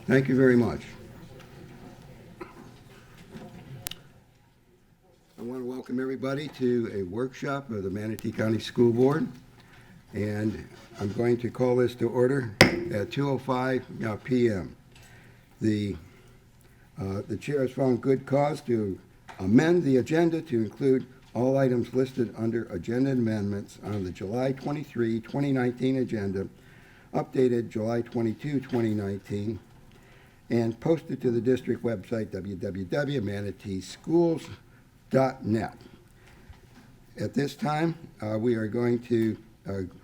Thank you very much. I want to welcome everybody to a workshop of the Manatee County School Board. And I'm going to call this to order at 2:05 p.m. The chair has found good cause to amend the agenda to include all items listed under agenda amendments on the July 23, 2019 agenda, updated July 22, 2019, and posted to the district website, www.manateeschools.net. At this time, we are going to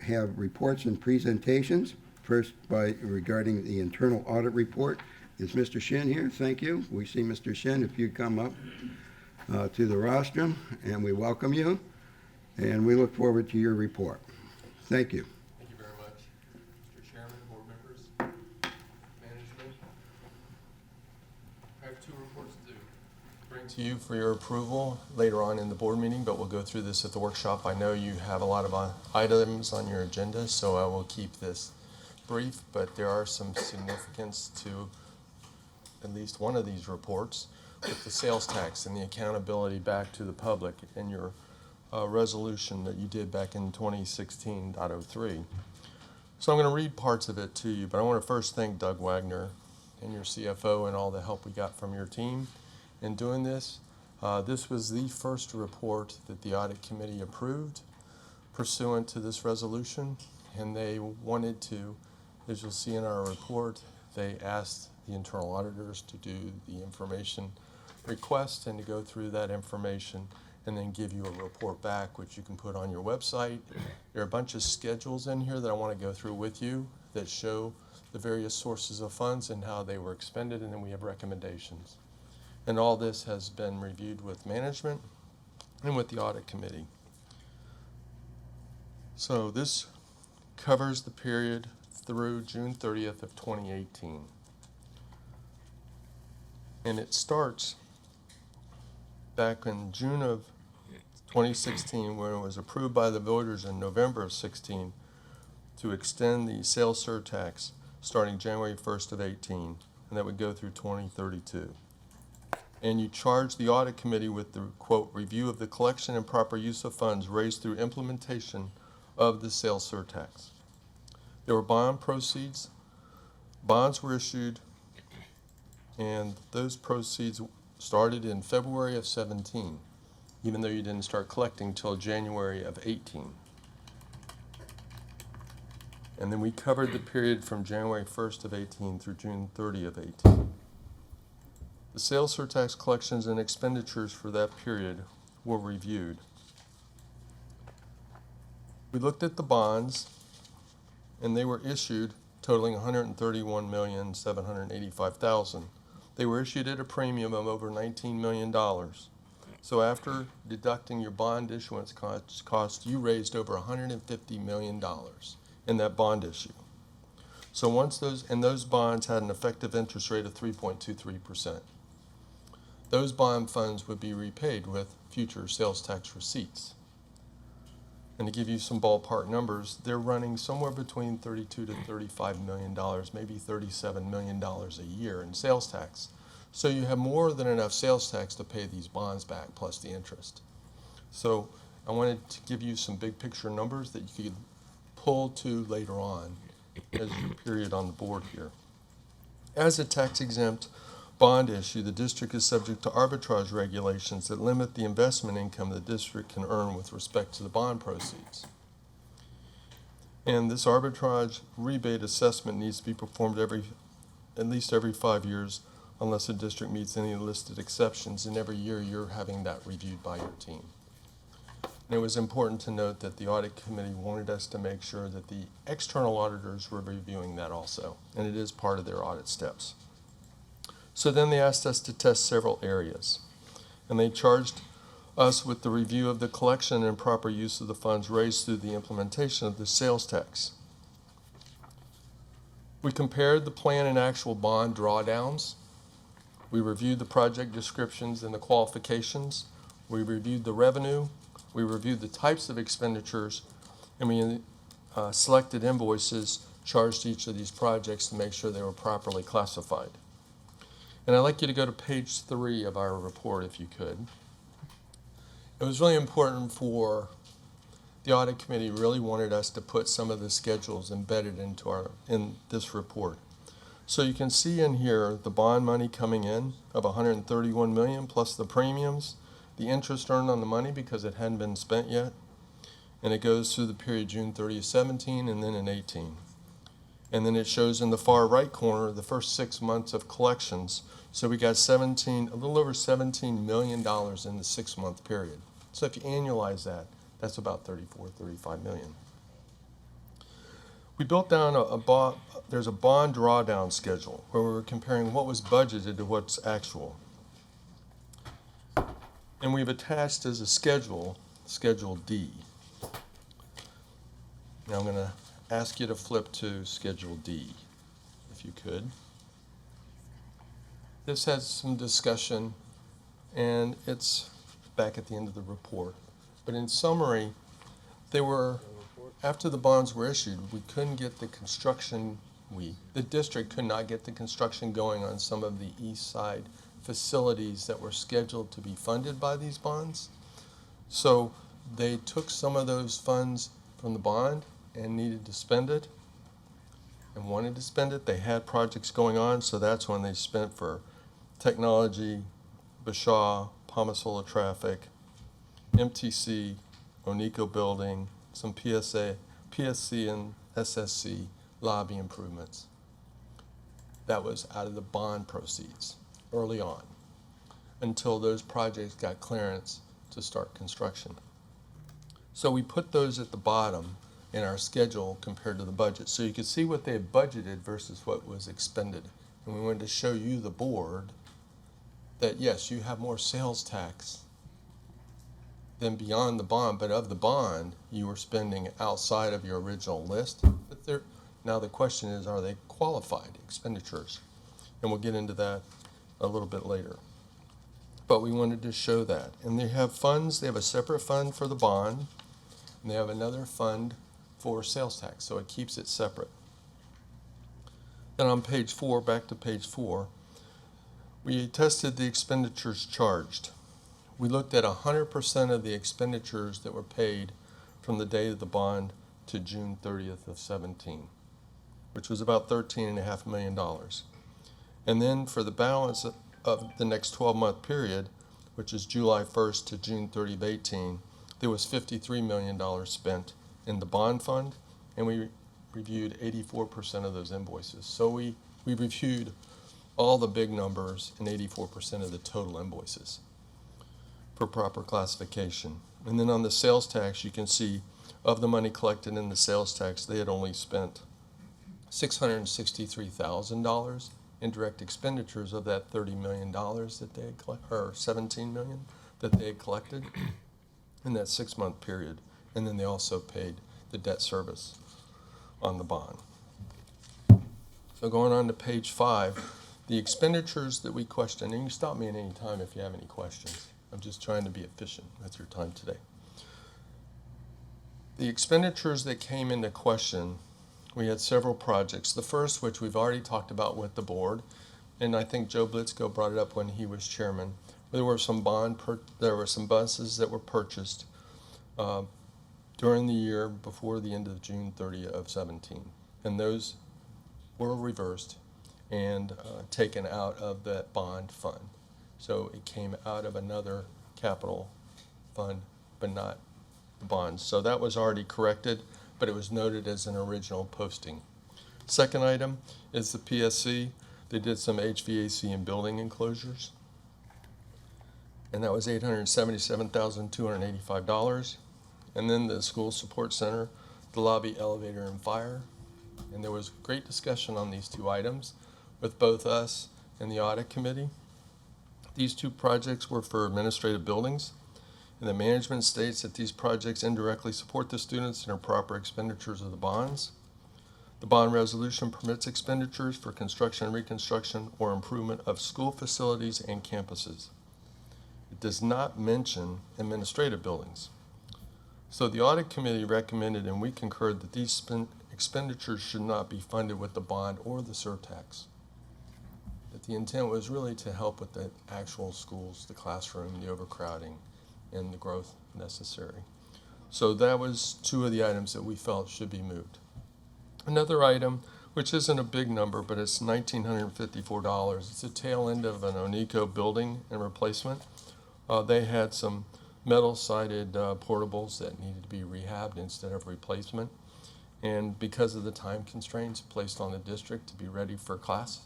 have reports and presentations. First, regarding the internal audit report. Is Mr. Shin here? Thank you. We see Mr. Shin. If you'd come up to the rostrum, and we welcome you, and we look forward to your report. Thank you. Thank you very much. Mr. Chairman, board members, management. I have two reports to bring to you for your approval later on in the board meeting, but we'll go through this at the workshop. I know you have a lot of items on your agenda, so I will keep this brief, but there are some significance to at least one of these reports with the sales tax and the accountability back to the public and your resolution that you did back in 2016.03. So I'm going to read parts of it to you, but I want to first thank Doug Wagner and your CFO and all the help we got from your team in doing this. This was the first report that the audit committee approved pursuant to this resolution, and they wanted to, as you'll see in our report, they asked the internal auditors to do the information request and to go through that information and then give you a report back, which you can put on your website. There are a bunch of schedules in here that I want to go through with you that show the various sources of funds and how they were expended, and then we have recommendations. And all this has been reviewed with management and with the audit committee. So this covers the period through June 30th of 2018. And it starts back in June of 2016 when it was approved by the voters in November of 16 to extend the sales surtax starting January 1st of 18, and that would go through 2032. And you charge the audit committee with the, quote, review of the collection and proper use of funds raised through implementation of the sales surtax. There were bond proceeds. Bonds were issued, and those proceeds started in February of 17, even though you didn't start collecting till January of 18. And then we covered the period from January 1st of 18 through June 30 of 18. The sales surtax collections and expenditures for that period were reviewed. We looked at the bonds, and they were issued totaling $131,785,000. They were issued at a premium of over $19 million. So after deducting your bond issuance costs, you raised over $150 million in that bond issue. So once those bonds had an effective interest rate of 3.23%. Those bond funds would be repaid with future sales tax receipts. And to give you some ballpark numbers, they're running somewhere between $32 to $35 million, maybe $37 million a year in sales tax. So you have more than enough sales tax to pay these bonds back plus the interest. So I wanted to give you some big picture numbers that you could pull to later on as your period on the board here. As a tax-exempt bond issue, the district is subject to arbitrage regulations that limit the investment income the district can earn with respect to the bond proceeds. And this arbitrage rebate assessment needs to be performed at least every 5 years unless the district meets any listed exceptions, and every year you're having that reviewed by your team. And it was important to note that the audit committee wanted us to make sure that the external auditors were reviewing that also, and it is part of their audit steps. So then they asked us to test several areas, and they charged us with the review of the collection and proper use of the funds raised through the implementation of the sales tax. We compared the plan and actual bond drawdowns. We reviewed the project descriptions and the qualifications. We reviewed the revenue. We reviewed the types of expenditures, and we selected invoices charged each of these projects to make sure they were properly classified. And I'd like you to go to page 3 of our report if you could. It was really important for the audit committee really wanted us to put some of the schedules embedded in this report. So you can see in here the bond money coming in of $131 million plus the premiums, the interest earned on the money because it hadn't been spent yet, and it goes through the period June 30th, 17 and then in 18. And then it shows in the far right corner the first 6 months of collections. So we got a little over $17 million in the 6-month period. So if you annualize that, that's about 35 million. We built down there's a bond drawdown schedule where we were comparing what was budgeted to what's actual. And we've attached as a Schedule D. Now I'm going to ask you to flip to Schedule D, if you could. This has some discussion, and it's back at the end of the report. But in summary, after the bonds were issued, we couldn't get the construction, the district could not get the construction going on some of the east side facilities that were scheduled to be funded by these bonds. So they took some of those funds from the bond and needed to spend it and wanted to spend it. They had projects going on, so that's when they spent for technology, Bashaw, Palmasola Traffic, MTC, Onico Building, some PSC and SSC lobby improvements. That was out of the bond proceeds early on until those projects got clearance to start construction. So we put those at the bottom in our schedule compared to the budget. So you could see what they had budgeted versus what was expended. And we wanted to show you, the board, that yes, you have more sales tax than beyond the bond, but of the bond, you were spending outside of your original list. But now the question is, are they qualified expenditures? And we'll get into that a little bit later. But we wanted to show that. And they have funds, they have a separate fund for the bond, and they have another fund for sales tax, so it keeps it separate. Then on page 4, back to page 4, we tested the expenditures charged. We looked at 100% of the expenditures that were paid from the date of the bond to June 30th of 17, which was about $13.5 million. And then for the balance of the next 12-month period, which is July 1st to June 30th of 18, there was $53 million spent in the bond fund, and we reviewed 84% of those invoices. So we reviewed all the big numbers and 84% of the total invoices for proper classification. And then on the sales tax, you can see of the money collected in the sales tax, they had only spent $663,000 in direct expenditures of that $30 million that they had or $17 million that they had collected in that 6-month period. And then they also paid the debt service on the bond. So going on to page 5, the expenditures that we questioned, and you can stop me at any time if you have any questions. I'm just trying to be efficient with your time today. The expenditures that came into question, we had several projects. The first, which we've already talked about with the board, and I think Joe Blitzko brought it up when he was chairman. There were some buses that were purchased during the year before the end of June 30th of 17, and those were reversed and taken out of that bond fund. So it came out of another capital fund, but not the bonds. So that was already corrected, but it was noted as an original posting. Second item is the PSC. They did some HVAC and building enclosures, and that was $877,285. And then the school support center, the lobby, elevator, and fire. And there was great discussion on these two items with both us and the audit committee. These two projects were for administrative buildings, and the management states that these projects indirectly support the students and are proper expenditures of the bonds. The bond resolution permits expenditures for construction, reconstruction, or improvement of school facilities and campuses. It does not mention administrative buildings. So the audit committee recommended, and we concurred, that these expenditures should not be funded with the bond or the surtax. That the intent was really to help with the actual schools, the classroom, the overcrowding, and the growth necessary. So that was two of the items that we felt should be moved. Another item, which isn't a big number, but it's $1,954. It's the tail end of an Onico building and replacement. They had some metal-sided portables that needed to be rehabbed instead of replacement. And because of the time constraints placed on the district to be ready for class,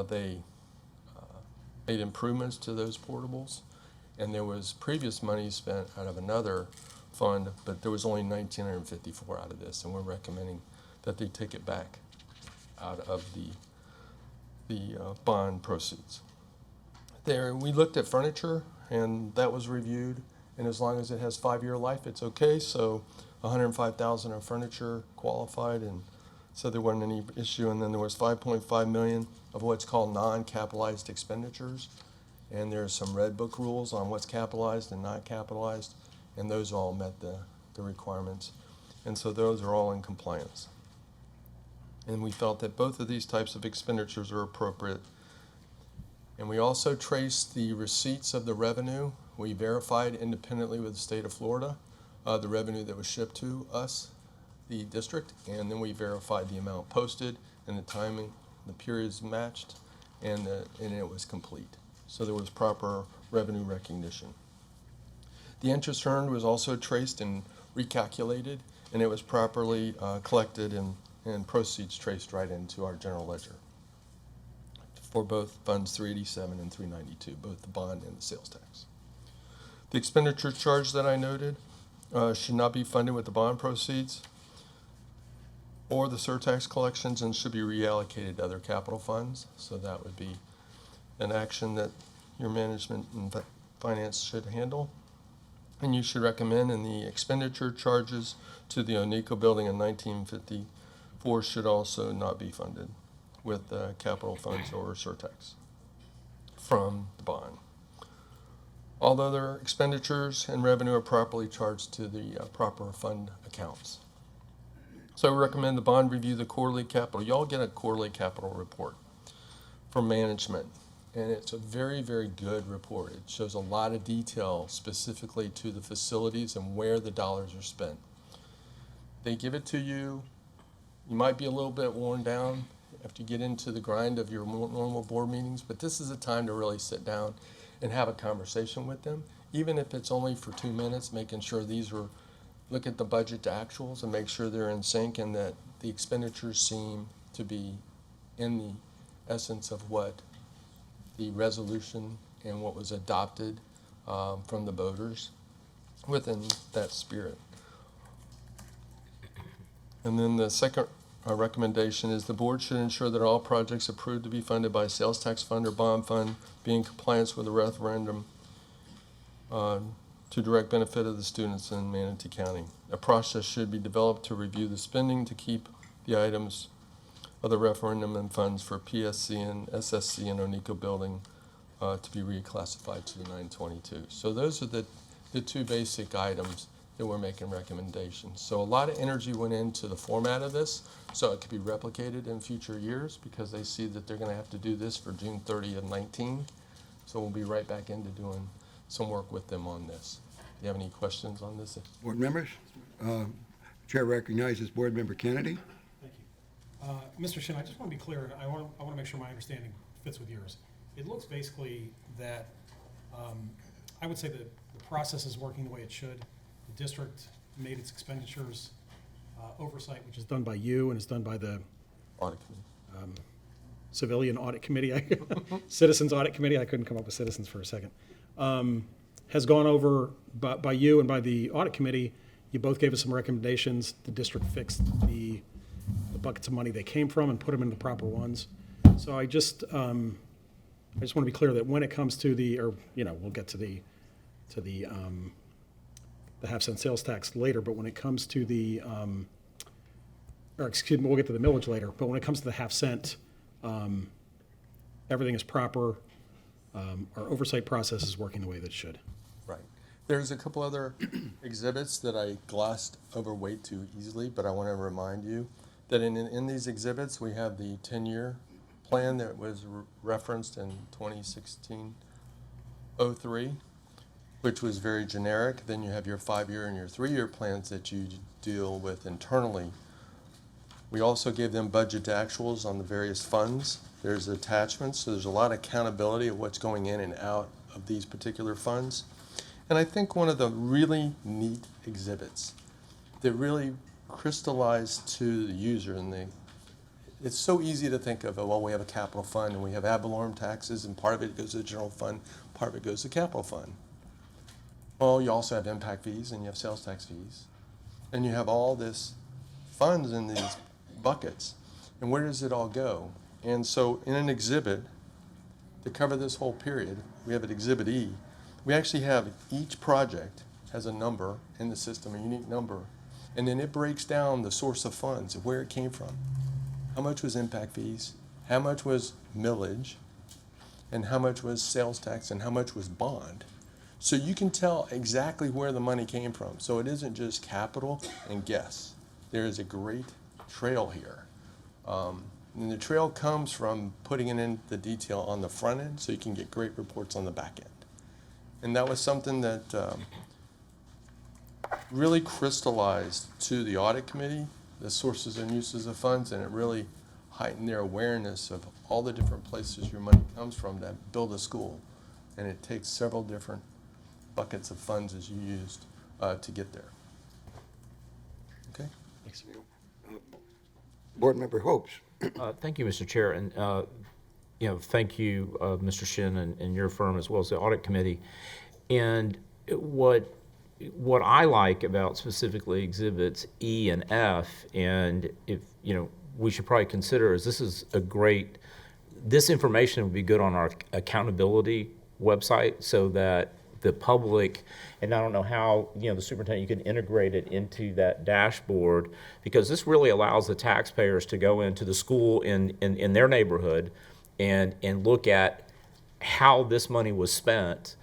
they made improvements to those portables. And there was previous money spent out of another fund, but there was only $1,954 out of this, and we're recommending that they take it back out of the bond proceeds. There, we looked at furniture, and that was reviewed, and as long as it has 5-year life, it's okay. So $105,000 of furniture qualified, and so there wasn't any issue. And then there was $5.5 million of what's called non-capitalized expenditures, and there's some red book rules on what's capitalized and not capitalized, and those all met the requirements, and so those are all in compliance. And we felt that both of these types of expenditures are appropriate. And we also traced the receipts of the revenue. We verified independently with the state of Florida the revenue that was shipped to us, the district, and then we verified the amount posted and the timing, the periods matched, and it was complete. So there was proper revenue recognition. The interest earned was also traced and recalculated, and it was properly collected and proceeds traced right into our general ledger for both funds 387 and 392, both the bond and the sales tax. The expenditure charge that I noted should not be funded with the bond proceeds or the surtax collections and should be reallocated to other capital funds. So that would be an action that your management and finance should handle. And you should recommend in the expenditure charges to the Onico building in 1954 should also not be funded with capital funds or surtax from the bond. All other expenditures and revenue are properly charged to the proper fund accounts. So we recommend the bond review the quarterly capital. Y'all get a quarterly capital report from management, and it's a very, very good report. It shows a lot of detail specifically to the facilities and where the dollars are spent. They give it to you. You might be a little bit worn down after you get into the grind of your normal board meetings, but this is a time to really sit down and have a conversation with them, even if it's only for 2 minutes, making sure look at the budget to actuals and make sure they're in sync and that the expenditures seem to be in the essence of what the resolution and what was adopted from the voters within that spirit. And then the second recommendation is the board should ensure that all projects approved to be funded by sales tax fund or bond fund be in compliance with the referendum to direct benefit of the students in Manatee County. A process should be developed to review the spending to keep the items of the referendum and funds for PSC and SSC and Onico building to be reclassified to the 922. So those are the two basic items that we're making recommendations. So a lot of energy went into the format of this so it could be replicated in future years because they see that they're going to have to do this for June 30 of 19. So we'll be right back into doing some work with them on this. Do you have any questions on this? Board members, Chair recognizes Board Member Kennedy. Thank you. Mr. Shin, I just want to be clear, and I want to make sure my understanding fits with yours. It looks basically that I would say that the process is working the way it should. The district made its expenditures oversight, which is done by you and is done by the Audit committee. Civilian Audit Committee, Citizens Audit Committee, I couldn't come up with citizens for a second, has gone over by you and by the Audit Committee. You both gave us some recommendations. The district fixed the buckets of money they came from and put them in the proper ones. So I just want to be clear that when it comes to we'll get to the half-cent sales tax later, but when it comes to we'll get to the millage later, but when it comes to the half-cent, everything is proper. Our oversight process is working the way that it should. Right. There's a couple other exhibits that I glossed over way too easily, but I want to remind you that in these exhibits, we have the 10-year plan that was referenced in 2016-03, which was very generic. Then you have your 5-year and your 3-year plans that you deal with internally. We also gave them budget to actuals on the various funds. There's attachments, so there's a lot of accountability of what's going in and out of these particular funds. And I think one of the really neat exhibits that really crystallized to the user, and it's so easy to think of, well, we have a capital fund and we have ad valorem taxes, and part of it goes to the general fund, part of it goes to the capital fund. Well, you also have impact fees and you have sales tax fees, and you have all this funds in these buckets. And where does it all go? And so in an exhibit, to cover this whole period, we have an Exhibit E. We actually have each project has a number in the system, a unique number, and then it breaks down the source of funds, where it came from. How much was impact fees, how much was millage, and how much was sales tax, and how much was bond. So you can tell exactly where the money came from. So it isn't just capital and guess. There is a great trail here. And the trail comes from putting it in the detail on the front end so you can get great reports on the back end. And that was something that really crystallized to the audit committee the sources and uses of funds, and it really heightened their awareness of all the different places your money comes from that build a school. And it takes several different buckets of funds as you used to get there. Okay? Thanks. Board Member Hopes. Thank you, Mr. Chair, and thank you, Mr. Shin, and your firm as well as the audit committee. And what I like about specifically exhibits E and F, and if we should probably consider is this information would be good on our accountability website so that the public, and I don't know how, the superintendent, you can integrate it into that dashboard, because this really allows the taxpayers to go into the school in their neighborhood and look at how this money was spent,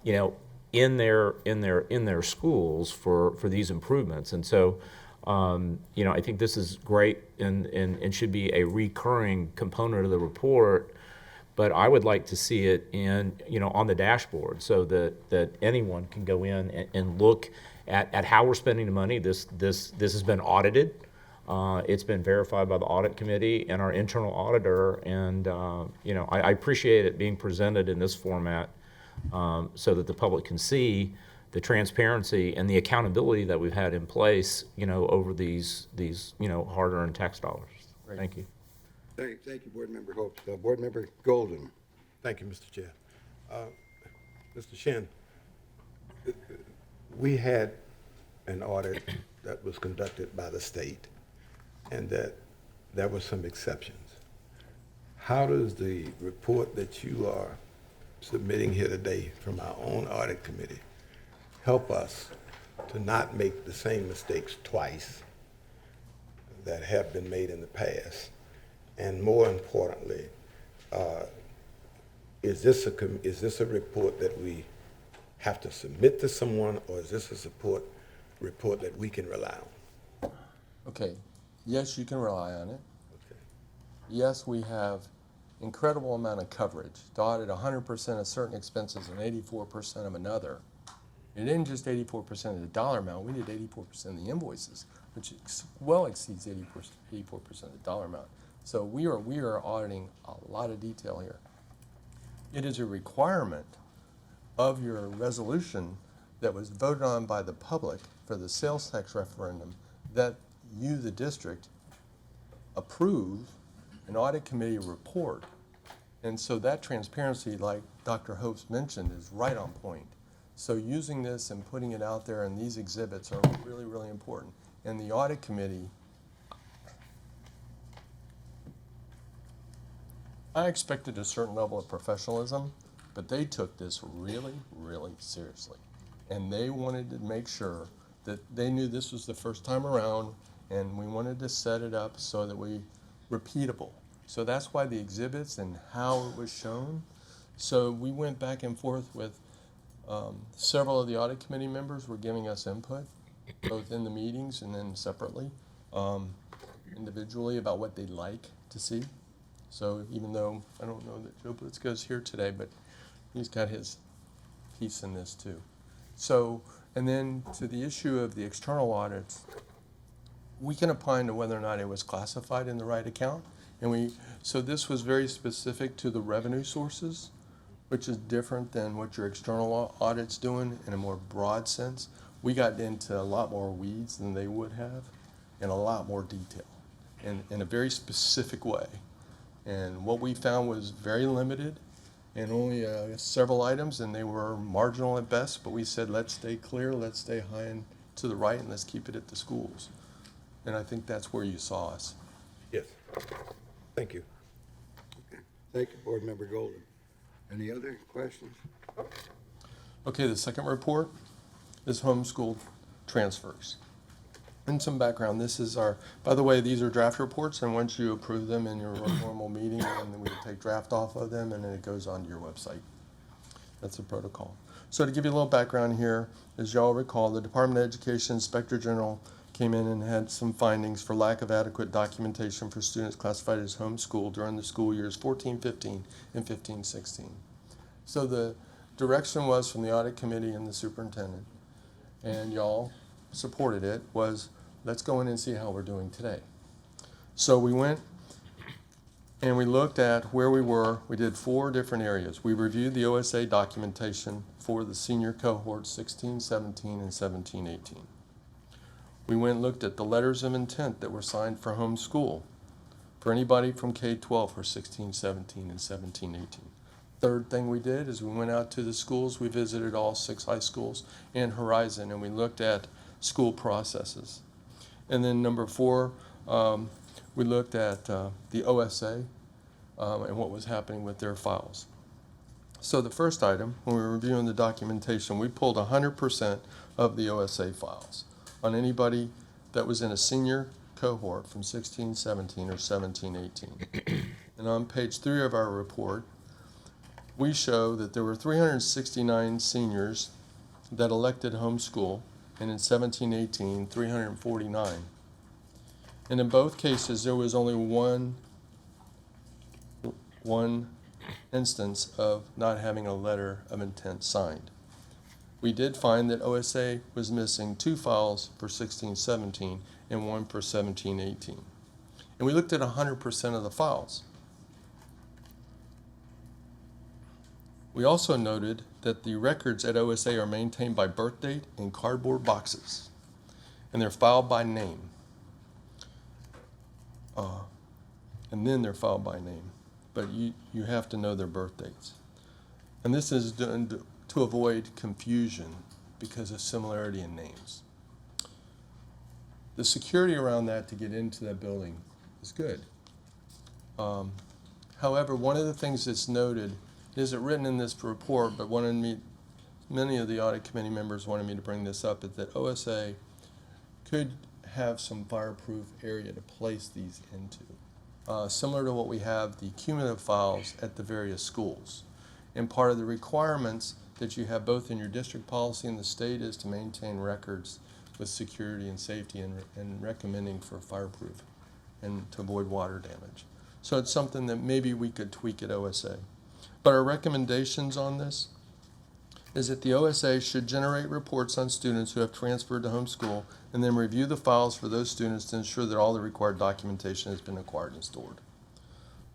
in their schools for these improvements. And so, I think this is great and should be a recurring component of the report. But I would like to see it on the dashboard so that anyone can go in and look at how we're spending the money. This has been audited. It's been verified by the audit committee and our internal auditor. And I appreciate it being presented in this format so that the public can see the transparency and the accountability that we've had in place, over these hard-earned tax dollars. Great. Thank you. Thank you, Board Member Hopes. Board Member Golden. Thank you, Mr. Chair. Mr. Shin, we had an audit that was conducted by the state, and that there were some exceptions. How does the report that you are submitting here today from our own audit committee help us to not make the same mistakes twice that have been made in the past? And more importantly, is this a report that we have to submit to someone, or is this a report that we can rely on? Okay. Yes, you can rely on it. Okay. Yes, we have incredible amount of coverage to audit 100% of certain expenses and 84% of another. It isn't just 84% of the dollar amount. We did 84% of the invoices, which well exceeds 84% of the dollar amount. So we are auditing a lot of detail here. It is a requirement of your resolution that was voted on by the public for the sales tax referendum that you, the district, approve an audit committee report. And so that transparency, like Dr. Hopes mentioned, is right on point. So using this and putting it out there in these exhibits are really, really important. And the audit committee, I expected a certain level of professionalism, but they took this really, really seriously. And they wanted to make sure that they knew this was the first time around, and we wanted to set it up so that we repeatable. So that's why the exhibits and how it was shown. So we went back and forth with several of the audit committee members were giving us input, both in the meetings and then separately. individually about what they'd like to see. So even though I don't know that Joe Blitzko's here today, but he's got his piece in this too. So, and then to the issue of the external audits, we can opine to whether or not it was classified in the right account. And so this was very specific to the revenue sources, which is different than what your external audit's doing in a more broad sense. We got into a lot more weeds than they would have, and a lot more detail, in a very specific way. And what we found was very limited, and only several items, and they were marginal at best, but we said, let's stay clear, let's stay high and to the right, and let's keep it at the schools. And I think that's where you saw us. Yes. Thank you. Thank you, Board Member Golden. Any other questions? Okay, the second report is homeschool transfers. And some background, this is by the way, these are draft reports, and once you approve them in your normal meeting, then we take draft off of them, and then it goes onto your website. That's the protocol. So to give you a little background here, as y'all recall, the Department of Education Inspector General came in and had some findings for lack of adequate documentation for students classified as homeschooled during the school years 14-15 and 15-16. So the direction was from the audit committee and the superintendent, and y'all supported it, was let's go in and see how we're doing today. So we went and we looked at where we were. We did 4 different areas. We reviewed the OSA documentation for the senior cohort 16-17 and 17-18. We went and looked at the letters of intent that were signed for homeschool for anybody from K-12 for 16-17 and 17-18. Third thing we did is we went out to the schools. We visited all 6 high schools and Horizon, and we looked at school processes. And then number 4, we looked at the OSA and what was happening with their files. So the first item, when we were reviewing the documentation, we pulled 100% of the OSA files on anybody that was in a senior cohort from 16-17 or 17-18. And on page 3 of our report, we show that there were 369 seniors that elected homeschool, and in 17-18, 349. And in both cases, there was only one instance of not having a letter of intent signed. We did find that OSA was missing 2 files for 16-17 and 1 for 17-18. And we looked at 100% of the files. We also noted that the records at OSA are maintained by birth date in cardboard boxes, and they're filed by name. And then they're filed by name, but you have to know their birth dates. And this is done to avoid confusion because of similarity in names. The security around that to get into that building is good. However, one of the things that's noted isn't written in this report, but many of the audit committee members wanted me to bring this up, is that OSA could have some fireproof area to place these into. Similar to what we have the cumulative files at the various schools. And part of the requirements that you have both in your district policy and the state is to maintain records with security and safety and recommending for fireproof and to avoid water damage. So it's something that maybe we could tweak at OSA. But our recommendations on this is that the OSA should generate reports on students who have transferred to homeschool and then review the files for those students to ensure that all the required documentation has been acquired and stored.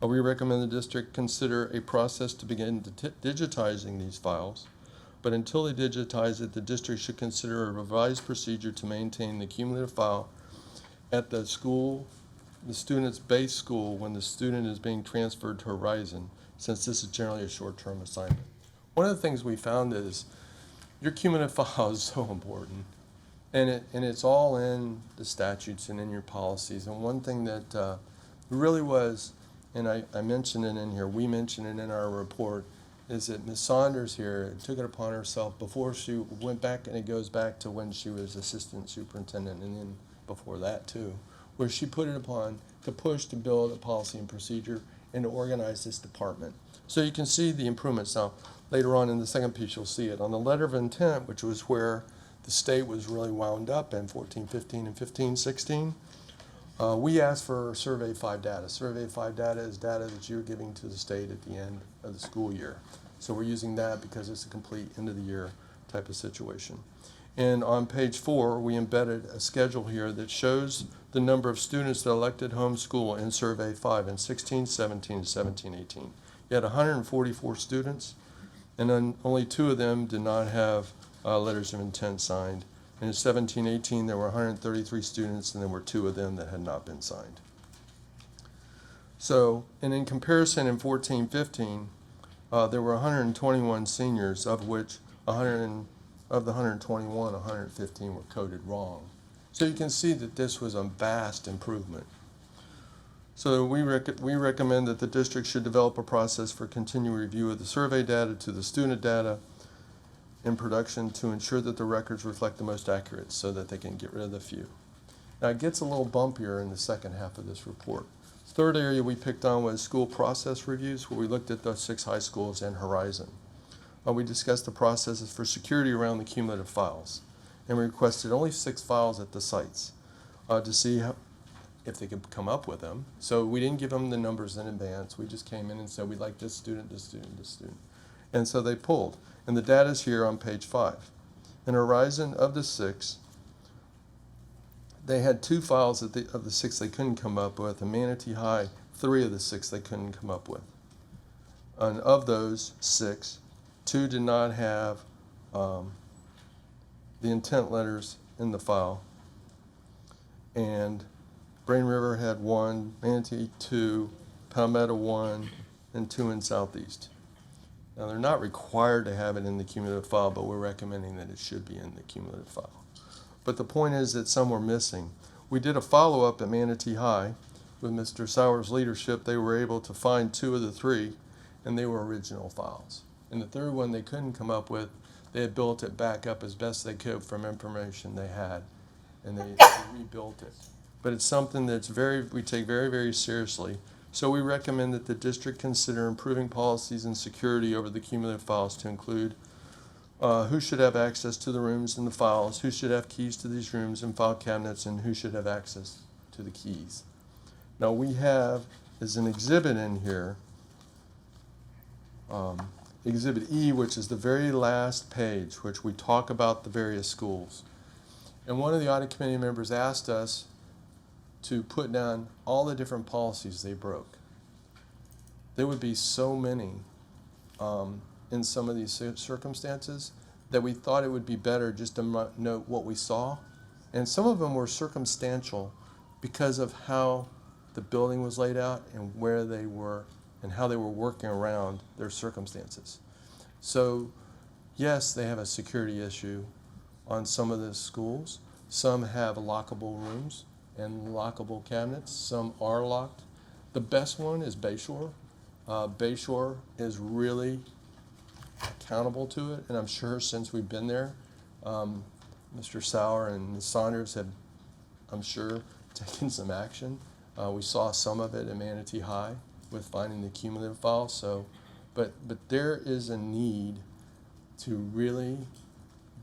We recommend the district consider a process to begin digitizing these files, but until they digitize it, the district should consider a revised procedure to maintain the cumulative file at the school, the student's base school, when the student is being transferred to Horizon, since this is generally a short-term assignment. One of the things we found is your cumulative file is so important, and it's all in the statutes and in your policies. And one thing that really was, and I mentioned it in here, we mentioned it in our report, is that Ms. Saunders here took it upon herself before she went back, and it goes back to when she was assistant superintendent, and then before that too, where she put it upon to push to build a policy and procedure and to organize this department. So you can see the improvements. Now, later on in the second piece, you'll see it. On the letter of intent, which was where the state was really wound up in 14-15 and 15-16, We asked for Survey 5 data. Survey 5 data is data that you're giving to the state at the end of the school year. So we're using that because it's a complete end of the year type of situation. And on page 4, we embedded a schedule here that shows the number of students that elected homeschool in Survey 5 in 16, 17, and 17, 18. You had 144 students, and then only 2 of them did not have letters of intent signed. And in 17, 18, there were 133 students, and there were 2 of them that had not been signed. So, and in comparison in 14, 15, there were 121 seniors, of which of the 121, 115 were coded wrong. So you can see that this was a vast improvement. So we recommend that the district should develop a process for continued review of the survey data to the student data in production to ensure that the records reflect the most accurate so that they can get rid of the few. Now it gets a little bumpier in the second half of this report. Third area we picked on was school process reviews, where we looked at the 6 high schools and Horizon. We discussed the processes for security around the cumulative files, and we requested only 6 files at the sites to see if they could come up with them. So we didn't give them the numbers in advance. We just came in and said, we'd like this student, this student, this student. And so they pulled. And the data is here on page 5. In Horizon, of the 6, they had 2 files of the 6 they couldn't come up with, and Manatee High, 3 of the 6 they couldn't come up with. And of those 6, 2 did not have the intent letters in the file. And Brain River had 1, Manatee 2, Palmetto 1, and 2 in Southeast. Now they're not required to have it in the cumulative file, but we're recommending that it should be in the cumulative file. But the point is that some were missing. We did a follow-up at Manatee High with Mr. Sauer's leadership. They were able to find 2 of the 3, and they were original files. And the third one they couldn't come up with, they had built it back up as best they could from information they had, and they rebuilt it. But it's something that's we take very, very seriously. So we recommend that the district consider improving policies and security over the cumulative files to include who should have access to the rooms and the files, who should have keys to these rooms and file cabinets, and who should have access to the keys. Now we have, as an exhibit in here, Exhibit E, which is the very last page, which we talk about the various schools. And one of the audit committee members asked us to put down all the different policies they broke. There would be so many in some of these circumstances that we thought it would be better just to note what we saw. And some of them were circumstantial because of how the building was laid out and where they were and how they were working around their circumstances. So yes, they have a security issue on some of the schools. Some have lockable rooms and lockable cabinets. Some are locked. The best one is Bayshore. Bayshore is really accountable to it, and I'm sure since we've been there, Mr. Sauer and Ms. Saunders have, I'm sure, taken some action. We saw some of it at Manatee High with finding the cumulative file. So, but there is a need to really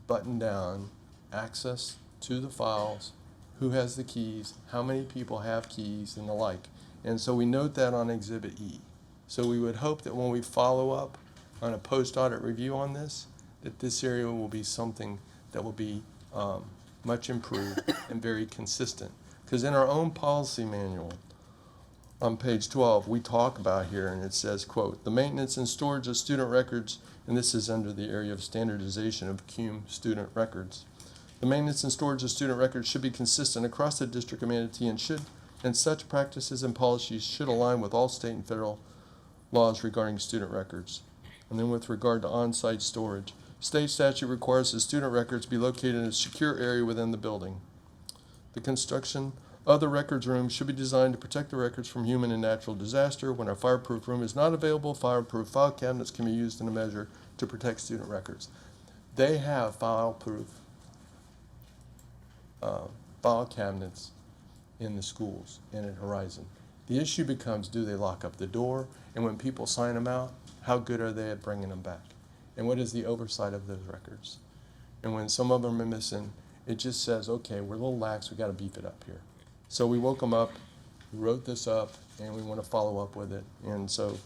button down access to the files, who has the keys, how many people have keys, and the like. And so we note that on Exhibit E. So we would hope that when we follow up on a post-audit review on this, that this area will be something that will be much improved and very consistent. Because in our own policy manual, on page 12, we talk about here, and it says, quote, the maintenance and storage of student records, and this is under the area of standardization of CUME student records. The maintenance and storage of student records should be consistent across the District of Manatee and such practices and policies should align with all state and federal laws regarding student records. And then with regard to on-site storage, state statute requires that student records be located in a secure area within the building. The construction of the records room should be designed to protect the records from human and natural disaster. When a fireproof room is not available, fireproof file cabinets can be used in a measure to protect student records. They have fireproof file cabinets in the schools and at Horizon. The issue becomes, do they lock up the door? And when people sign them out, how good are they at bringing them back? And what is the oversight of those records? And when some of them are missing, it just says, okay, we're a little lax, we got to beef it up here. So we woke them up, we wrote this up, and we want to follow up with it. And so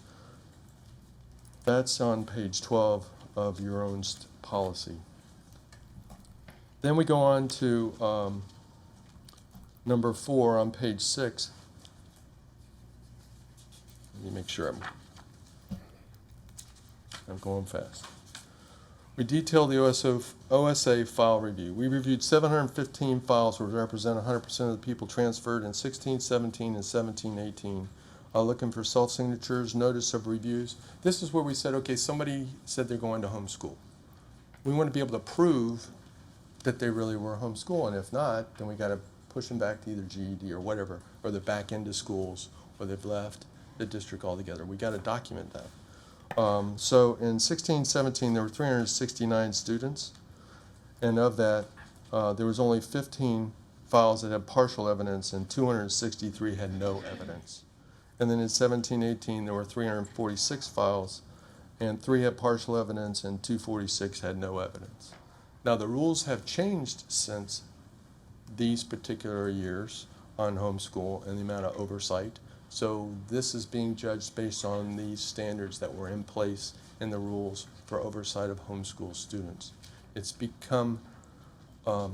that's on page 12 of your own policy. Then we go on to number 4 on page 6. Let me make sure I'm going fast. We detail the OSA file review. We reviewed 715 files, which represent 100% of the people transferred in 16, 17, and 17, 18. Looking for self-signatures, notice of reviews. This is where we said, okay, somebody said they're going to homeschool. We want to be able to prove that they really were homeschool, and if not, then we got to push them back to either GED or whatever, or they're back into schools, or they've left the district altogether. We got to document that. So in 16, 17, there were 369 students, and of that, there was only 15 files that had partial evidence, and 263 had no evidence. And then in 17, 18, there were 346 files, and 3 had partial evidence, and 246 had no evidence. Now, the rules have changed since these particular years on homeschool and the amount of oversight. So this is being judged based on these standards that were in place in the rules for oversight of homeschool students. It's become, the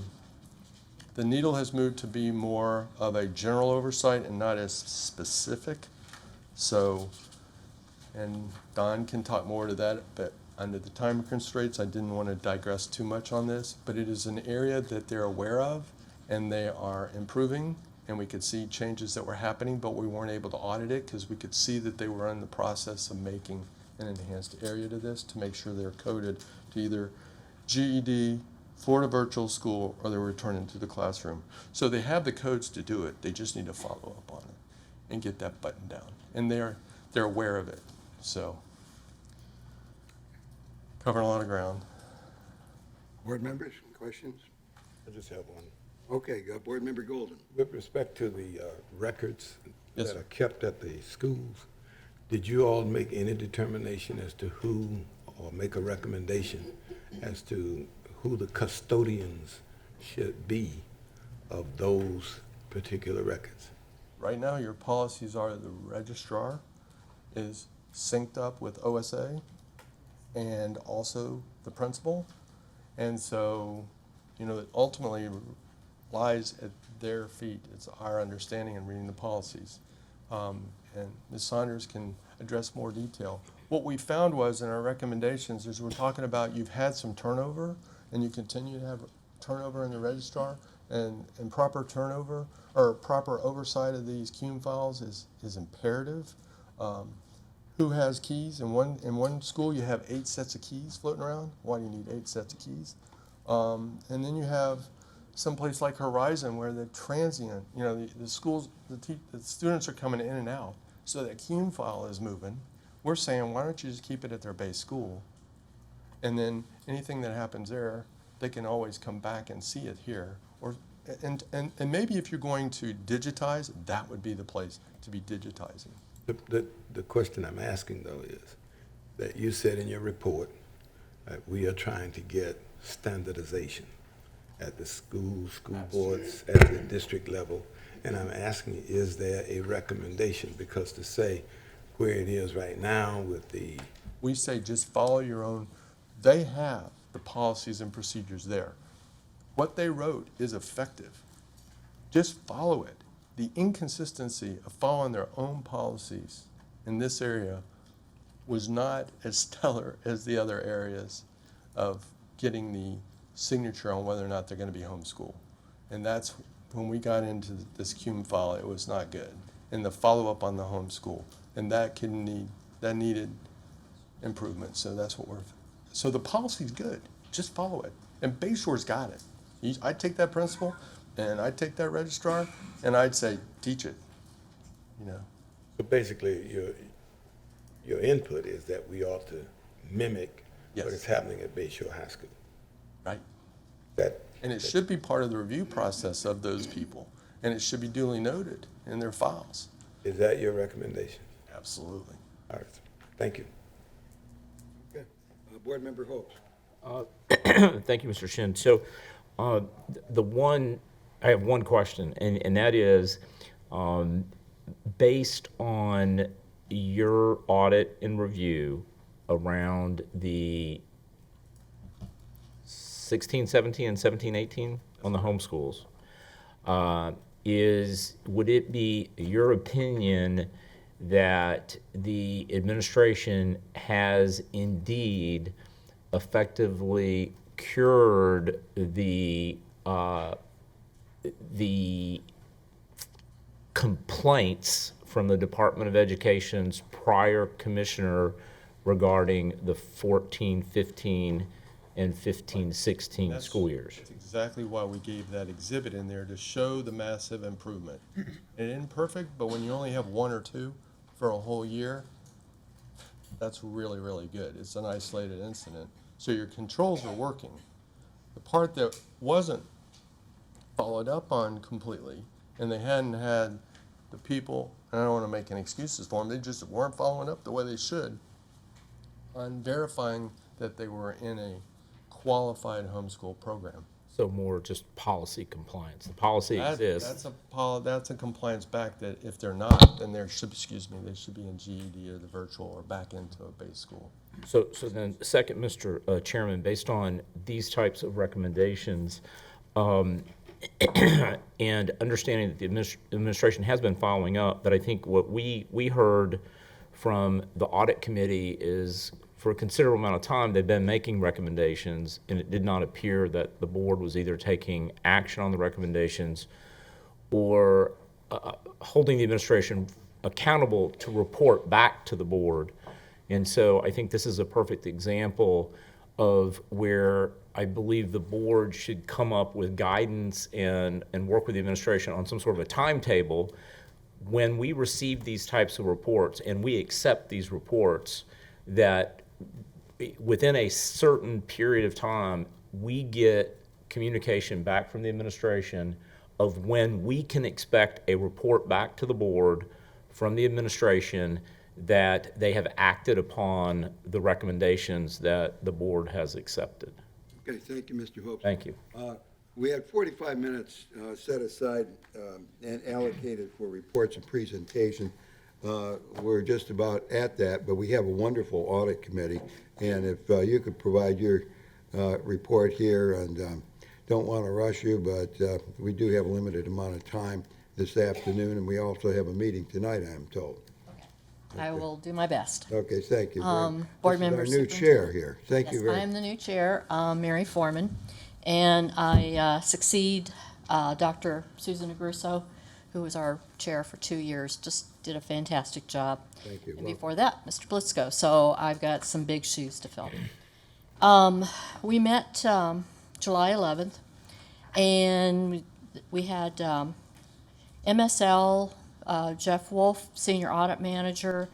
needle has moved to be more of a general oversight and not as specific. So, and Don can talk more to that, but under the time constraints, I didn't want to digress too much on this, but it is an area that they're aware of and they are improving, and we could see changes that were happening, but we weren't able to audit it because we could see that they were in the process of making an enhanced area to this to make sure they're coded to either GED, Florida Virtual School, or they're returning to the classroom. So they have the codes to do it. They just need to follow up on it and get that button down. And they're aware of it. So covering a lot of ground. Board members, questions? I just have one. Okay, Board Member Golden. With respect to the records Yes, that sir. are kept at the schools, did you all make any determination as to who, or make a recommendation as to who the custodians should be of those particular records? Right now, your policies are the registrar is synced up with OSA and also the principal. And so, you know, it ultimately lies at their feet. It's our understanding in reading the policies. And Ms. Saunders can address more detail. What we found was in our recommendations is we're talking about you've had some turnover and you continue to have turnover in the registrar, and proper turnover or proper oversight of these CUME files is imperative. Who has keys? In one school you have 8 sets of keys floating around. Why do you need 8 sets of keys? And then you have someplace like Horizon where the transient, you know, the schools, the students are coming in and out, so that CUME file is moving. We're saying, why don't you just keep it at their base school? And then anything that happens there, they can always come back and see it here. Or, and maybe if you're going to digitize, that would be the place to be digitizing. The question I'm asking, though, is that you said in your report that we are trying to get standardization at the school boards, at the district level. And I'm asking, is there a recommendation? Because to say where it is right now with the, We say just follow your own. They have the policies and procedures there. What they wrote is effective. Just follow it. The inconsistency of following their own policies in this area was not as stellar as the other areas of getting the signature on whether or not they're going to be homeschooled. And that's when we got into this CUME file, it was not good. And the follow-up on the homeschool. And that needed improvement. So that's what so the policy's good. Just follow it. And Bayshore's got it. I'd take that principal and I'd take that registrar and I'd say, teach it, you know. so basically your input is that we ought to mimic Yes. what is happening at Bayshore High School. Right. That, And it should be part of the review process of those people. And it should be duly noted in their files. is that your recommendation? Absolutely. All right, thank you. Okay. Board Member Holtz. Thank you, Mr. Shin. So the one I have one question, and that is, based on your audit and review around the 16, 17, and 17, 18 on the homeschools, would it be your opinion that the administration has indeed effectively cured the complaints from the Department of Education's prior commissioner regarding the 14, 15, and 15, 16 That's- school years? That's exactly why we gave that exhibit in there, to show the massive improvement. It isn't perfect, but when you only have one or two for a whole year, that's really, really good. It's an isolated incident. So your controls are working. The part that wasn't followed up on completely, and they hadn't had the people, and I don't want to make any excuses for them, they just weren't following up the way they should on verifying that they were in a qualified homeschool program. So more just policy compliance. The policy exists. That's a compliance back, that if they're not, then they should be in GED or the virtual or back into a base school. So then, second, Mr. Chairman, based on these types of recommendations, and understanding that the administration has been following up, but I think what we heard from the audit committee is, for a considerable amount of time, they've been making recommendations, and it did not appear that the board was either taking action on the recommendations or holding the administration accountable to report back to the board. And so I think this is a perfect example of where I believe the board should come up with guidance and work with the administration on some sort of a timetable when we receive these types of reports and we accept these reports, that within a certain period of time, we get communication back from the administration of when we can expect a report back to the board from the administration that they have acted upon the recommendations that the board has accepted. Okay, thank you, Mr. Hope. Thank you. We had 45 minutes set aside and allocated for reports and presentation. We're just about at that, but we have a wonderful audit committee. And if you could provide your report here, and don't want to rush you, but we do have a limited amount of time this afternoon, and we also have a meeting tonight, I'm told. I will do my best. Okay, thank you. Board This is members, our new chair here. Thank you Yes, very I much. am the new chair, Mary Foreman, and I succeed Dr. Susan Agruso, who was our chair for 2 years, just did a fantastic job. Thank you. And Well, before that, Mr. Blitzko, so I've got some big shoes to fill. We met July 11th, and we had MSL, Jeff Wolf, Senior Audit Manager,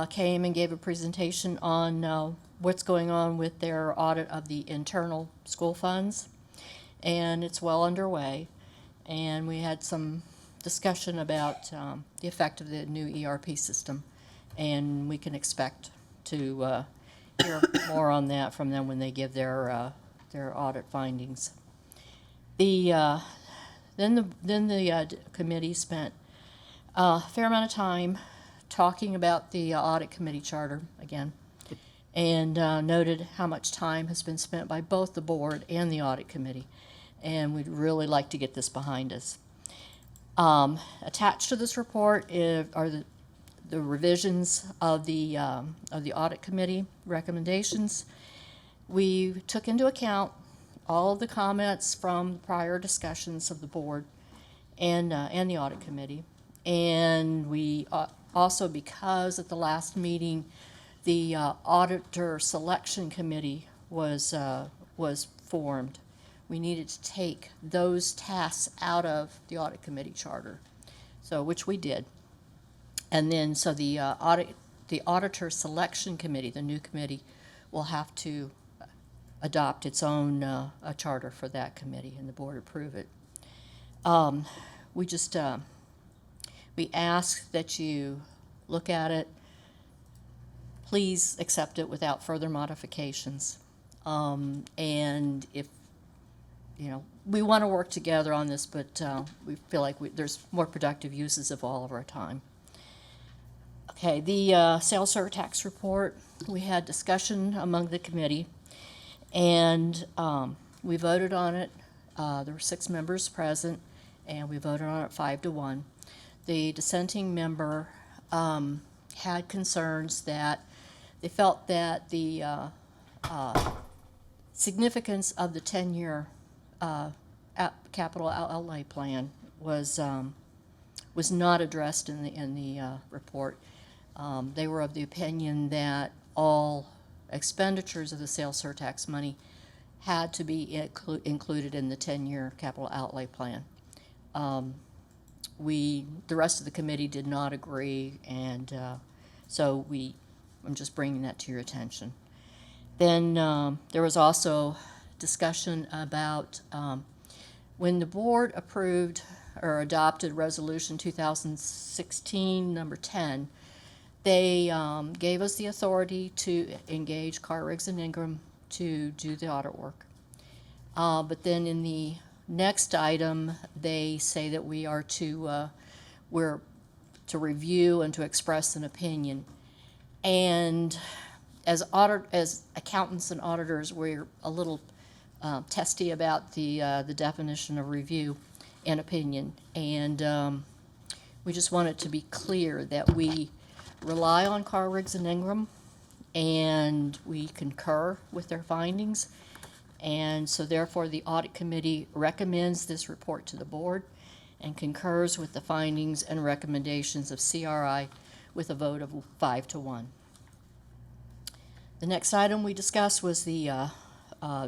came and gave a presentation on what's going on with their audit of the internal school funds, and it's well underway. And we had some discussion about the effect of the new ERP system, and we can expect to hear more on that from them when they give their audit findings. Then the committee spent a fair amount of time talking about the audit committee charter again, and noted how much time has been spent by both the board and the audit committee, and we'd really like to get this behind us. Attached to this report are the revisions of the audit committee recommendations. We took into account all of the comments from prior discussions of the board and the audit committee. And we also, because at the last meeting, the auditor selection committee was formed, we needed to take those tasks out of the audit committee charter, so which we did. And then, so the auditor selection committee, the new committee, will have to adopt its own a charter for that committee, and the board approve it. We just we ask that you look at it. Please accept it without further modifications. And if we want to work together on this, but we feel like there's more productive uses of all of our time. Okay, the sales tax report, we had discussion among the committee, and we voted on it. There were 6 members present, and we voted on it 5-1. The dissenting member had concerns that they felt that the significance of the 10-year capital outlay plan was not addressed in the report. They were of the opinion that all expenditures of the sales surtax money had to be included in the 10-year capital outlay plan. The rest of the committee did not agree, and so I'm just bringing that to your attention. Then there was also discussion about when the board approved or adopted Resolution 2016, number 10, they gave us the authority to engage Carr, Riggs, and Ingram to do the audit work. But then in the next item, they say that we're to review and to express an opinion. And as accountants and auditors, we're a little testy about the definition of review and opinion. And we just want it to be clear that we rely on Carr, Riggs, and Ingram, and we concur with their findings. And so therefore, the audit committee recommends this report to the board and concurs with the findings and recommendations of CRI with a vote of 5-1. The next item we discussed was the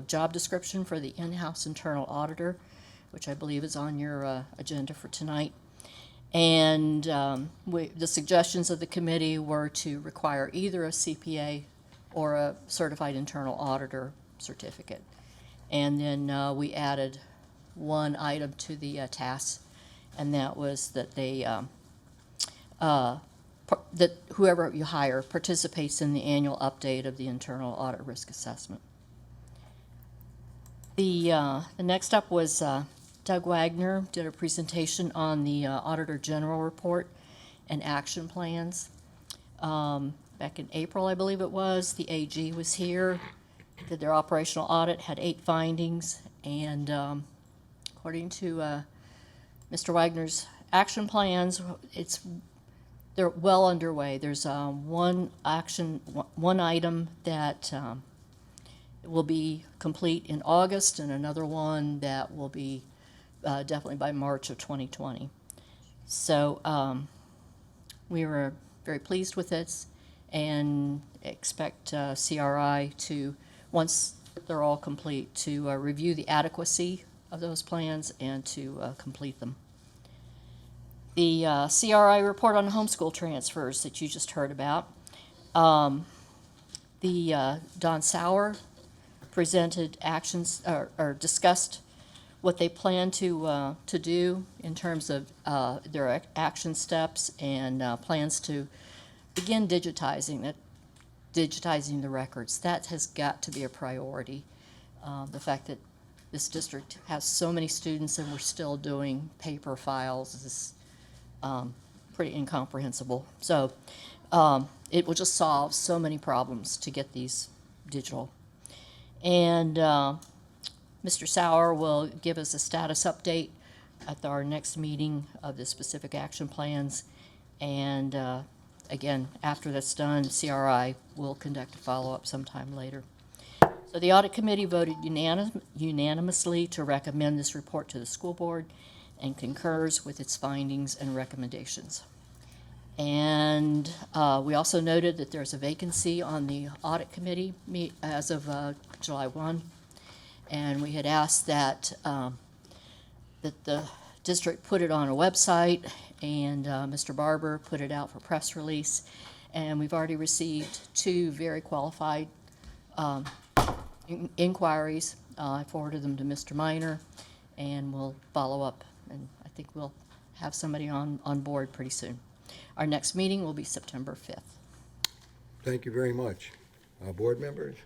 job description for the in-house internal auditor, which I believe is on your agenda for tonight. And the suggestions of the committee were to require either a CPA or a certified internal auditor certificate. And then we added one item to the task, and that was that they that whoever you hire participates in the annual update of the internal audit risk assessment. The next up was Doug Wagner did a presentation on the Auditor General report and action plans. Back in April, I believe it was, the AG was here, did their operational audit, had 8 findings, and according to Mr. Wagner's action plans, they're well underway. There's one item that will be complete in August, and another one that will be definitely by March of 2020. So we were very pleased with this and expect CRI to, once they're all complete, to review the adequacy of those plans and to complete them. The CRI report on homeschool transfers that you just heard about. Don Sauer presented actions or discussed what they plan to do in terms of their action steps and plans to begin digitizing the records. That has got to be a priority. The fact that this district has so many students and we're still doing paper files is pretty incomprehensible. So it will just solve so many problems to get these digital. And Mr. Sauer will give us a status update at our next meeting of the specific action plans. And again, after that's done, CRI will conduct a follow-up sometime later. So the audit committee voted unanimously to recommend this report to the school board and concurs with its findings and recommendations. And we also noted that there's a vacancy on the audit committee as of July 1. And we had asked that that the district put it on a website, and Mr. Barber put it out for press release. And we've already received 2 very qualified inquiries. I forwarded them to Mr. Minor, and we'll follow up. And I think we'll have somebody on board pretty soon. Our next meeting will be September 5th. Thank you very much. Board members?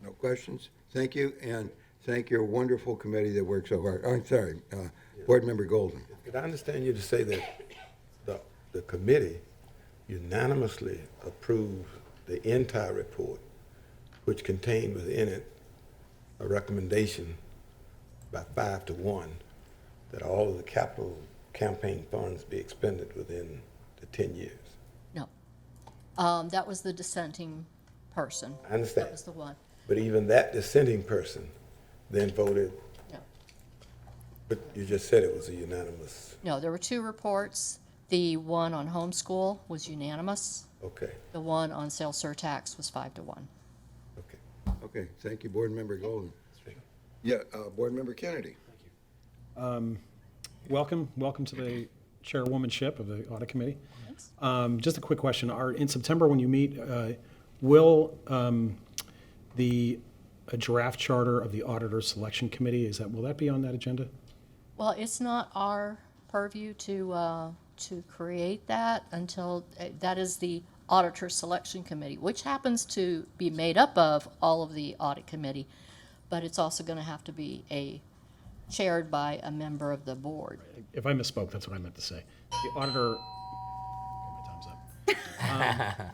No questions? Thank you. And thank your wonderful committee that works so hard. I'm sorry, Board Member Golden. Did I understand you to say that the committee unanimously approved the entire report, which contained within it a recommendation by 5-1 that all of the capital campaign funds be expended within the 10 years? No. That was the dissenting person. I understand. That was the one. But even that dissenting person then voted, No. but you just said it was a unanimous, No, there were two reports. The one on homeschool was unanimous. okay, The one on sales surtax was 5-1. okay. Okay, thank you, Board Member Golden. Yeah, Board Member Kennedy. Welcome to the chairwomanship of the audit committee. Thanks. Just a quick question. In September, when you meet, will a draft charter of the auditor selection committee, will that be on that agenda? Well, it's not our purview to create that until, that is the auditor selection committee, which happens to be made up of all of the audit committee, but it's also going to have to be chaired by a member of the board. If I misspoke, that's what I meant to say. The auditor, my time's up.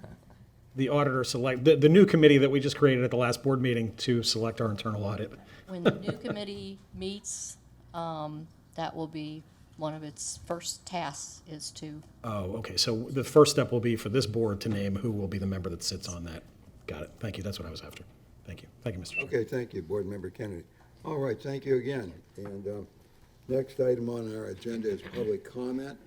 The auditor the new committee that we just created at the last board meeting to select our internal audit. When the new committee meets, that will be one of its first tasks is to, Oh, okay, so the first step will be for this board to name who will be the member that sits on that. Got it, thank you, that's what I was after. Thank you, Mr. Chair. Okay, thank you, Board Member Kennedy. All right, thank you again. And next item on our agenda is public comment.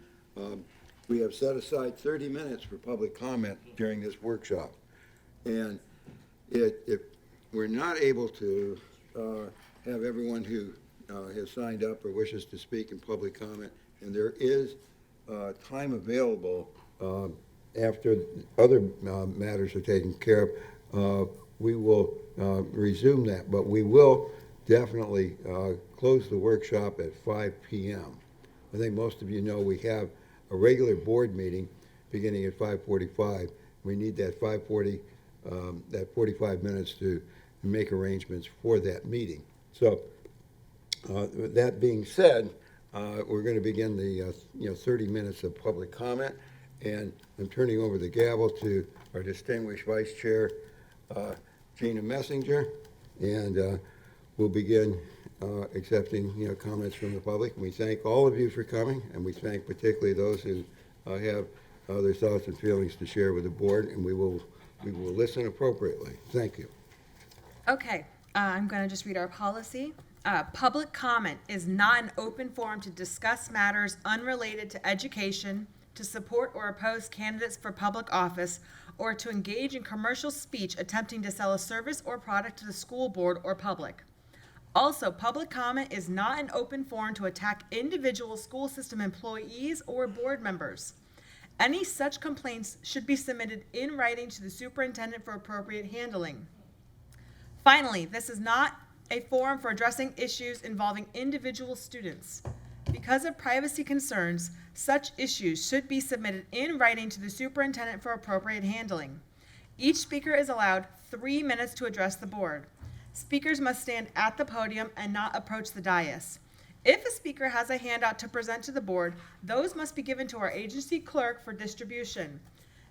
We have set aside 30 minutes for public comment during this workshop. And if we're not able to have everyone who has signed up or wishes to speak in public comment, and there is time available after other matters are taken care of, we will resume that. But we will definitely close the workshop at 5 p.m. I think most of you know we have a regular board meeting beginning at 5:45. We need that 5:40, that 45 minutes to make arrangements for that meeting. So with that being said, we're going to begin the 30 minutes of public comment, and I'm turning over the gavel to our distinguished Vice Chair, Gina Messinger, and we'll begin accepting comments from the public. We thank all of you for coming, and we thank particularly those who have their thoughts and feelings to share with the board, and we will listen appropriately. Thank you. Okay, I'm going to just read our policy. Public comment is not an open forum to discuss matters unrelated to education, to support or oppose candidates for public office, or to engage in commercial speech attempting to sell a service or product to the school board or public. Also, public comment is not an open forum to attack individual school system employees or board members. Any such complaints should be submitted in writing to the superintendent for appropriate handling. Finally, this is not a forum for addressing issues involving individual students. Because of privacy concerns, such issues should be submitted in writing to the superintendent for appropriate handling. Each speaker is allowed 3 minutes to address the board. Speakers must stand at the podium and not approach the dais. If a speaker has a handout to present to the board, those must be given to our agency clerk for distribution.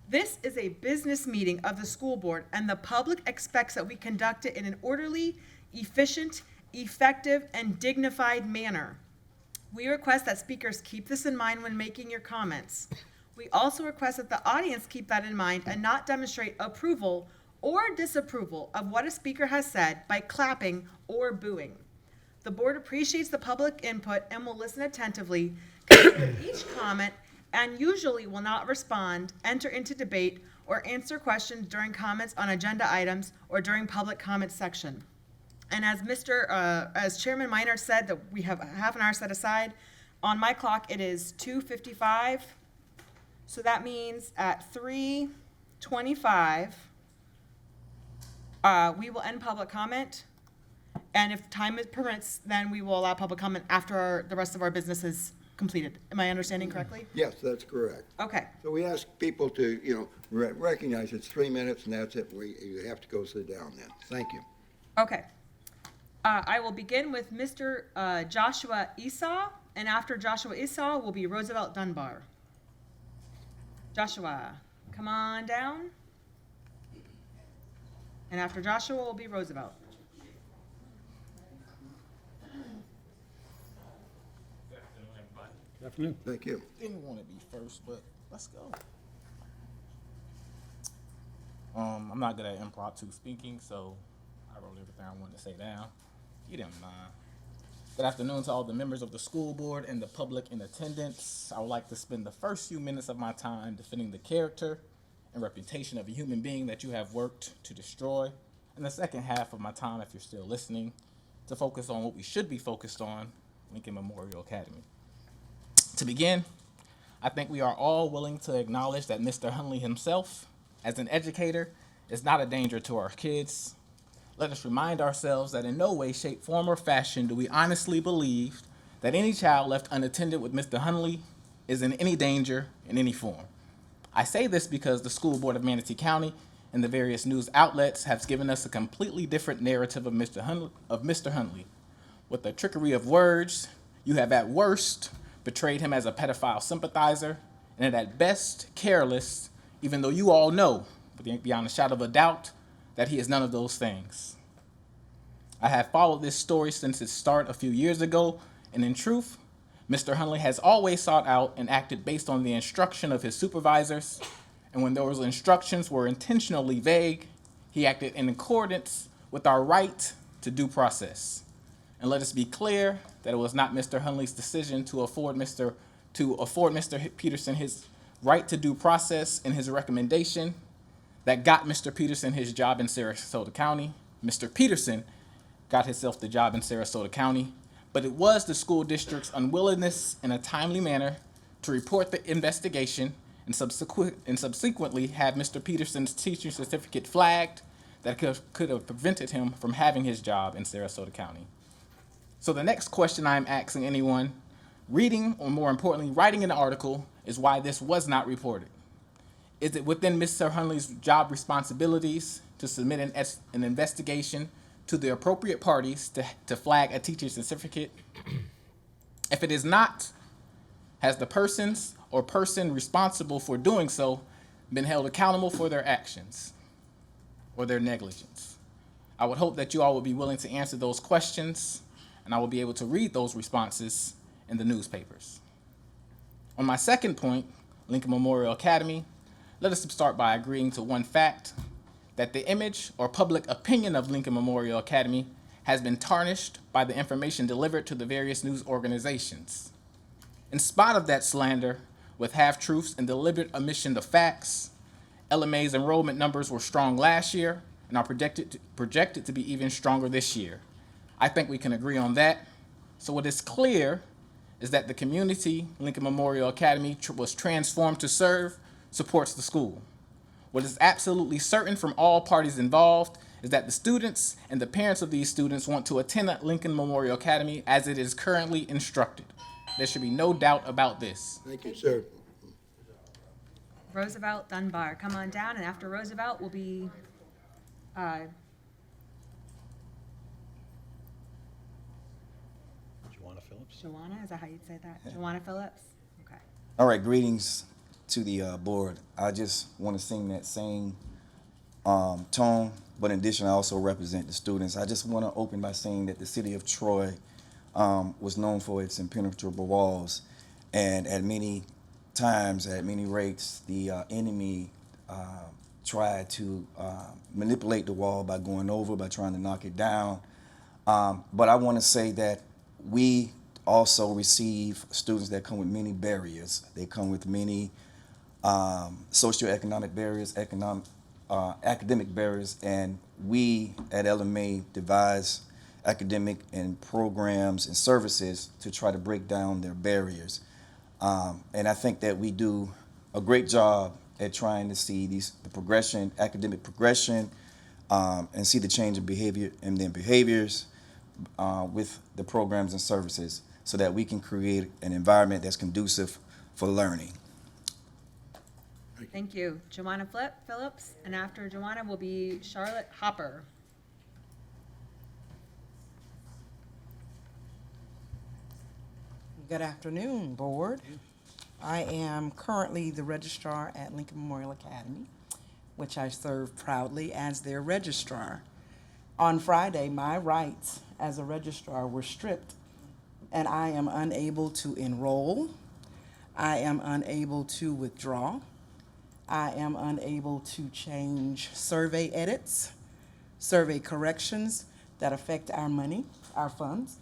This is a business meeting of the school board, and the public expects that we conduct it in an orderly, efficient, effective, and dignified manner. We request that speakers keep this in mind when making your comments. We also request that the audience keep that in mind and not demonstrate approval or disapproval of what a speaker has said by clapping or booing. The board appreciates the public input and will listen attentively, consider each comment, and usually will not respond, enter into debate, or answer questions during comments on agenda items or during public comment section. And as Chairman Minor said, that we have a half an hour set aside. On my clock, it is 2:55. So that means at 3:25, we will end public comment. And if time permits, then we will allow public comment after the rest of our business is completed. Am I understanding correctly? Yes, that's correct. Okay. So we ask people to, recognize it's 3 minutes and that's it. You have to go sit down then. Thank you. Okay. I will begin with Mr. Joshua Esau, and after Joshua Esau will be Roosevelt Dunbar. Joshua, come on down. And after Joshua will be Roosevelt. Good afternoon. Thank you. Didn't want to be first, but let's go. I'm not good at impromptu speaking, so I wrote everything I wanted to say down. You didn't mind. Good afternoon to all the members of the school board and the public in attendance. I would like to spend the first few minutes of my time defending the character and reputation of a human being that you have worked to destroy, and the second half of my time, if you're still listening, to focus on what we should be focused on, Lincoln Memorial Academy. To begin, I think we are all willing to acknowledge that Mr. Hunley himself, as an educator, is not a danger to our kids. Let us remind ourselves that in no way, shape, form, or fashion do we honestly believe that any child left unattended with Mr. Hunley is in any danger in any form. I say this because the school board of Manatee County and the various news outlets have given us a completely different narrative of Mr. Hunley. With the trickery of words, you have at worst betrayed him as a pedophile sympathizer, and at best careless, even though you all know, beyond a shadow of a doubt, that he is none of those things. I have followed this story since its start a few years ago, and in truth, Mr. Hunley has always sought out and acted based on the instruction of his supervisors, and when those instructions were intentionally vague, he acted in accordance with our right to due process. And let us be clear that it was not Mr. Hunley's decision to afford Mr. Peterson his right to due process in his recommendation that got Mr. Peterson his job in Sarasota County. Mr. Peterson got himself the job in Sarasota County, but it was the school district's unwillingness in a timely manner to report the investigation and subsequently have Mr. Peterson's teaching certificate flagged that could have prevented him from having his job in Sarasota County. So the next question I'm asking anyone reading, or more importantly, writing an article, is why this was not reported. Is it within Mr. Hunley's job responsibilities to submit an investigation to the appropriate parties to flag a teacher's certificate? If it is not, has the persons or person responsible for doing so been held accountable for their actions or their negligence? I would hope that you all will be willing to answer those questions, and I will be able to read those responses in the newspapers. On my second point, Lincoln Memorial Academy, let us start by agreeing to one fact, that the image or public opinion of Lincoln Memorial Academy has been tarnished by the information delivered to the various news organizations. In spite of that slander, with half-truths and deliberate omission of facts, LMA's enrollment numbers were strong last year and are projected to be even stronger this year. I think we can agree on that. So what is clear is that the community Lincoln Memorial Academy was transformed to serve supports the school. What is absolutely certain from all parties involved is that the students and the parents of these students want to attend Lincoln Memorial Academy as it is currently instructed. There should be no doubt about this. Thank you, sir. Roosevelt Dunbar, come on down, and after Roosevelt will be Joanna Phillips. Joanna. Is that how you'd say that? Joanna Phillips? Okay. All right, greetings to the board. I just want to sing that same tone, but in addition, I also represent the students. I just want to open by saying that the city of Troy was known for its impenetrable walls, and at many times, at many rates, the enemy tried to manipulate the wall by going over, by trying to knock it down. But I want to say that we also receive students that come with many barriers. They come with many socioeconomic barriers, academic barriers, and we at LMA devise academic and programs and services to try to break down their barriers. And I think that we do a great job at trying to see the progression, academic progression, and see the change in behavior and then behaviors with the programs and services so that we can create an environment that's conducive for learning. Thank you. Joanna Phillips, and after Joanna will be Charlotte Hopper. Good afternoon, Board. I am currently the registrar at Lincoln Memorial Academy, which I serve proudly as their registrar. On Friday, my rights as a registrar were stripped, and I am unable to enroll. I am unable to withdraw. I am unable to change survey edits, survey corrections that affect our money, our funds.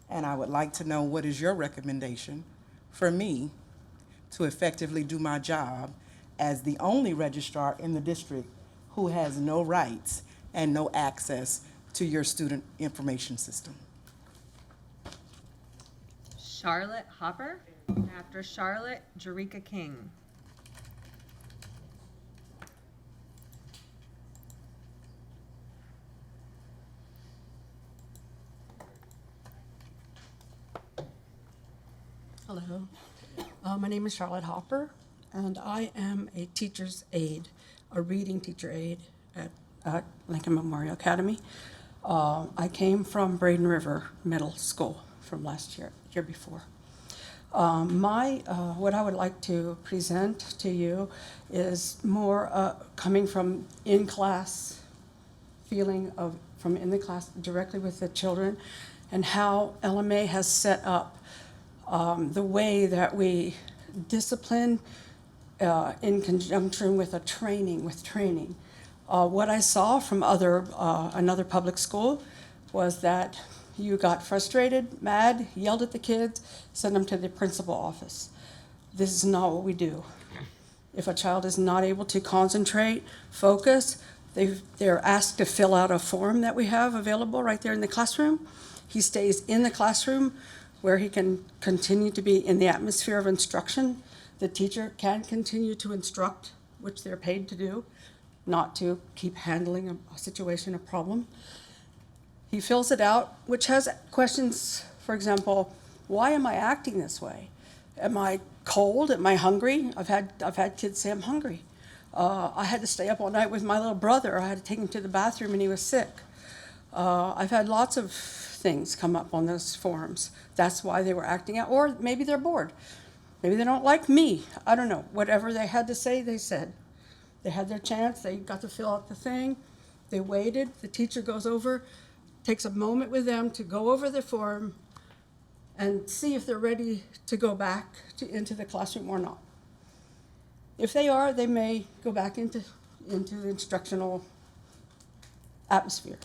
And I would like to know, what is your recommendation for me to effectively do my job as the only registrar in the district who has no rights and no access to your student information system? Charlotte Hopper. After Charlotte, Jerika King. Hello, my name is Charlotte Hopper, and I am a teacher's aide, a reading teacher aide at Lincoln Memorial Academy. I came from Braden River Middle School from last year before. What I would like to present to you is more coming from in-class feeling of, from in the class directly with the children, and how LMA has set up the way that we discipline in conjunction with training. What I saw from another public school was that you got frustrated, mad, yelled at the kids, sent them to the principal office. This is not what we do. If a child is not able to concentrate, focus, they're asked to fill out a form that we have available right there in the classroom. He stays in the classroom where he can continue to be in the atmosphere of instruction. The teacher can continue to instruct, which they're paid to do, not to keep handling a situation, a problem. He fills it out, which has questions, for example, why am I acting this way? Am I cold? Am I hungry? I've had kids say I'm hungry. I had to stay up all night with my little brother. I had to take him to the bathroom and he was sick. I've had lots of things come up on those forums. That's why they were acting out. Or maybe they're bored. Maybe they don't like me. I don't know. Whatever they had to say, they said. They had their chance. They got to fill out the thing. They waited. The teacher goes over, takes a moment with them to go over the form and see if they're ready to go back into the classroom or not. If they are, they may go back into the instructional atmosphere.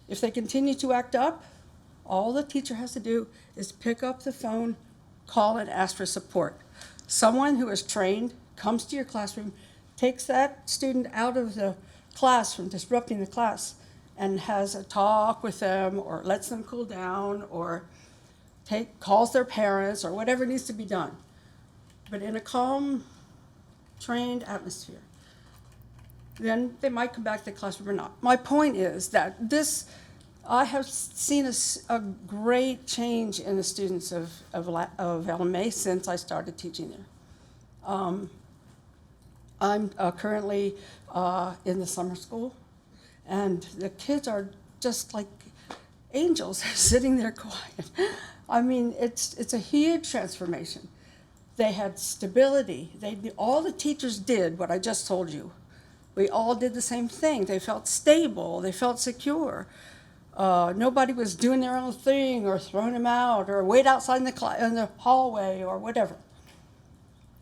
If they continue to act up, all the teacher has to do is pick up the phone, call and ask for support. Someone who is trained comes to your classroom, takes that student out of the class from disrupting the class, and has a talk with them or lets them cool down or calls their parents or whatever needs to be done. But in a calm, trained atmosphere. Then they might come back to the classroom or not. My point is that I have seen a great change in the students of LMA since I started teaching there. I'm currently in the summer school, and the kids are just like angels sitting there quiet. I mean, it's a huge transformation. They had stability. All the teachers did what I just told you. We all did the same thing. They felt stable. They felt secure. Nobody was doing their own thing or throwing them out or wait outside in the hallway or whatever.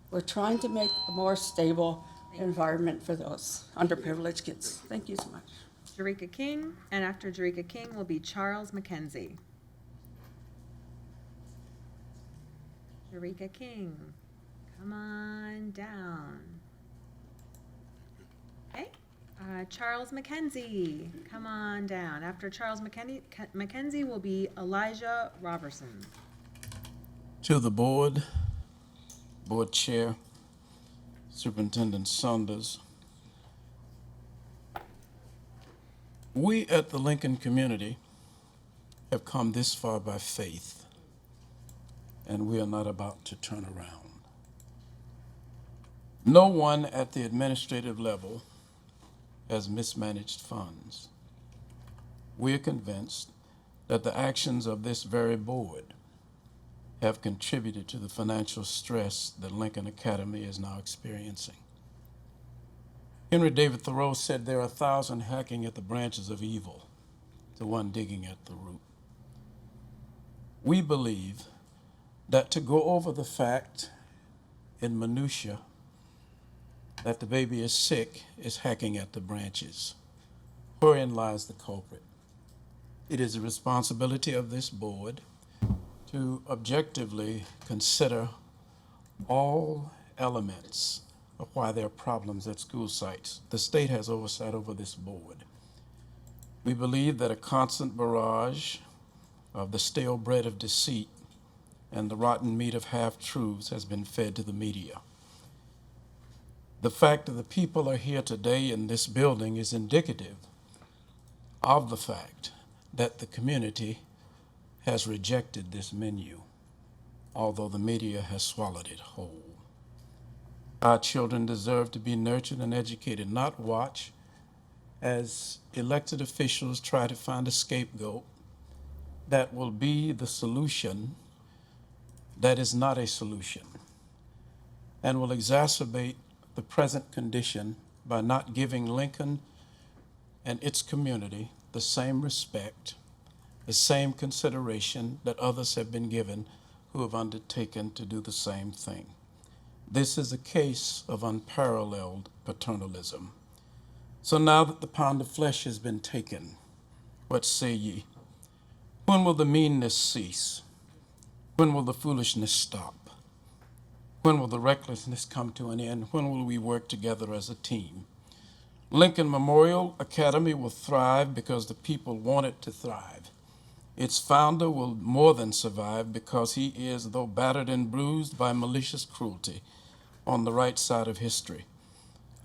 We're trying to make a more stable environment for those underprivileged kids. Thank you so much. Jerika King, and after Jerika King will be Charles McKenzie. Jerika King, come on down. Okay, Charles McKenzie, come on down. After Charles McKenzie will be Elijah Robertson. To the board, board chair, Superintendent Saunders, we at the Lincoln community have come this far by faith, and we are not about to turn around. No one at the administrative level has mismanaged funds. We are convinced that the actions of this very board have contributed to the financial stress that Lincoln Academy is now experiencing. Henry David Thoreau said there are 1,000 hacking at the branches of evil, to one digging at the root. We believe that to go over the fact in minutia that the baby is sick is hacking at the branches. Wherein lies the culprit? It is the responsibility of this board to objectively consider all elements of why there are problems at school sites. The state has oversight over this board. We believe that a constant barrage of the stale bread of deceit and the rotten meat of half-truths has been fed to the media. The fact that the people are here today in this building is indicative of the fact that the community has rejected this menu, although the media has swallowed it whole. Our children deserve to be nurtured and educated, not watch as elected officials try to find a scapegoat that will be the solution that is not a solution and will exacerbate the present condition by not giving Lincoln and its community the same respect, the same consideration that others have been given who have undertaken to do the same thing. This is a case of unparalleled paternalism. So now that the pound of flesh has been taken, what say ye? When will the meanness cease? When will the foolishness stop? When will the recklessness come to an end? When will we work together as a team? Lincoln Memorial Academy will thrive because the people want it to thrive. Its founder will more than survive because he is, though battered and bruised by malicious cruelty, on the right side of history.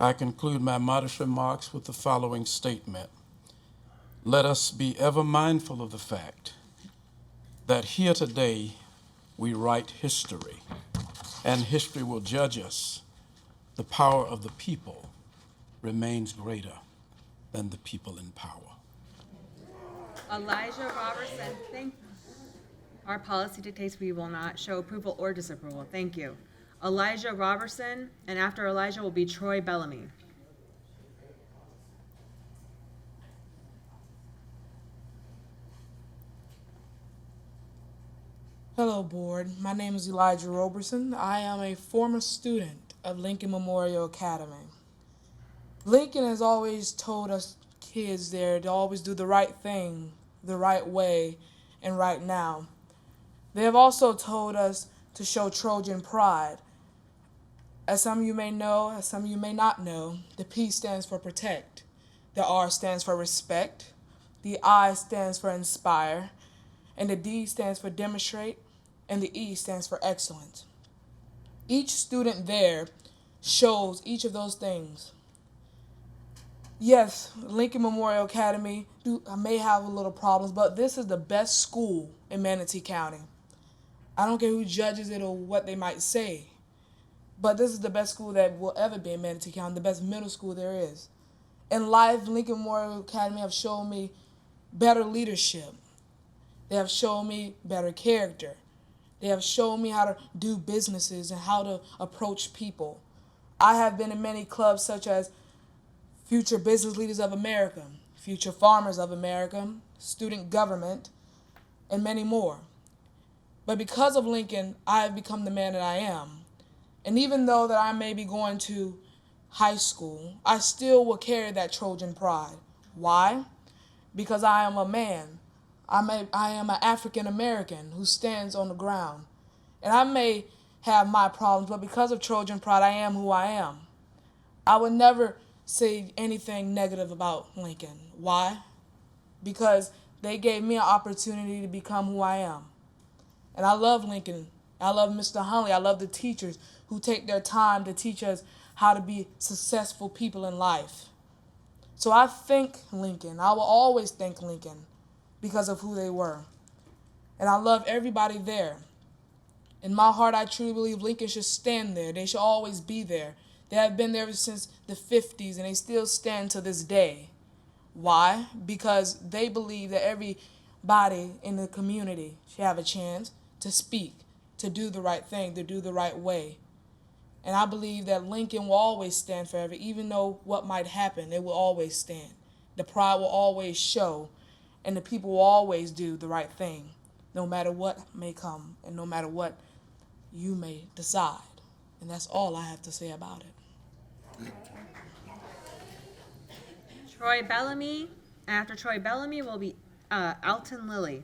I conclude my modest remarks with the following statement. Let us be ever mindful of the fact that here today we write history, and history will judge us. The power of the people remains greater than the people in power. Elijah Robertson, thank you. Our policy dictates we will not show approval or disapproval. Thank you. Elijah Robertson, and after Elijah will be Troy Bellamy. Hello, Board. My name is Elijah Roberson. I am a former student of Lincoln Memorial Academy. Lincoln has always told us kids there to always do the right thing, the right way, and right now. They have also told us to show Trojan pride. As some of you may know, as some of you may not know, the P stands for protect, the R stands for respect, the I stands for inspire, and the D stands for demonstrate, and the E stands for excellence. Each student there shows each of those things. Yes, Lincoln Memorial Academy may have a little problems, but this is the best school in Manatee County. I don't care who judges it or what they might say, but this is the best school that will ever be in Manatee County, the best middle school there is. In life, Lincoln Memorial Academy have shown me better leadership. They have shown me better character. They have shown me how to do businesses and how to approach people. I have been in many clubs such as Future Business Leaders of America, Future Farmers of America, Student Government, and many more. But because of Lincoln, I have become the man that I am. And even though that I may be going to high school, I still will carry that Trojan pride. Why? Because I am a man. I am an African American who stands on the ground. And I may have my problems, but because of Trojan pride, I am who I am. I would never say anything negative about Lincoln. Why? Because they gave me an opportunity to become who I am. And I love Lincoln. I love Mr. Hunley. I love the teachers who take their time to teach us how to be successful people in life. So I thank Lincoln. I will always thank Lincoln because of who they were. And I love everybody there. In my heart, I truly believe Lincoln should stand there. They should always be there. They have been there since the 50s, and they still stand to this day. Why? Because they believe that everybody in the community should have a chance to speak to do the right thing, to do the right way. And I believe that Lincoln will always stand forever, even though what might happen, it will always stand. The pride will always show, and the people will always do the right thing, no matter what may come and no matter what you may decide. And that's all I have to say about it. Troy Bellamy. After Troy Bellamy will be Alton Lilly.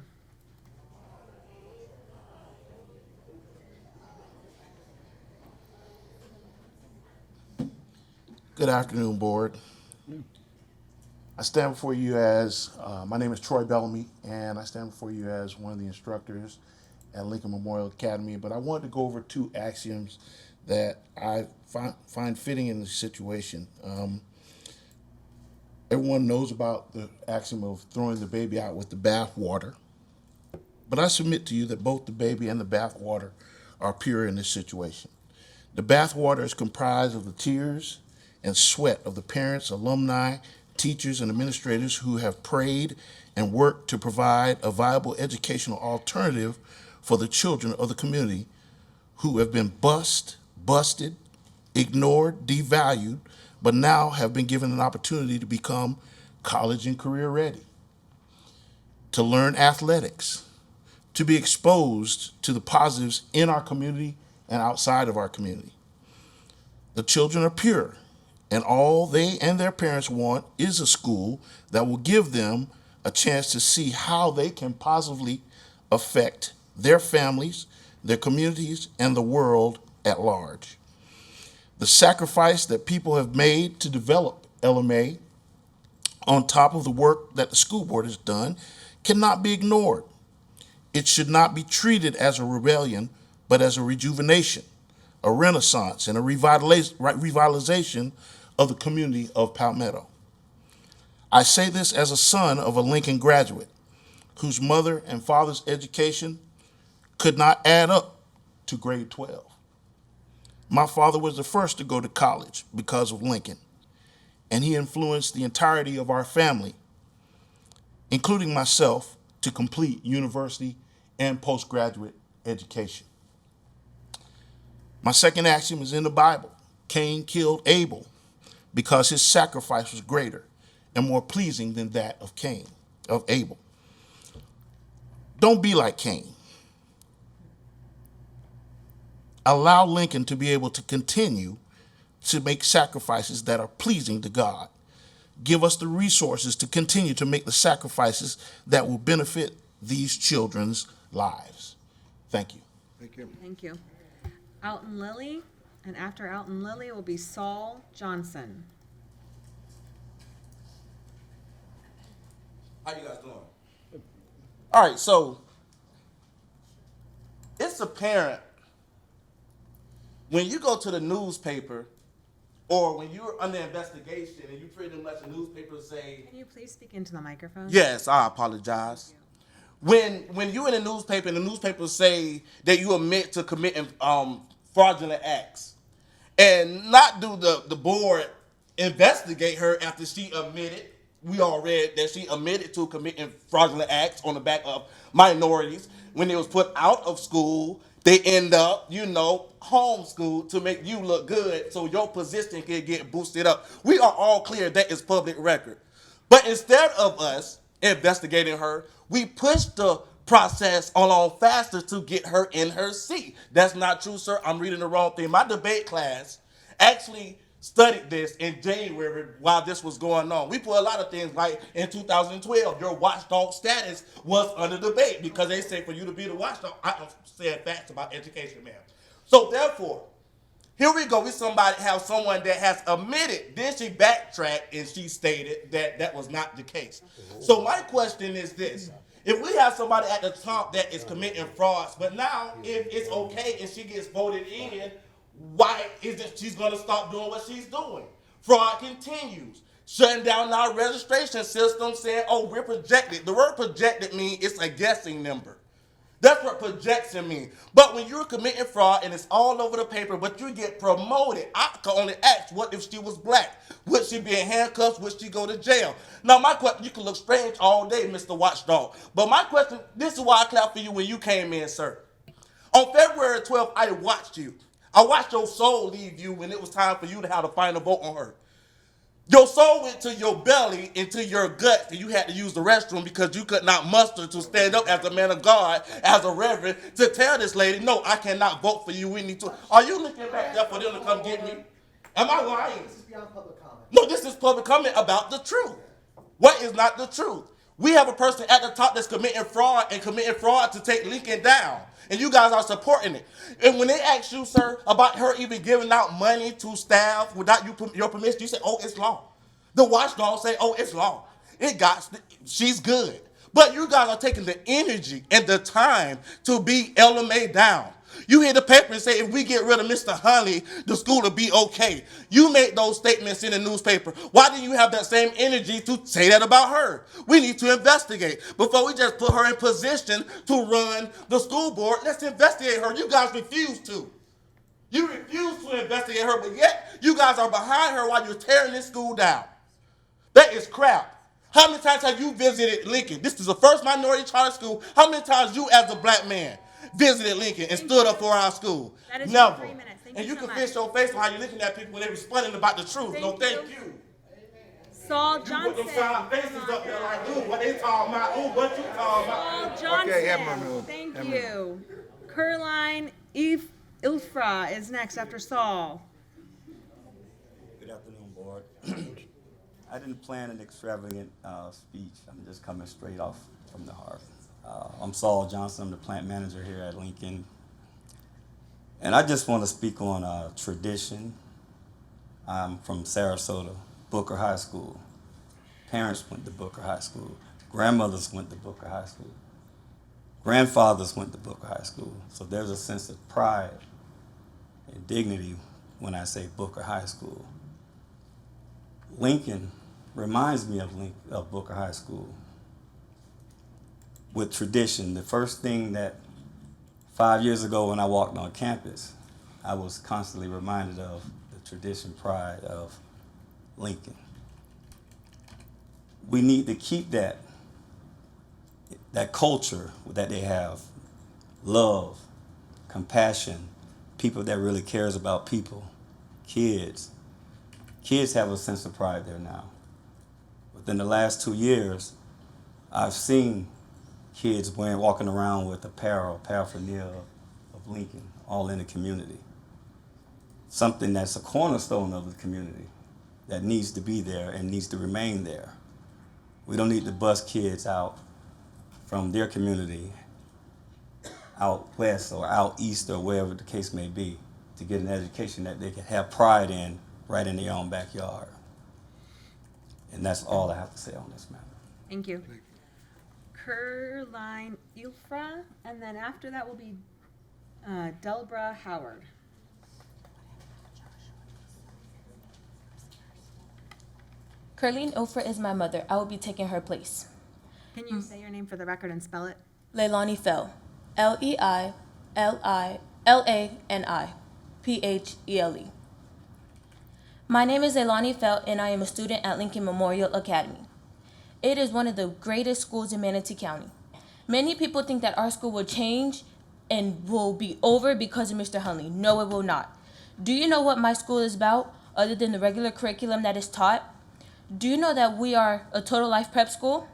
Good afternoon, Board. I stand before you as, my name is Troy Bellamy, and I stand before you as one of the instructors at Lincoln Memorial Academy, but I wanted to go over two axioms that I find fitting in this situation. Everyone knows about the axiom of throwing the baby out with the bathwater, but I submit to you that both the baby and the bathwater are pure in this situation. The bathwater is comprised of the tears and sweat of the parents, alumni, teachers, and administrators who have prayed and worked to provide a viable educational alternative for the children of the community who have been busted, ignored, devalued, but now have been given an opportunity to become college and career ready, to learn athletics, to be exposed to the positives in our community and outside of our community. The children are pure, and all they and their parents want is a school that will give them a chance to see how they can positively affect their families, their communities, and the world at large. The sacrifice that people have made to develop LMA, on top of the work that the school board has done, cannot be ignored. It should not be treated as a rebellion, but as a rejuvenation, a renaissance, and a revitalization of the community of Palmetto. I say this as a son of a Lincoln graduate whose mother and father's education could not add up to grade 12. My father was the first to go to college because of Lincoln, and he influenced the entirety of our family, including myself, to complete university and postgraduate education. My second axiom is in the Bible. Cain killed Abel because his sacrifice was greater and more pleasing than that of Abel. Don't be like Cain. Allow Lincoln to be able to continue to make sacrifices that are pleasing to God. Give us the resources to continue to make the sacrifices that will benefit these children's lives. Thank you. Thank you. Thank you. Alton Lilly, and after Alton Lilly will be Saul Johnson. How you guys doing? All right, so it's apparent when you go to the newspaper or when you're under investigation and you pretty much the newspaper say, Can you please speak into the microphone? yes, I apologize. When you in the newspaper and the newspapers say that you admit to committing fraudulent acts, and not do the board investigate her after she admitted, we all read that she admitted to committing fraudulent acts on the back of minorities. When they was put out of school, they end up, homeschooled to make you look good so your position can get boosted up. We are all clear that is public record. But instead of us investigating her, we push the process along faster to get her in her seat. That's not true, sir. I'm reading the wrong thing. My debate class actually studied this in January while this was going on. We put a lot of things like in 2012, your watchdog status was under debate because they say for you to be the watchdog, I said facts about education, ma'am. So therefore, here we go. We have someone that has admitted. Then she backtracked and she stated that that was not the case. So my question is this. If we have somebody at the top that is committing frauds, but now if it's okay and she gets voted in, why is it she's going to stop doing what she's doing? Fraud continues. Shutting down our registration system saying, oh, we're projected. The word projected means it's a guessing number. That's what projection means. But when you're committing fraud and it's all over the paper, but you get promoted, I can only ask, what if she was black? Would she be in handcuffs? Would she go to jail? Now, my question, you can look strange all day, Mr. Watchdog. But my question, this is why I clapped for you when you came in, sir. On February 12th, I watched you. I watched your soul leave you when it was time for you to have the final vote on her. Your soul went to your belly, into your gut, and you had to use the restroom because you could not muster to stand up as a man of God, as a reverend, to tell this lady, no, I cannot vote for you. We need to. Are you looking back there for them to come get me? Am I lying? This is beyond public comment. No, this is public comment about the truth. What is not the truth? We have a person at the top that's committing fraud to take Lincoln down. And you guys are supporting it. And when they ask you, sir, about her even giving out money to staff without your permission, you say, oh, it's law. The watchdog say, oh, it's law. She's good. But you guys are taking the energy and the time to beat LMA down. You hear the paper and say, if we get rid of Mr. Hunley, the school will be okay. You made those statements in the newspaper. Why didn't you have that same energy to say that about her? We need to investigate. Before we just put her in position to run the school board, let's investigate her. You guys refuse to. You refuse to investigate her, but yet you guys are behind her while you're tearing this school down. That is crap. How many times have you visited Lincoln? This is the first minority charter school. How many times you as a black man visited Lincoln and stood up for our school? That is Never. 3 minutes. Thank And you you so can much. fix your face while you're looking at people when they're responding about the truth. No, thank you. Saul You Johnson. put them side faces up there like, ooh, what they talking about? Ooh, what you talking about? Saul Johnson. Okay, have my move. Thank Have my you. Caroline Ilfra is next after Saul. Good afternoon, board. I didn't plan an extravagant speech. I'm just coming straight off from the heart. I'm Saul Johnson. I'm the plant manager here at Lincoln. And I just want to speak on tradition. I'm from Sarasota, Booker High School. Parents went to Booker High School. Grandmothers went to Booker High School. Grandfathers went to Booker High School. So there's a sense of pride and dignity when I say Booker High School. Lincoln reminds me of Booker High School. With tradition, the first thing that 5 years ago when I walked on campus, I was constantly reminded of the tradition, pride of Lincoln. We need to keep that culture that they have, love, compassion, people that really cares about people, kids. Kids have a sense of pride there now. Within the last 2 years, I've seen kids walking around with paraphernalia of Lincoln, all in the community. Something that's a cornerstone of the community that needs to be there and needs to remain there. We don't need to bust kids out from their community out west or out east or wherever the case may be to get an education that they can have pride in right in their own backyard. And that's all I have to say on this matter. Thank you. Caroline Ilfra, and then after that will be Delbra Howard. Carlene Ofra is my mother. I will be taking her place. Can you say your name for the record and spell it? Leilani Fell. Leilani Phele. My name is Leilani Fell, and I am a student at Lincoln Memorial Academy. It is one of the greatest schools in Manatee County. Many people think that our school will change and will be over because of Mr. Hunley. No, it will not. Do you know what my school is about, other than the regular curriculum that is taught? Do you know that we are a total life prep school?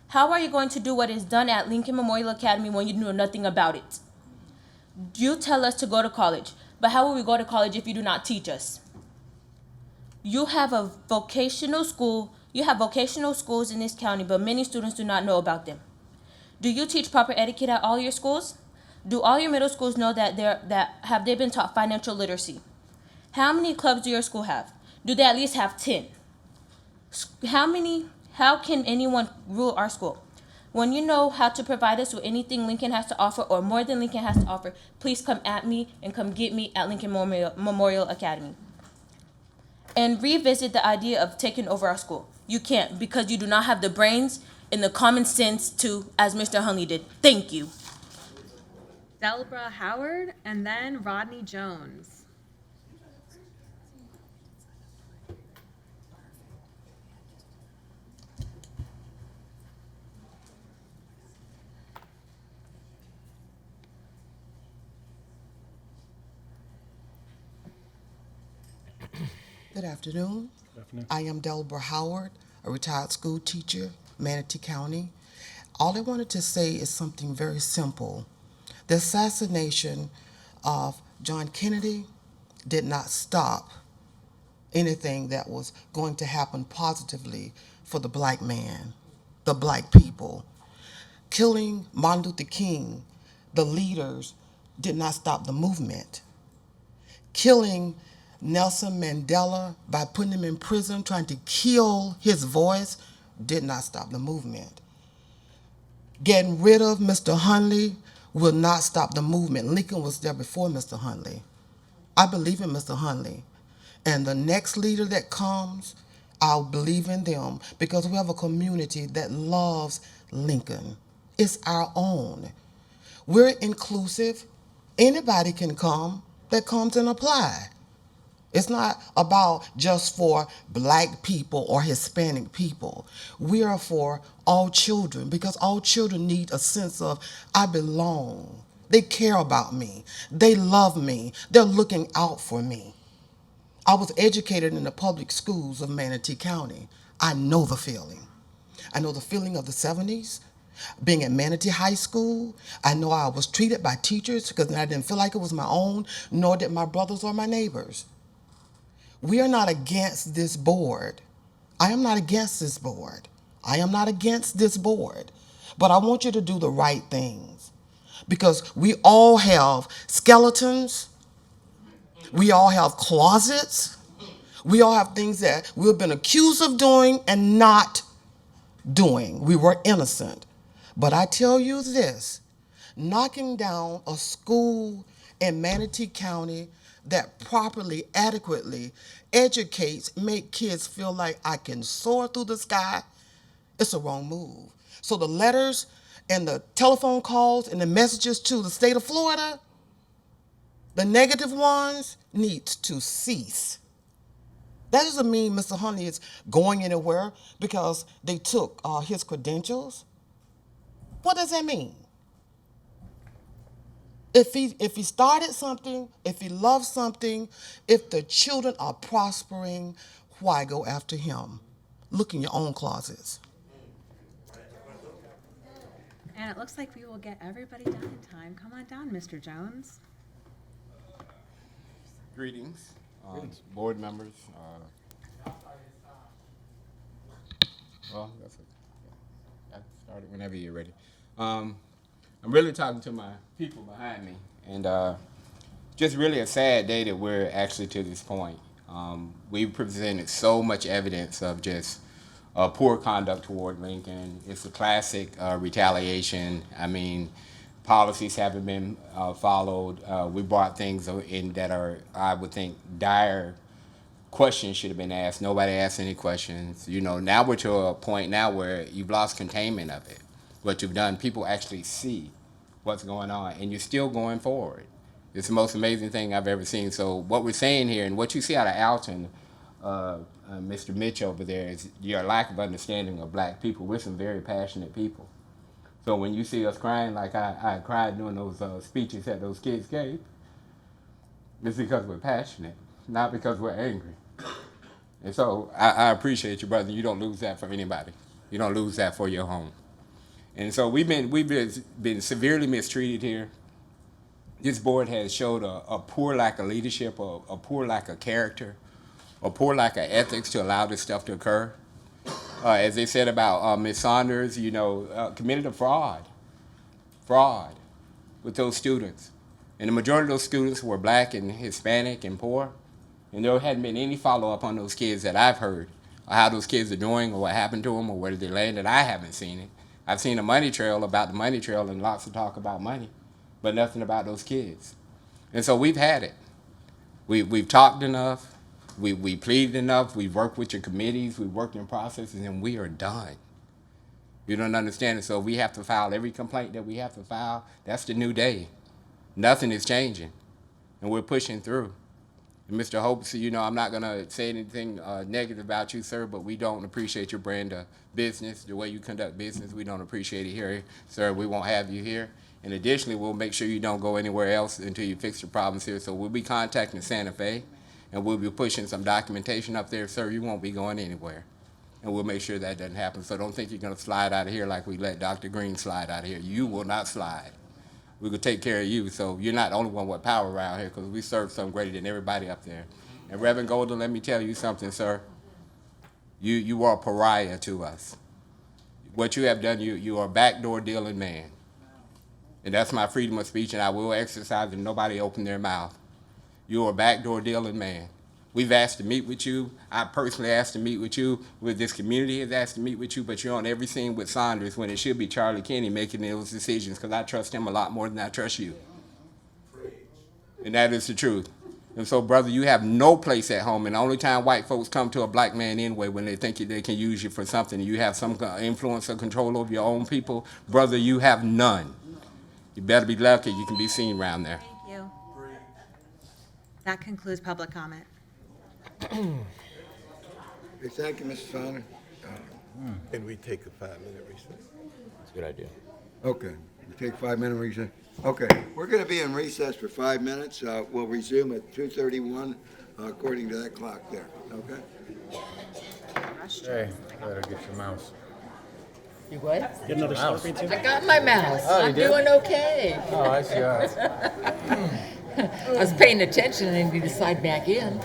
How are you going to do what is done at Lincoln Memorial Academy when you know nothing about it? You tell us to go to college, but how will we go to college if you do not teach us? You have a vocational school. You have vocational schools in this county, but many students do not know about them. Do you teach proper etiquette at all your schools? Do all your middle schools know that have they been taught financial literacy? How many clubs do your school have? Do they at least have 10? How can anyone rule our school? When you know how to provide us with anything Lincoln has to offer or more than Lincoln has to offer, please come at me and come get me at Lincoln Memorial Academy. And revisit the idea of taking over our school. You can't because you do not have the brains and the common sense to, as Mr. Hunley did. Thank you. Delbra Howard, and then Rodney Jones. Good afternoon. Good afternoon. I am Delbert Howard, a retired school teacher, Manatee County. All I wanted to say is something very simple. The assassination of John Kennedy did not stop anything that was going to happen positively for the black man, the black people. Killing Martin Luther King, the leaders, did not stop the movement. Killing Nelson Mandela by putting him in prison, trying to kill his voice, did not stop the movement. Getting rid of Mr. Hunley will not stop the movement. Lincoln was there before Mr. Hunley. I believe in Mr. Hunley. And the next leader that comes, I'll believe in them because we have a community that loves Lincoln. It's our own. We're inclusive. Anybody can come that comes and apply. It's not about just for black people or Hispanic people. We are for all children because all children need a sense of, I belong. They care about me. They love me. They're looking out for me. I was educated in the public schools of Manatee County. I know the feeling. I know the feeling of the 70s. Being at Manatee High School, I know I was treated by teachers because I didn't feel like it was my own, nor did my brothers or my neighbors. We are not against this board. I am not against this board. I am not against this board. But I want you to do the right things because we all have skeletons. We all have closets. We all have things that we've been accused of doing and not doing. We were innocent. But I tell you this, knocking down a school in Manatee County that properly, adequately educates, make kids feel like I can soar through the sky, it's a wrong move. So the letters and the telephone calls and the messages to the state of Florida, the negative ones, needs to cease. That doesn't mean Mr. Hunley is going anywhere because they took his credentials. What does that mean? If he started something, if he loves something, if the children are prospering, why go after him? Look in your own closets. And it looks like we will get everybody done in time. Come on down, Mr. Jones. Greetings, board members. Well, that's it. I can start it whenever you're ready. I'm really talking to my people behind me, and just really a sad day that we're actually to this point. We've presented so much evidence of just poor conduct toward Lincoln. It's a classic retaliation. I mean, policies haven't been followed. We brought things in that are, I would think, dire questions should have been asked. Nobody asked any questions. You know, now we're to a point now where you've lost containment of it. What you've done, people actually see what's going on, and you're still going forward. It's the most amazing thing I've ever seen. So what we're saying here, and what you see out of Alton, Mr. Mitch over there, is your lack of understanding of black people. We're some very passionate people. So when you see us crying like I cried during those speeches that those kids gave, it's because we're passionate, not because we're angry. And so I appreciate you, brother. You don't lose that for anybody. You don't lose that for your home. And so we've been severely mistreated here. This board has showed a poor lack of leadership, a poor lack of character, a poor lack of ethics to allow this stuff to occur. As they said about Ms. Saunders, you know, committed a fraud with those students. And the majority of those students were black and Hispanic and poor. And there hadn't been any follow-up on those kids that I've heard, or how those kids are doing, or what happened to them, or where they landed. I haven't seen it. I've seen a money trail about the money trail and lots of talk about money, but nothing about those kids. And so we've had it. We've talked enough. We pleaded enough. We've worked with your committees. We've worked in processes, and we are done. You don't understand it. So we have to file every complaint that we have to file. That's the new day. Nothing is changing, and we're pushing through. And Mr. Hopes, you know, I'm not going to say anything negative about you, sir, but we don't appreciate your brand of business, the way you conduct business. We don't appreciate it here, sir. We won't have you here. And additionally, we'll make sure you don't go anywhere else until you fix your problems here. So we'll be contacting Santa Fe, and we'll be pushing some documentation up there, sir. You won't be going anywhere. And we'll make sure that doesn't happen. So don't think you're going to slide out of here like we let Dr. Green slide out of here. You will not slide. We will take care of you. So you're not the only one with power around here because we serve something greater than everybody up there. And Reverend Golden, let me tell you something, sir. You are a pariah to us. What you have done, you are a backdoor dealing man. And that's my freedom of speech, and I will exercise and nobody open their mouth. You are a backdoor dealing man. We've asked to meet with you. I personally asked to meet with you. This community has asked to meet with you, but you're on everything with Saunders when it should be Charlie Kenny making those decisions because I trust him a lot more than I trust you. And that is the truth. And so, brother, you have no place at home. And the only time white folks come to a black man anyway when they think they can use you for something, you have some influence or control over your own people. Brother, you have none. You better be lucky you can be seen around there. Thank you. That concludes public comment. Okay, thank you, Mr. Sonner. Can we take a 5-minute recess? That's a good idea. Okay, we take 5-minute recess. Okay, we're going to be in recess for 5 minutes. We'll resume at 2:31 according to that clock there, okay? Hey, better get your mouse. You what? Get another Mouse. Slurpee too? I got my mouse. Oh, you I'm did? doing okay. Oh, I see. I was paying attention and I need to slide back in.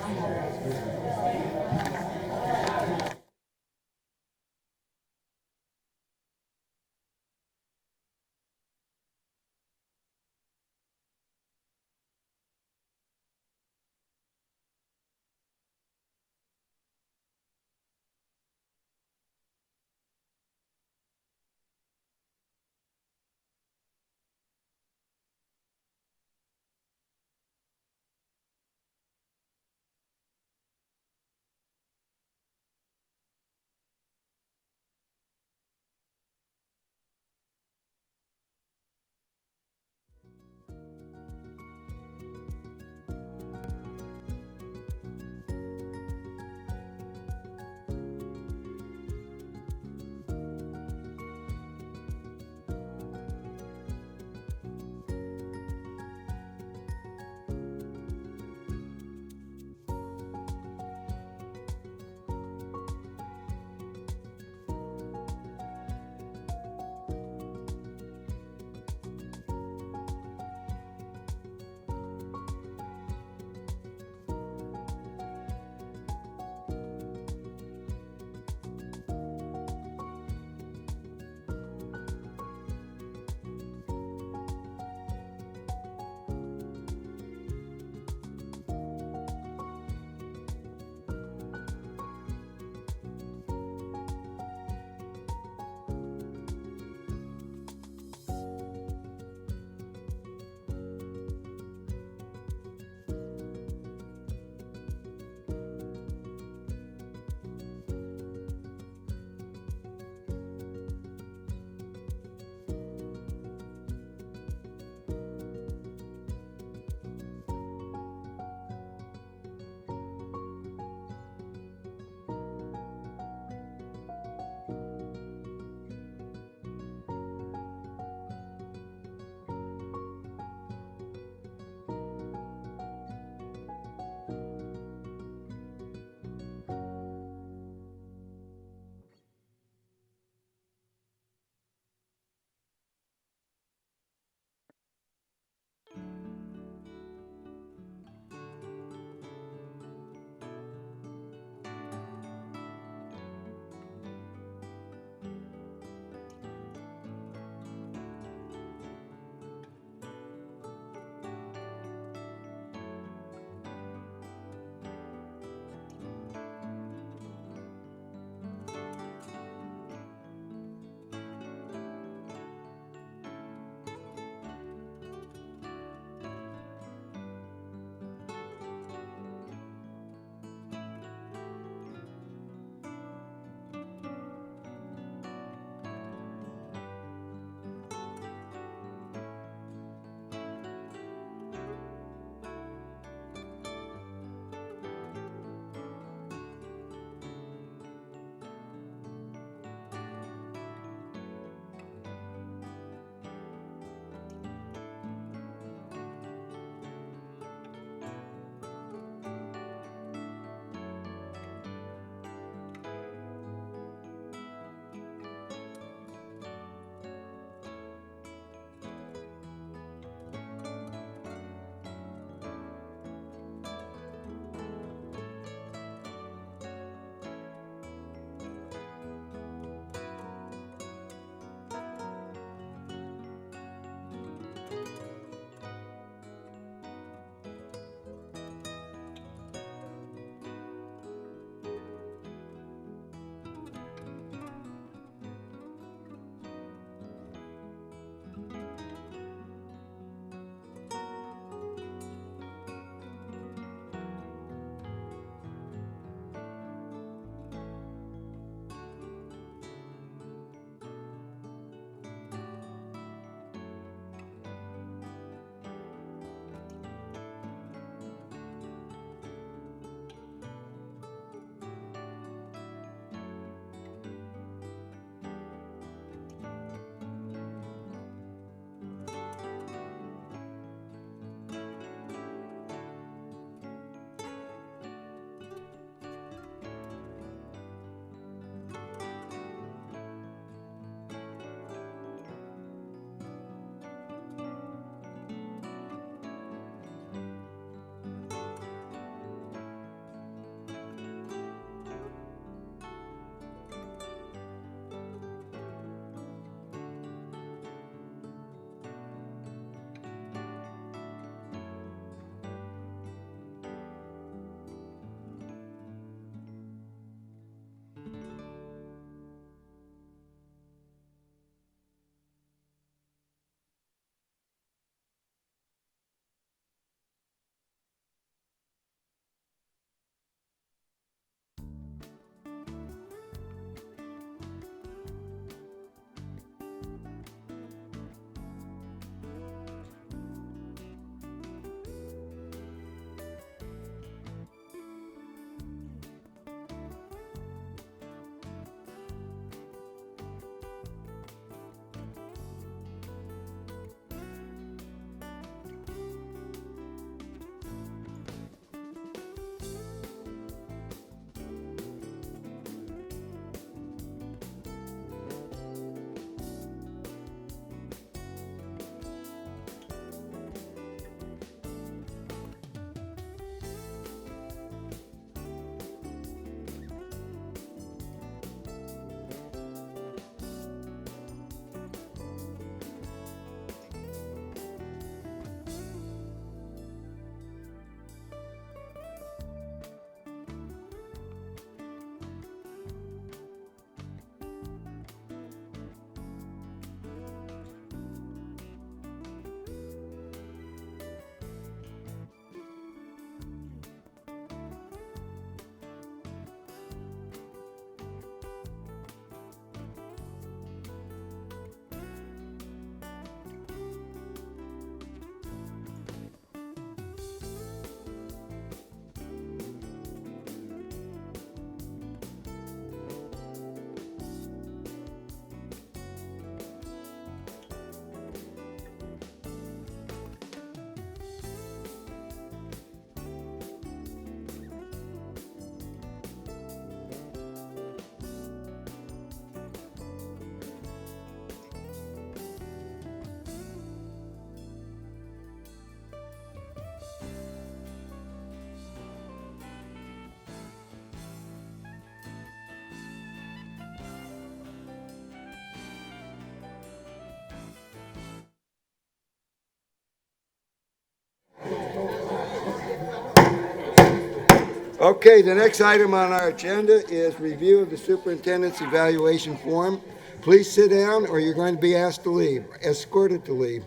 Okay, the next item on our agenda is review of the superintendent's evaluation form. Please sit down or you're going to be asked to leave, escorted to leave.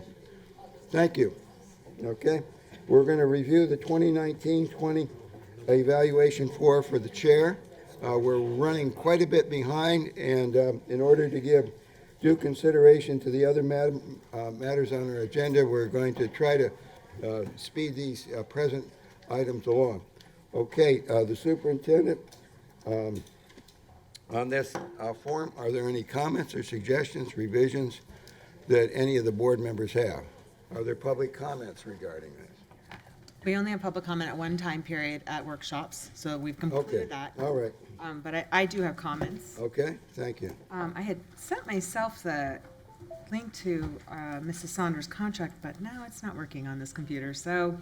Thank you. Okay, we're going to review the 2019-20 evaluation form for the chair. We're running quite a bit behind, and in order to give due consideration to the other matters on our agenda, we're going to try to speed these present items along. Okay, the superintendent, on this form, are there any comments or suggestions, revisions that any of the board members have? Are there public comments regarding this? We only have public comment at one time period at workshops, so we've Okay, completed that. all right. But I do have comments. Okay, thank you. I had sent myself the link to Mrs. Saunders' contract, but now it's not working on this computer. So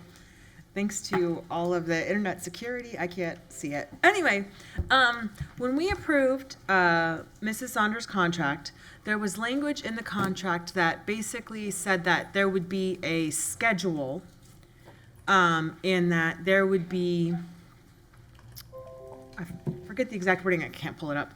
thanks to all of the internet security, I can't see it. Anyway, when we approved Mrs. Saunders' contract, there was language in the contract that basically said that there would be a schedule, in that there would be, I forget the exact wording, I can't pull it up.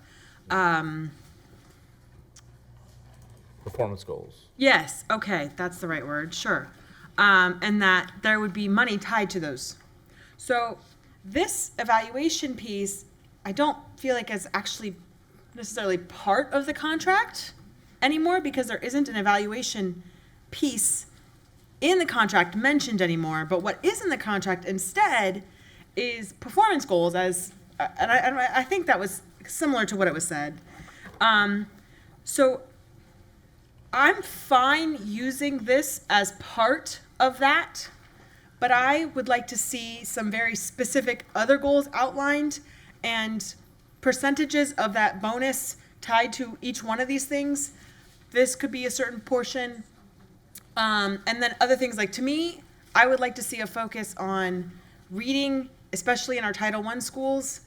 Performance goals. Yes, okay, that's the right word, sure. And that there would be money tied to those. So this evaluation piece, I don't feel like is actually necessarily part of the contract anymore, because there isn't an evaluation piece in the contract mentioned anymore. But what is in the contract instead is performance goals, as and I think that was similar to what it was said. So I'm fine using this as part of that, but I would like to see some very specific other goals outlined and percentages of that bonus tied to each one of these things. This could be a certain portion. And then other things, like, to me, I would like to see a focus on reading, especially in our Title I schools,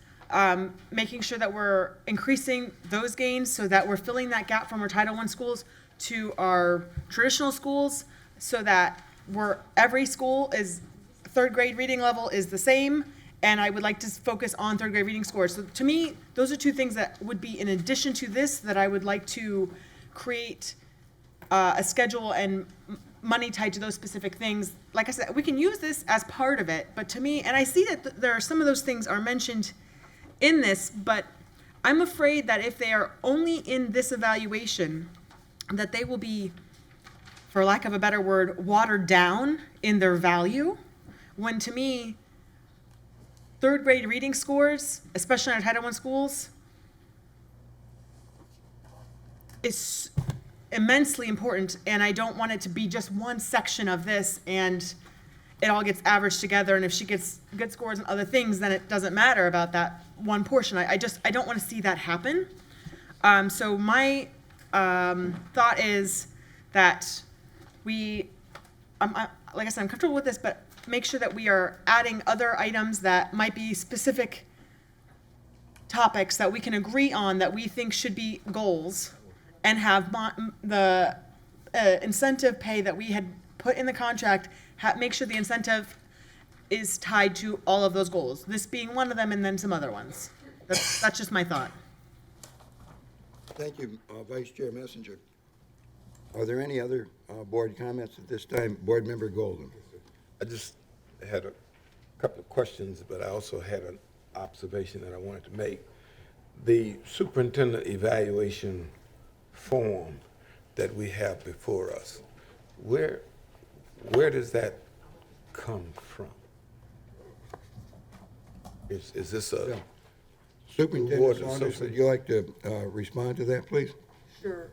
making sure that we're increasing those gains so that we're filling that gap from our Title I schools to our traditional schools, so that every school is third grade reading level is the same. And I would like to focus on third grade reading scores. So to me, those are two things that would be in addition to this, that I would like to create a schedule and money tied to those specific things. Like I said, we can use this as part of it, but to me, and I see that there are some of those things are mentioned in this, but I'm afraid that if they are only in this evaluation, that they will be, for lack of a better word, watered down in their value, when to me, third grade reading scores, especially in our Title I schools, is immensely important, and I don't want it to be just one section of this and it all gets averaged together, and if she gets good scores and other things, then it doesn't matter about that one portion. I don't want to see that happen. So my thought is that like I said, I'm comfortable with this, but make sure that we are adding other items that might be specific topics that we can agree on that we think should be goals, and have the incentive pay that we had put in the contract, make sure the incentive is tied to all of those goals, this being one of them and then some other ones. That's just my thought. Thank you, Vice Chair Messenger. Are there any other board comments at this time? Board Member Golden. I just had a couple of questions, but I also had an observation that I wanted to make. The superintendent evaluation form that we have before us, where does that come from? Is this a Superintendent board Saunders, would association? you like to respond to that, please? Sure.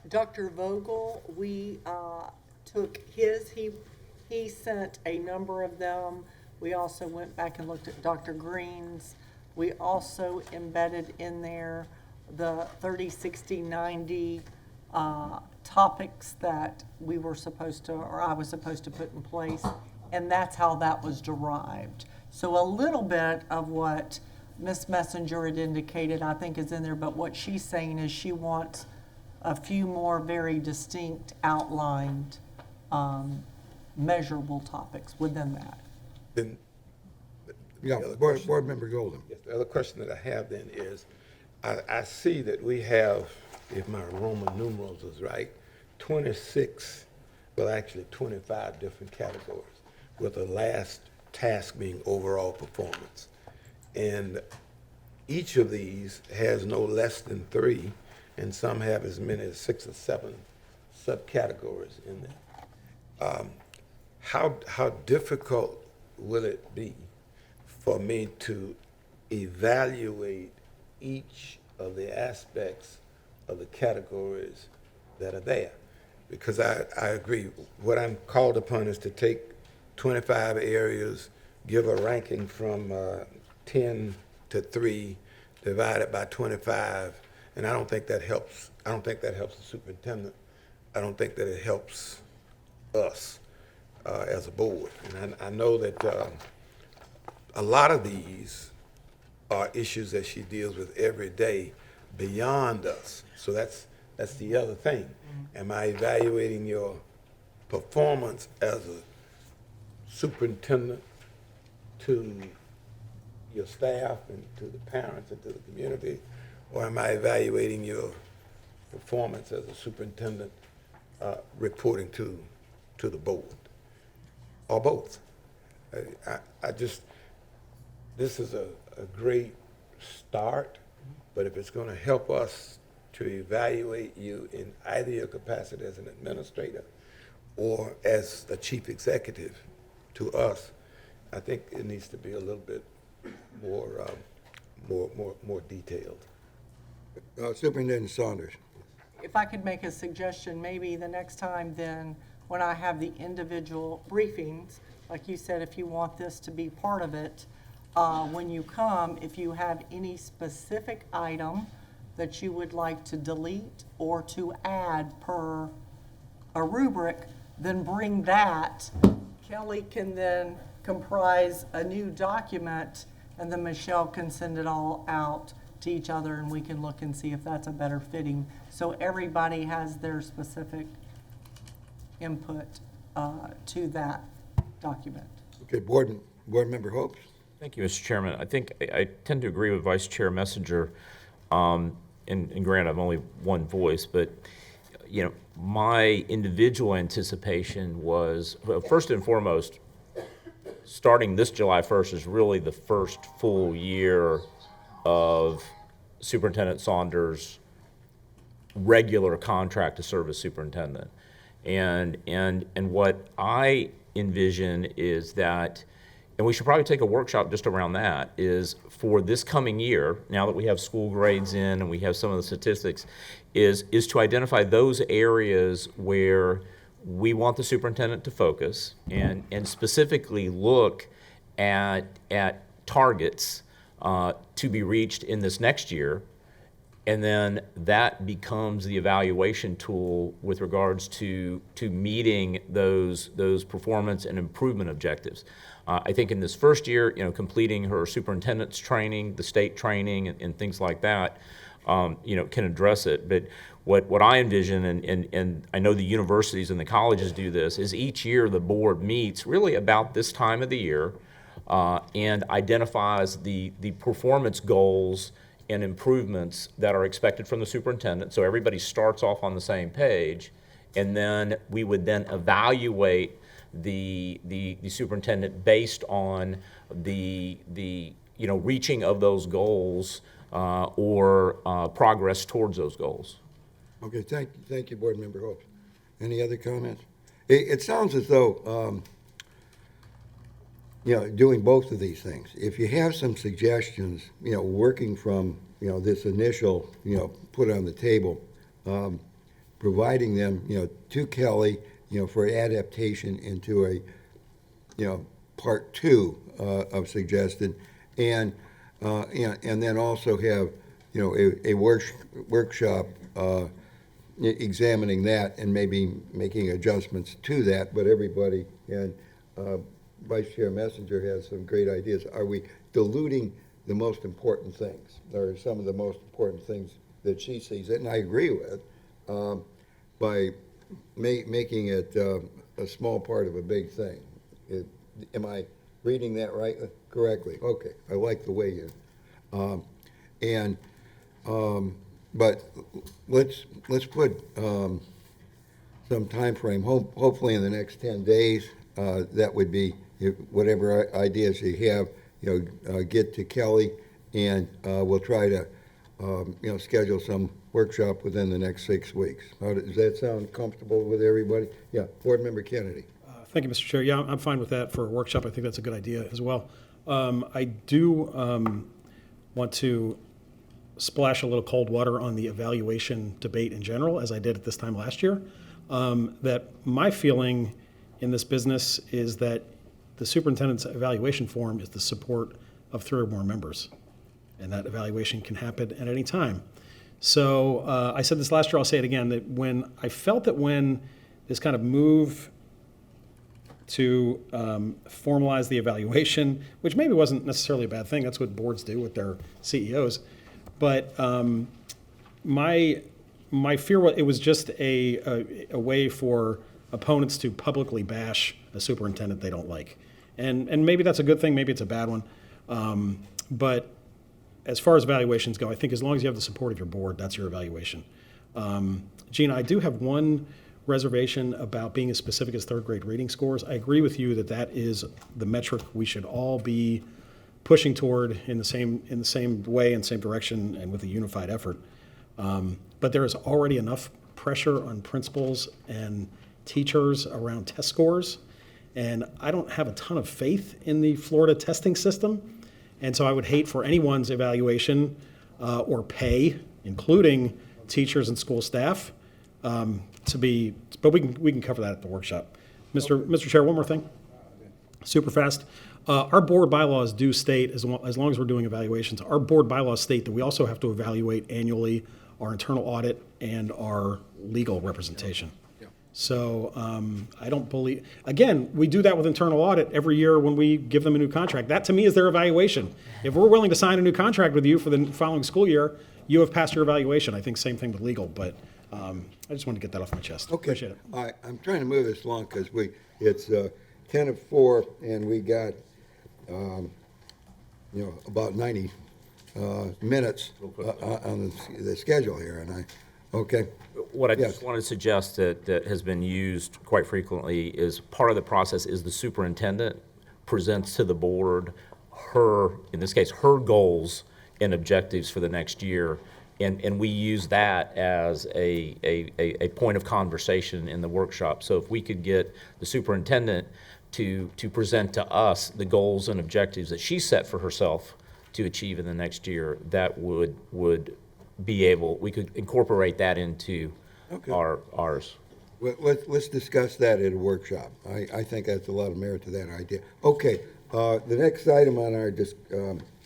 Dr. Vogel, we took his, he sent a number of them. We also went back and looked at Dr. Green's. We also embedded in there the 30, 60, 90 topics that we were supposed to, or I was supposed to put in place, and that's how that was derived. So a little bit of what Ms. Messenger had indicated, I think, is in there, but what she's saying is she wants a few more very distinct, outlined, measurable topics within that. Then Yeah, The other Board, question- Board Member Golden. Yes, the other question that I have then is, I see that we have, if my Roman numerals is right, 26, well, actually 25 different categories, with the last task being overall performance. And each of these has no less than 3, and some have as many as 6 or 7 subcategories in there. How difficult will it be for me to evaluate each of the aspects of the categories that are there? Because I agree, what I'm called upon is to take 25 areas, give a ranking from 10 to 3, divided by 25, and I don't think that helps. I don't think that helps the superintendent. I don't think that it helps us as a board. And I know that a lot of these are issues that she deals with every day beyond us. So that's the other thing. Am I evaluating your performance as a superintendent to your staff and to the parents and to the community? Or am I evaluating your performance as a superintendent reporting to the board? Or both? I just, this is a great start, but if it's going to help us to evaluate you in either your capacity as an administrator or as a chief executive to us, I think it needs to be a little bit more detailed. Superintendent Saunders. If I could make a suggestion, maybe the next time then, when I have the individual briefings, like you said, if you want this to be part of it, when you come, if you have any specific item that you would like to delete or to add per a rubric, then bring that. Kelly can then comprise a new document, and then Michelle can send it all out to each other, and we can look and see if that's a better fitting. So everybody has their specific input to that document. Okay, Board Member Hopes. Thank you, Mr. Chairman. I think I tend to agree with Vice Chair Messenger. And granted, I'm only one voice, but you know, my individual anticipation was, well, first and foremost, starting this July 1st is really the first full year of Superintendent Saunders' regular contract to serve as superintendent. And what I envision is that, and we should probably take a workshop just around that, is for this coming year, now that we have school grades in and we have some of the statistics, is to identify those areas where we want the superintendent to focus and specifically look at targets to be reached in this next year. And then that becomes the evaluation tool with regards to meeting those performance and improvement objectives. I think in this first year, you know, completing her superintendent's training, the state training, and things like that, you know, can address it. But what I envision, and I know the universities and the colleges do this, is each year the board meets really about this time of the year and identifies the performance goals and improvements that are expected from the superintendent. So everybody starts off on the same page, and then we would then evaluate the superintendent based on the you know, reaching of those goals or progress towards those goals. Okay, thank you, Board Member Hopes. Any other comments? It sounds as though, you know, doing both of these things. If you have some suggestions, you know, working from, you know, this initial, you know, put on the table, providing them, you know, to Kelly, you know, for adaptation into a, you know, part 2 of suggested, and then also have, you know, a workshop examining that and maybe making adjustments to that. But everybody, and Vice Chair Messenger has some great ideas. Are we diluting the most important things, or some of the most important things that she sees it, and I agree with, by making it a small part of a big thing? Am I reading that right, correctly? Okay, I like the way you, and, but let's put, some time frame. Hopefully in the next 10 days, that would be, whatever ideas you have, get to Kelly, and we'll try to, schedule some workshop within the next 6 weeks. Does that sound comfortable with everybody? Yeah, Board Member Kennedy. Thank you, Mr. Chair. Yeah, I'm fine with that for a workshop. I think that's a good idea as well. I do want to splash a little cold water on the evaluation debate in general, as I did at this time last year. That my feeling in this business is that the superintendent's evaluation form is the support of 3 or more members, and that evaluation can happen at any time. So I said this last year, I'll say it again, that when I felt that when this kind of move to formalize the evaluation, which maybe wasn't necessarily a bad thing, that's what boards do with their CEOs, but my fear was it was just a way for opponents to publicly bash a superintendent they don't like. And maybe that's a good thing, maybe it's a bad one. But as far as evaluations go, I think as long as you have the support of your board, that's your evaluation. Gina, I do have one reservation about being as specific as 3rd grade reading scores. I agree with you that that is the metric we should all be pushing toward in the same way and same direction and with a unified effort. But there is already enough pressure on principals and teachers around test scores, and I don't have a ton of faith in the Florida testing system, and so I would hate for anyone's evaluation or pay, including teachers and school staff, to be, but we can cover that at the workshop. Mr. Chair, one more thing, super fast. Our board bylaws do state, as long as we're doing evaluations, our board bylaws state that we also have to evaluate annually our internal audit and our legal representation. So I don't believe, again, we do that with internal audit every year when we give them a new contract. That to me is their evaluation. If we're willing to sign a new contract with you for the following school year, you have passed your evaluation. I think same thing with legal, but I just wanted to get that off my chest. Okay. Appreciate it. All right, I'm trying to move this along because it's 10 of 4, and we got, about 90 minutes on the schedule here, and okay. What I Yes. just want to suggest that has been used quite frequently is part of the process is the superintendent presents to the board in this case, her goals and objectives for the next year. And we use that as a point of conversation in the workshop. So if we could get the superintendent to present to us the goals and objectives that she set for herself to achieve in the next year, that would be able, we could incorporate that into ours. Well, let's discuss that at a workshop. I think that's a lot of merit to that idea. Okay, the next item on our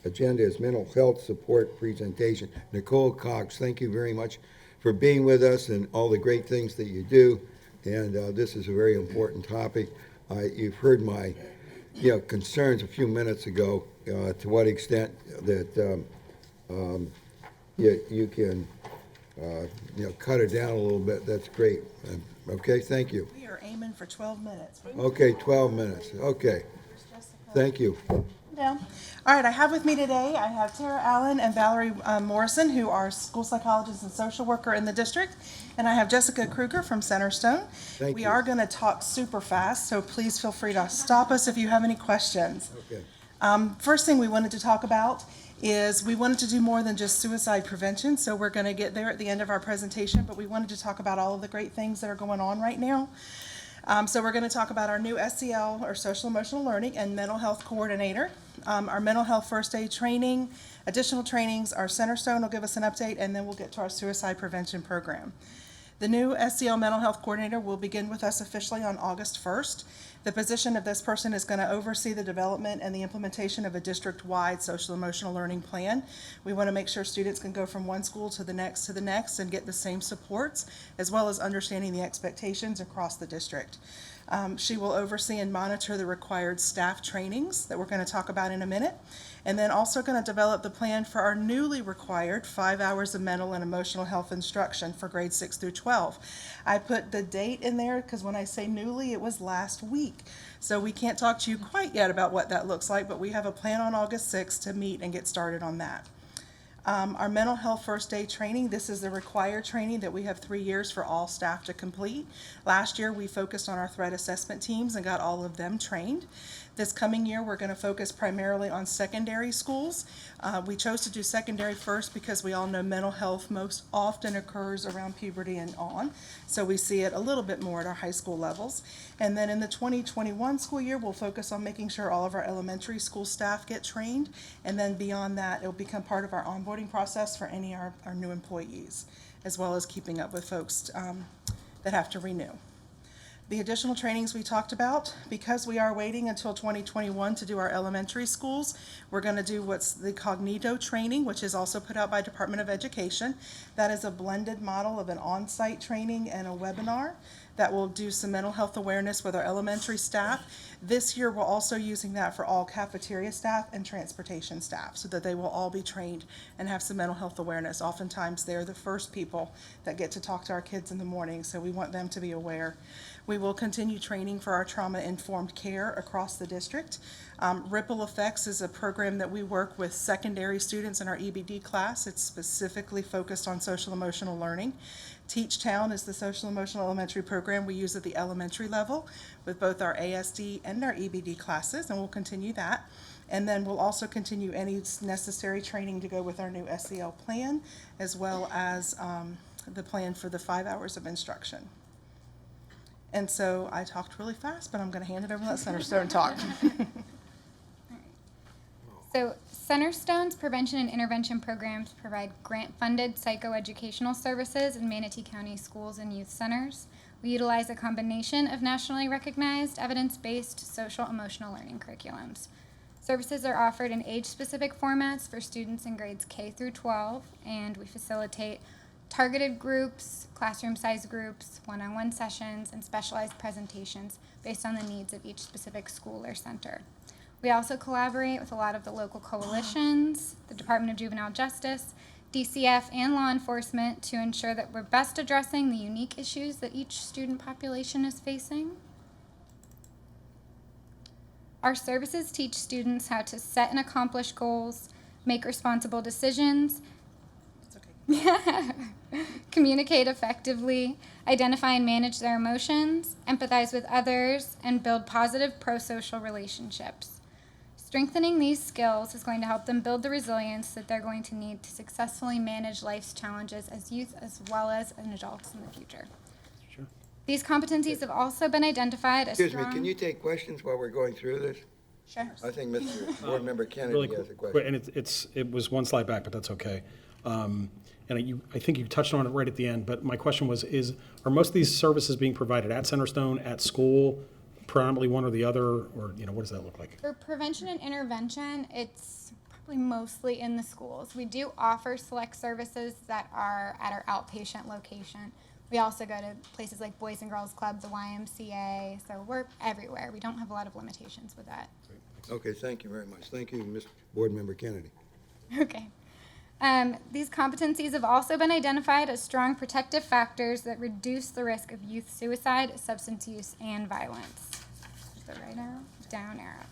agenda is mental health support presentation. Nicole Cox, thank you very much for being with us and all the great things that you do. And this is a very important topic. You've heard my concerns a few minutes ago to what extent that you can cut it down a little bit. That's great. Okay, thank you. We are aiming for 12 minutes. Okay, 12 minutes. Okay. Thank you. Down. All right, I have with me today, I have Tara Allen and Valerie Morrison, who are school psychologists and social worker in the district, and I have Jessica Kruger from Centerstone. Thank we you. are going to talk super fast, so please feel free to stop us if you have any questions. Okay. First thing we wanted to talk about is we wanted to do more than just suicide prevention, so we're going to get there at the end of our presentation, but we wanted to talk about all of the great things that are going on right now. So we're going to talk about our new SEL, or Social Emotional Learning, and Mental Health Coordinator, our Mental Health First Aid Training, additional trainings, our Centerstone will give us an update, and then we'll get to our Suicide Prevention Program. The new SEL Mental Health Coordinator will begin with us officially on August 1st. The position of this person is going to oversee the development and the implementation of a district-wide social emotional learning plan. We want to make sure students can go from one school to the next and get the same supports, as well as understanding the expectations across the district. She will oversee and monitor the required staff trainings that we're going to talk about in a minute, and then also going to develop the plan for our newly required 5 hours of mental and emotional health instruction for grades 6 through 12. I put the date in there because when I say newly, it was last week. So we can't talk to you quite yet about what that looks like, but we have a plan on August 6th to meet and get started on that. Our mental health first aid training, this is the required training that we have 3 years for all staff to complete. Last year, we focused on our threat assessment teams and got all of them trained. This coming year, we're going to focus primarily on secondary schools. We chose to do secondary first because we all know mental health most often occurs around puberty and on. So we see it a little bit more at our high school levels. And then in the 2021 school year, we'll focus on making sure all of our elementary school staff get trained. And then beyond that, it'll become part of our onboarding process for any of our new employees, as well as keeping up with folks that have to renew. The additional trainings we talked about, because we are waiting until 2021 to do our elementary schools, we're going to do what's the Cognito training, which is also put out by Department of Education. That is a blended model of an on-site training and a webinar that will do some mental health awareness with our elementary staff. This year, we're also using that for all cafeteria staff and transportation staff so that they will all be trained and have some mental health awareness. Oftentimes, they're the first people that get to talk to our kids in the morning, so we want them to be aware. We will continue training for our trauma-informed care across the district. Ripple Effects is a program that we work with secondary students in our EBD class. It's specifically focused on social emotional learning. Teach Town is the social emotional elementary program we use at the elementary level with both our ASD and our EBD classes, and we'll continue that. And then we'll also continue any necessary training to go with our new SEL plan, as well as the plan for the 5 hours of instruction. And so I talked really fast, but I'm going to hand it over and let Centerstone talk. So Centerstone's prevention and intervention programs provide grant-funded psychoeducational services in Manatee County schools and youth centers. We utilize a combination of nationally recognized evidence-based social emotional learning curriculums. Services are offered in age-specific formats for students in grades K through 12, and we facilitate targeted groups, classroom-sized groups, one-on-one sessions, and specialized presentations based on the needs of each specific school or center. We also collaborate with a lot of the local coalitions, the Department of Juvenile Justice, DCF, and law enforcement to ensure that we're best addressing the unique issues that each student population is facing. Our services teach students how to set and accomplish goals, make responsible decisions, communicate effectively, identify and manage their emotions, empathize with others, and build positive pro-social relationships. Strengthening these skills is going to help them build the resilience that they're going to need to successfully manage life's challenges as youth as well as in adults in the future. Sure. These competencies have also been identified as Excuse me, can you take questions while we're going through this? Sure. I think Mr. Board Member Kennedy Really has a quick, question. and it was one slide back, but that's okay. And I think you touched on it right at the end, but my question was, are most of these services being provided at Centerstone, at school, predominantly one or the other, or, what does that look like? For prevention and intervention, it's probably mostly in the schools. We do offer select services that are at our outpatient location. We also go to places like Boys and Girls Club, the YMCA, so we're everywhere. We don't have a lot of limitations with that. Okay, thank you very much. Thank you, Mr. Board Member Kennedy. Okay. These competencies have also been identified as strong protective factors that reduce the risk of youth suicide, substance use, and violence. The right arrow, down arrow.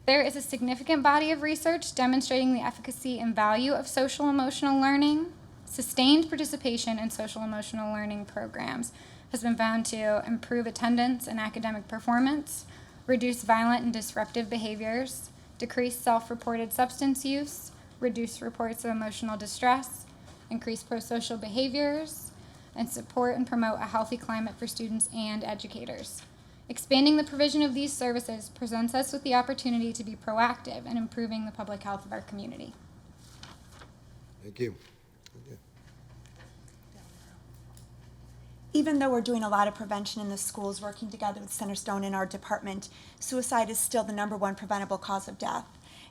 There is a significant body of research demonstrating the efficacy and value of social emotional learning. Sustained participation in social emotional learning programs has been found to improve attendance and academic performance, reduce violent and disruptive behaviors, decrease self-reported substance use, reduce reports of emotional distress, increase prosocial behaviors, and support and promote a healthy climate for students and educators. Expanding the provision of these services presents us with the opportunity to be proactive in improving the public health of our community. Thank you. Even though we're doing a lot of prevention in the schools, working together with Centerstone in our department, suicide is still the #1 preventable cause of death.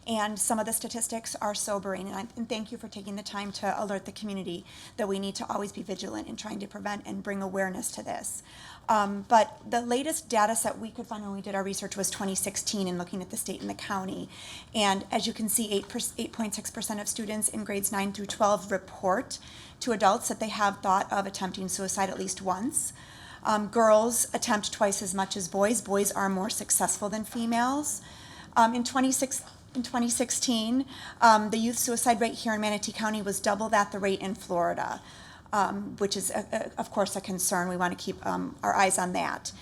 And some of the statistics are sobering, and thank you for taking the time to alert the community that we need to always be vigilant in trying to prevent and bring awareness to this. But the latest data set we could find when we did our research was 2016 and looking at the state and the county. And as you can see, 8.6% of students in grades 9 through 12 report to adults that they have thought of attempting suicide at least once. Girls attempt twice as much as boys. Boys are more successful than females. In 2016, the youth suicide rate here in Manatee County was double the rate in Florida, which is, of course, a concern. We want to keep our eyes on that.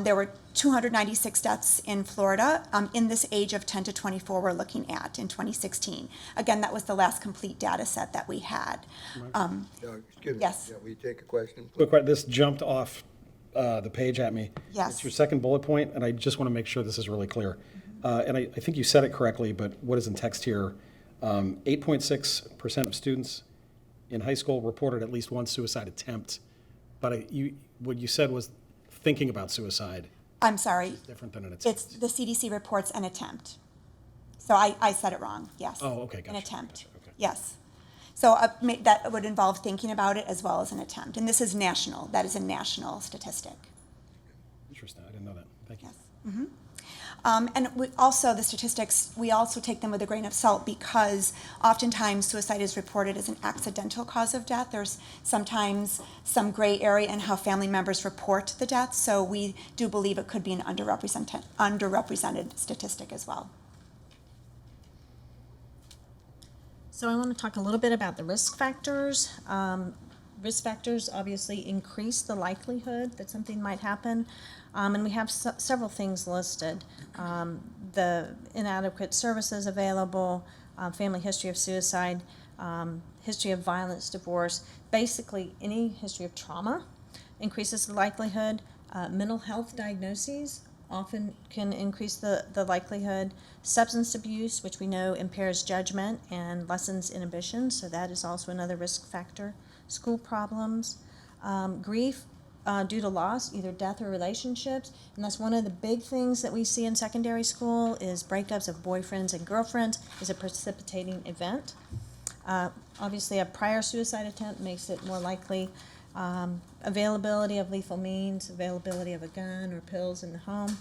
There were 296 deaths in Florida in this age of 10 to 24 we're looking at in 2016. Again, that was the last complete data set that we had. Excuse me. Yes. Yeah, will you take a question? Quick question, this jumped off the page at me. Yes. It's your second bullet point, and I just want to make sure this is really clear. And I think you said it correctly, but what is in text here? 8.6% of students in high school reported at least one suicide attempt. But what you said was thinking about suicide. I'm sorry. It's different than an attempt. It's the CDC reports an attempt. So I said it wrong, yes. Oh, okay, gotcha. An attempt, Gotcha, okay. yes. So that would involve thinking about it as well as an attempt. And this is national. That is a national statistic. Interesting, I didn't know that. Thank you. Yes. Mm-hmm. And the statistics, we also take them with a grain of salt because oftentimes suicide is reported as an accidental cause of death. There's sometimes some gray area in how family members report the death, so we do believe it could be an underrepresented statistic as well. So I want to talk a little bit about the risk factors. Risk factors obviously increase the likelihood that something might happen. And we have several things listed. The inadequate services available, family history of suicide, history of violence, divorce, basically any history of trauma increases the likelihood. Mental health diagnoses often can increase the likelihood. Substance abuse, which we know impairs judgment and lessens inhibition, so that is also another risk factor. School problems, grief due to loss, either death or relationships, and that's one of the big things that we see in secondary school is breakups of boyfriends and girlfriends is a precipitating event. Obviously, a prior suicide attempt makes it more likely. Availability of lethal means, availability of a gun or pills in the home.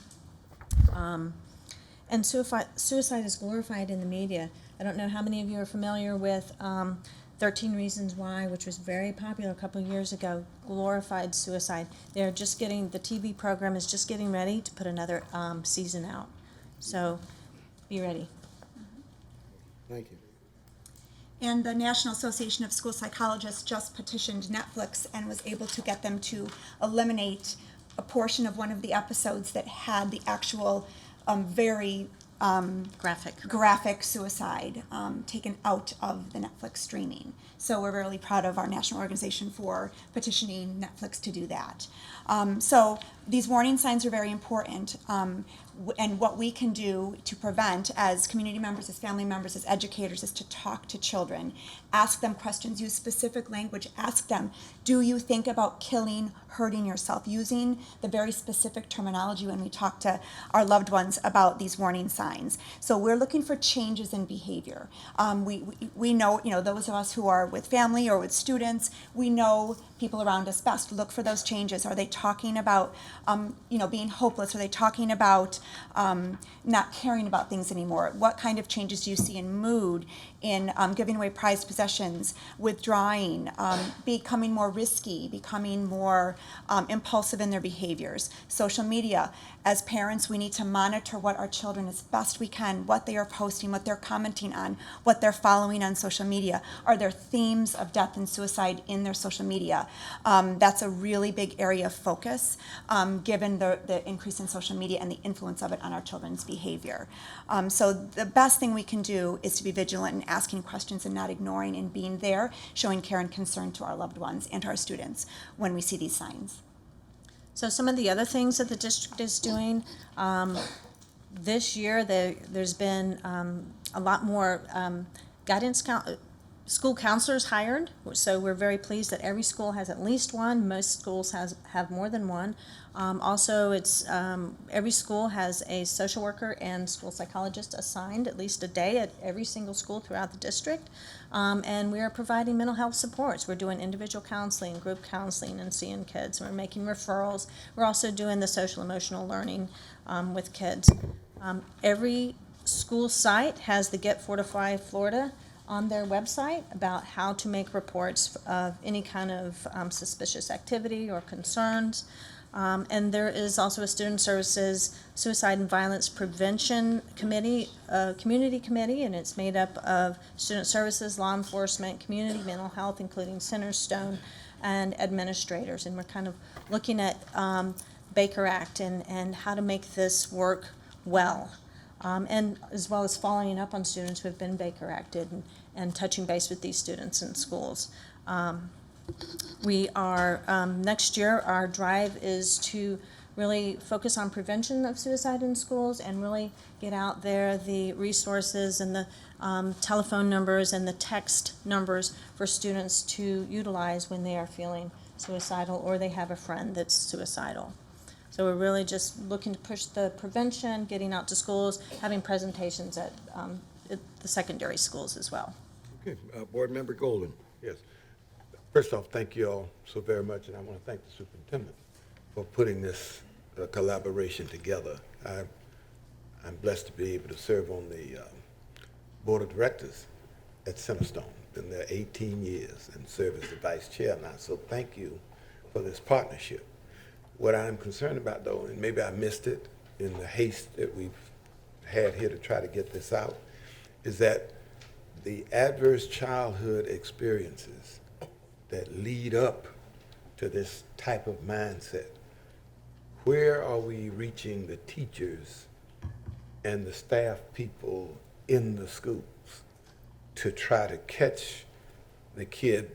And suicide is glorified in the media. I don't know how many of you are familiar with 13 Reasons Why, which was very popular a couple of years ago, glorified suicide. The TV program is just getting ready to put another season out. So be ready. Thank you. And the National Association of School Psychologists just petitioned Netflix and was able to get them to eliminate a portion of one of the episodes that had the actual very graphic suicide taken out of the Netflix streaming. So we're really proud of our national organization for petitioning Netflix to do that. So these warning signs are very important. And what we can do to prevent as community members, as family members, as educators is to talk to children, ask them questions, use specific language, ask them, do you think about killing, hurting yourself, using the very specific terminology when we talk to our loved ones about these warning signs. So we're looking for changes in behavior. We know, those of us who are with family or with students, we know people around us best. Look for those changes. Are they talking about, being hopeless? Are they talking about not caring about things anymore? What kind of changes do you see in mood, in giving away prized possessions, withdrawing, becoming more risky, becoming more impulsive in their behaviors? Social media. As parents, we need to monitor what our children as best we can, what they are posting, what they're commenting on, what they're following on social media. Are there themes of death and suicide in their social media? That's a really big area of focus, given the increase in social media and the influence of it on our children's behavior. So the best thing we can do is to be vigilant in asking questions and not ignoring, and being there, showing care and concern to our loved ones and to our students when we see these signs. So some of the other things that the district is doing, there's been a lot more guidance School counselors hired, so we're very pleased that every school has at least one. Most schools have more than one. Also, every school has a social worker and school psychologist assigned at least a day at every single school throughout the district. And we are providing mental health supports. We're doing individual counseling, group counseling, and seeing kids. We're making referrals. We're also doing the social emotional learning with kids. Every school site has the Get Fortify Florida on their website about how to make reports of any kind of suspicious activity or concerns. And there is also a Student Services Suicide and Violence Prevention Committee, Community Committee, and it's made up of Student Services, law enforcement, community mental health, including Centerstone, and administrators. And we're kind of looking at Baker Act and how to make this work well. And as well as following up on students who have been Baker Acted and touching base with these students in schools. We are, next year, our drive is to really focus on prevention of suicide in schools and really get out there the resources and the telephone numbers and the text numbers for students to utilize when they are feeling suicidal or they have a friend that's suicidal. So we're really just looking to push the prevention, getting out to schools, having presentations at the secondary schools as well. Okay, Board Member Golden. Yes. First off, thank you all so very much, and I want to thank the superintendent for putting this collaboration together. I'm blessed to be able to serve on the board of directors at Centerstone. Been there 18 years and serve as the vice chair now, so thank you for this partnership. What I'm concerned about, though, and maybe I missed it in the haste that we've had here to try to get this out, is that the adverse childhood experiences that lead up to this type of mindset, where are we reaching the teachers and the staff people in the schools to try to catch the kid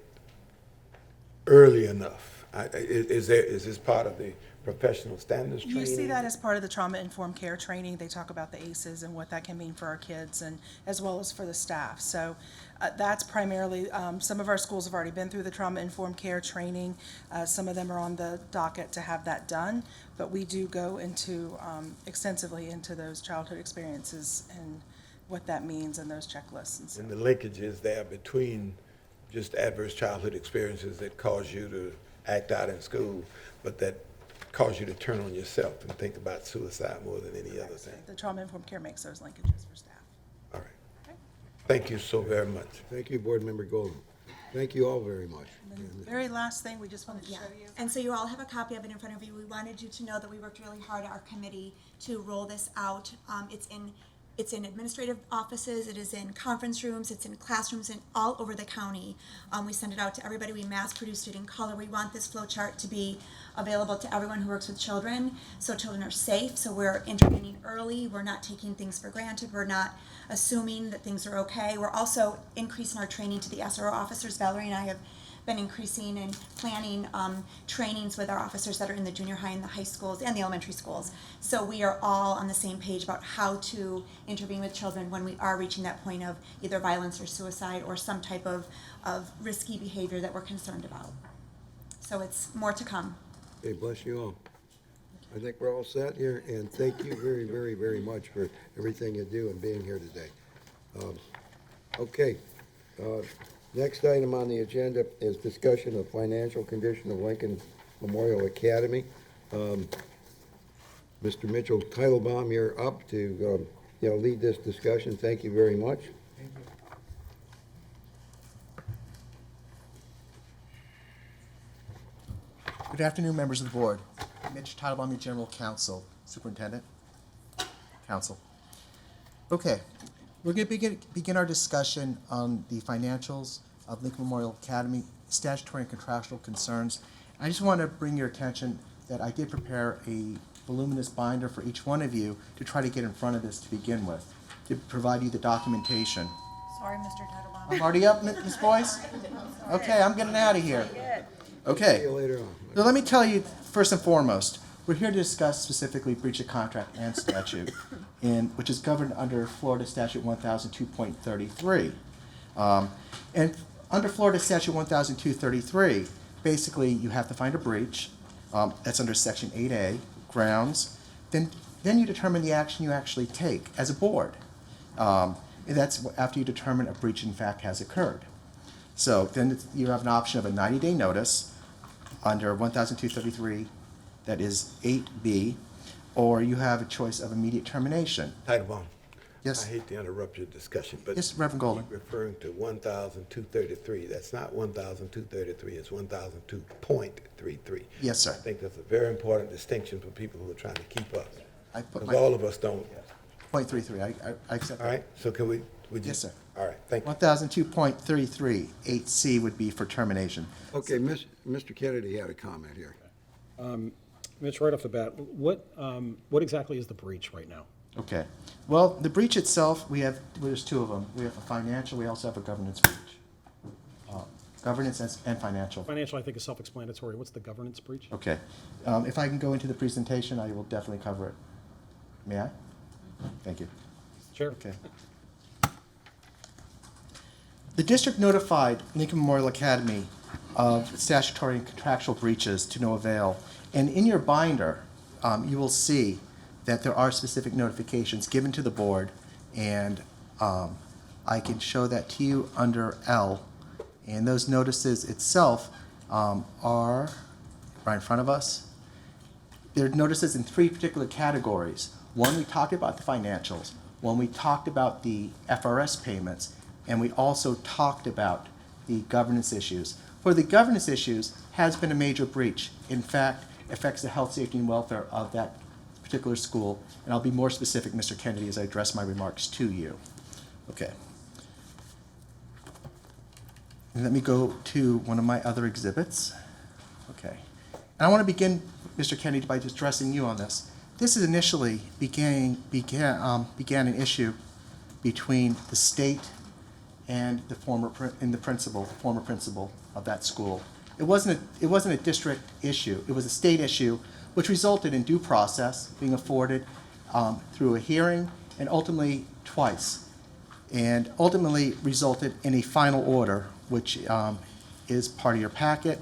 early enough? Is this part of the professional standards training? You see that as part of the trauma-informed care training. They talk about the ACEs and what that can mean for our kids and as well as for the staff. So that's primarily, some of our schools have already been through the trauma-informed care training. Some of them are on the docket to have that done, but we do go into extensively into those childhood experiences and what that means and those checklists. And so. And the linkages there between just adverse childhood experiences that cause you to act out in school, but that cause you to turn on yourself and think about suicide more than any other thing. The trauma-informed care makes those linkages for staff. All right. Okay. Thank you so very much. Thank you, Board Member Golden. Thank you all very much. And the very last thing we just wanted to show you. And so you all have a copy of it in front of you. We wanted you to know that we worked really hard at our committee to roll this out. It's in administrative offices, it is in conference rooms, it's in classrooms and all over the county. We send it out to everybody. We mass produced it in color. We want this flow chart to be available to everyone who works with children, so children are safe, so we're intervening early, we're not taking things for granted, we're not assuming that things are okay. We're also increasing our training to the SRO officers. Valerie and I have been increasing and planning trainings with our officers that are in the junior high and the high schools and the elementary schools. So we are all on the same page about how to intervene with children when we are reaching that point of either violence or suicide or some type of risky behavior that we're concerned about. So it's more to come. Okay, bless you all. I think we're all set here, and thank you very, very, very much for everything you do and being here today. Okay. Next item on the agenda is discussion of financial condition of Lincoln Memorial Academy. Mr. Mitchell Teitelbaum, you're up to lead this discussion. Thank you very much. Thank you. Good afternoon, members of the board. Mitch Teitelbaum, your General Counsel, Superintendent, Counsel. Okay, we're going to begin our discussion on the financials of Lincoln Memorial Academy, statutory and contractual concerns. I just want to bring your attention that I did prepare a voluminous binder for each one of you to try to get in front of this to begin with, to provide you the documentation. Sorry, Mr. Teitelbaum. I'm already up, Ms. Boyce? Okay, I'm getting out of here. Okay. See you later on. So let me tell you, first and foremost, we're here to discuss specifically breach of contract and statute, which is governed under Florida Statute 1002.33. And under Florida Statute 1233, basically you have to find a breach. That's under Section 8A, grounds. Then you determine the action you actually take as a board. And that's after you determine a breach in fact has occurred. So then you have an option of a 90-day notice under 1233, that is 8B, or you have a choice of immediate termination. Titlebaum. Yes. I hate to interrupt your discussion, but Yes, Reverend Golden. you're referring to 1,233. That's not 1,233, it's 1,002.33. Yes, sir. I think that's a very important distinction for people who are trying to keep up. I put Because my all of us don't. .33. I accept All that. right, so can we, would you? Yes, sir. All right, thank you. 1002.33, 8C would be for termination. Okay, Mr. Kennedy had a comment here. Mitch, right off the bat, what exactly is the breach right now? Okay. Well, the breach itself, there's two of them. We have a financial, we also have a governance breach. Governance and financial. Financial, I think, is self-explanatory. What's the governance breach? Okay. If I can go into the presentation, I will definitely cover it. May I? Thank you. Sure. Okay. The district notified Lincoln Memorial Academy of statutory and contractual breaches to no avail. And in your binder, you will see that there are specific notifications given to the board, and I can show that to you under L. And those notices itself are right in front of us. There are notices in three particular categories. One, we talked about the financials. One, we talked about the FRS payments. And we also talked about the governance issues. For the governance issues, has been a major breach. In fact, affects the health, safety, and welfare of that particular school. And I'll be more specific, Mr. Kennedy, as I address my remarks to you. Okay. And let me go to one of my other exhibits. Okay. And I want to begin, Mr. Kennedy, by just addressing you on this. This is initially began an issue between the state and the former principal of that school. It wasn't a district issue. It was a state issue, which resulted in due process being afforded through a hearing and ultimately twice, and ultimately resulted in a final order, which is part of your packet.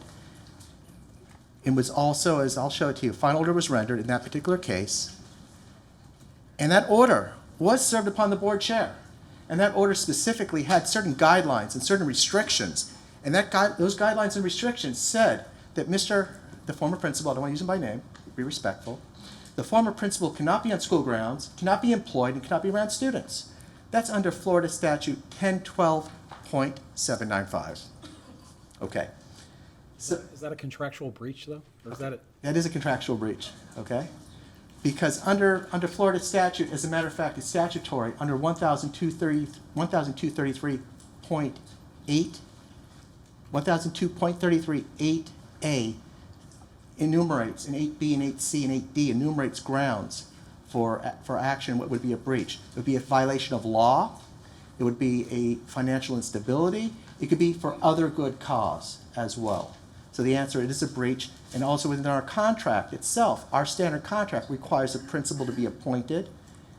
It was also, as I'll show it to you, final order was rendered in that particular case, and that order was served upon the board chair. And that order specifically had certain guidelines and certain restrictions. And those guidelines and restrictions said that the former principal, I don't want to use him by name, be respectful, the former principal cannot be on school grounds, cannot be employed, and cannot be around students. That's under Florida Statute 1012.795. Okay. So, Is that a contractual breach, though? Or is that it? that is a contractual breach, okay? Because under Florida statute, as a matter of fact, it's statutory, under 1233.8, 1002.33.8A enumerates, and 8B and 8C and 8D enumerates grounds for action, what would be a breach. It would be a violation of law, it would be a financial instability, it could be for other good cause as well. So the answer, it is a breach. And also within our contract itself, our standard contract requires a principal to be appointed,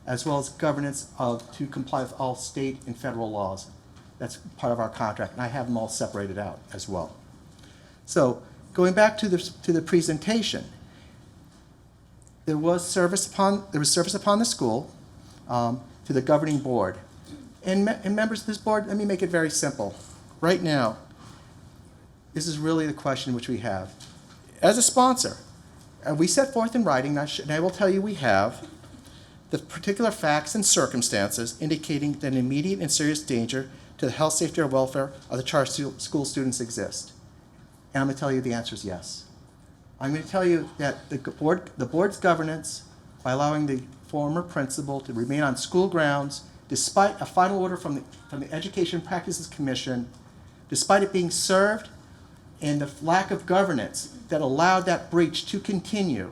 as well as governance to comply with all state and federal laws. That's part of our contract, and I have them all separated out as well. So going back to the presentation, there was service upon the school to the governing board. And members of this board, let me make it very simple. Right now, this is really the question which we have. As a sponsor, we set forth in writing, and I will tell you we have, the particular facts and circumstances indicating that an immediate and serious danger to the health, safety, or welfare of the charter school students exist. And I'm going to tell you the answer is yes. I'm going to tell you that the board's governance, by allowing the former principal to remain on school grounds, despite a final order from the Education Practices Commission, despite it being served, and the lack of governance that allowed that breach to continue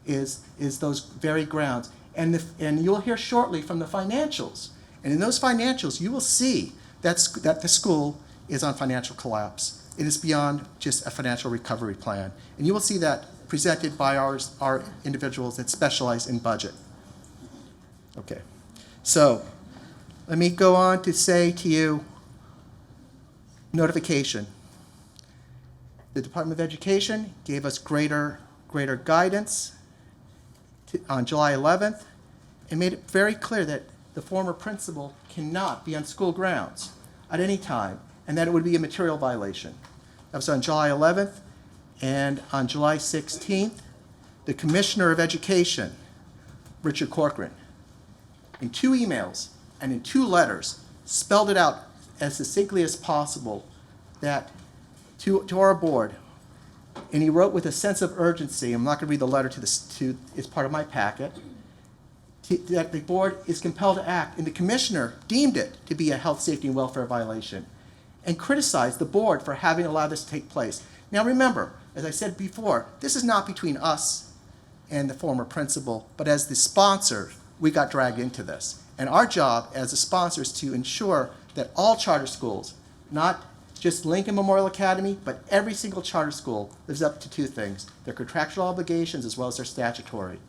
is those very grounds. And you'll hear shortly from the financials. And in those financials, you will see that the school is on financial collapse. It is beyond just a financial recovery plan. And you will see that presented by our individuals that specialize in budget. Okay. So let me go on to say to you Notification. The Department of Education gave us greater guidance on July 11th and made it very clear that the former principal cannot be on school grounds at any time, and that it would be a material violation. That was on July 11th, and on July 16th, the Commissioner of Education, Richard Corcoran, in 2 emails and in 2 letters, spelled it out as succinctly as possible that to our board, and he wrote with a sense of urgency. I'm not going to read the letter it's part of my packet, that the board is compelled to act, and the commissioner deemed it to be a health, safety, and welfare violation, and criticized the board for having allowed this to take place. Now remember, as I said before, this is not between us and the former principal, but as the sponsor, we got dragged into this. And our job as a sponsor is to ensure that all charter schools, not just Lincoln Memorial Academy, but every single charter school lives up to 2 things: their contractual obligations as well as their statutory.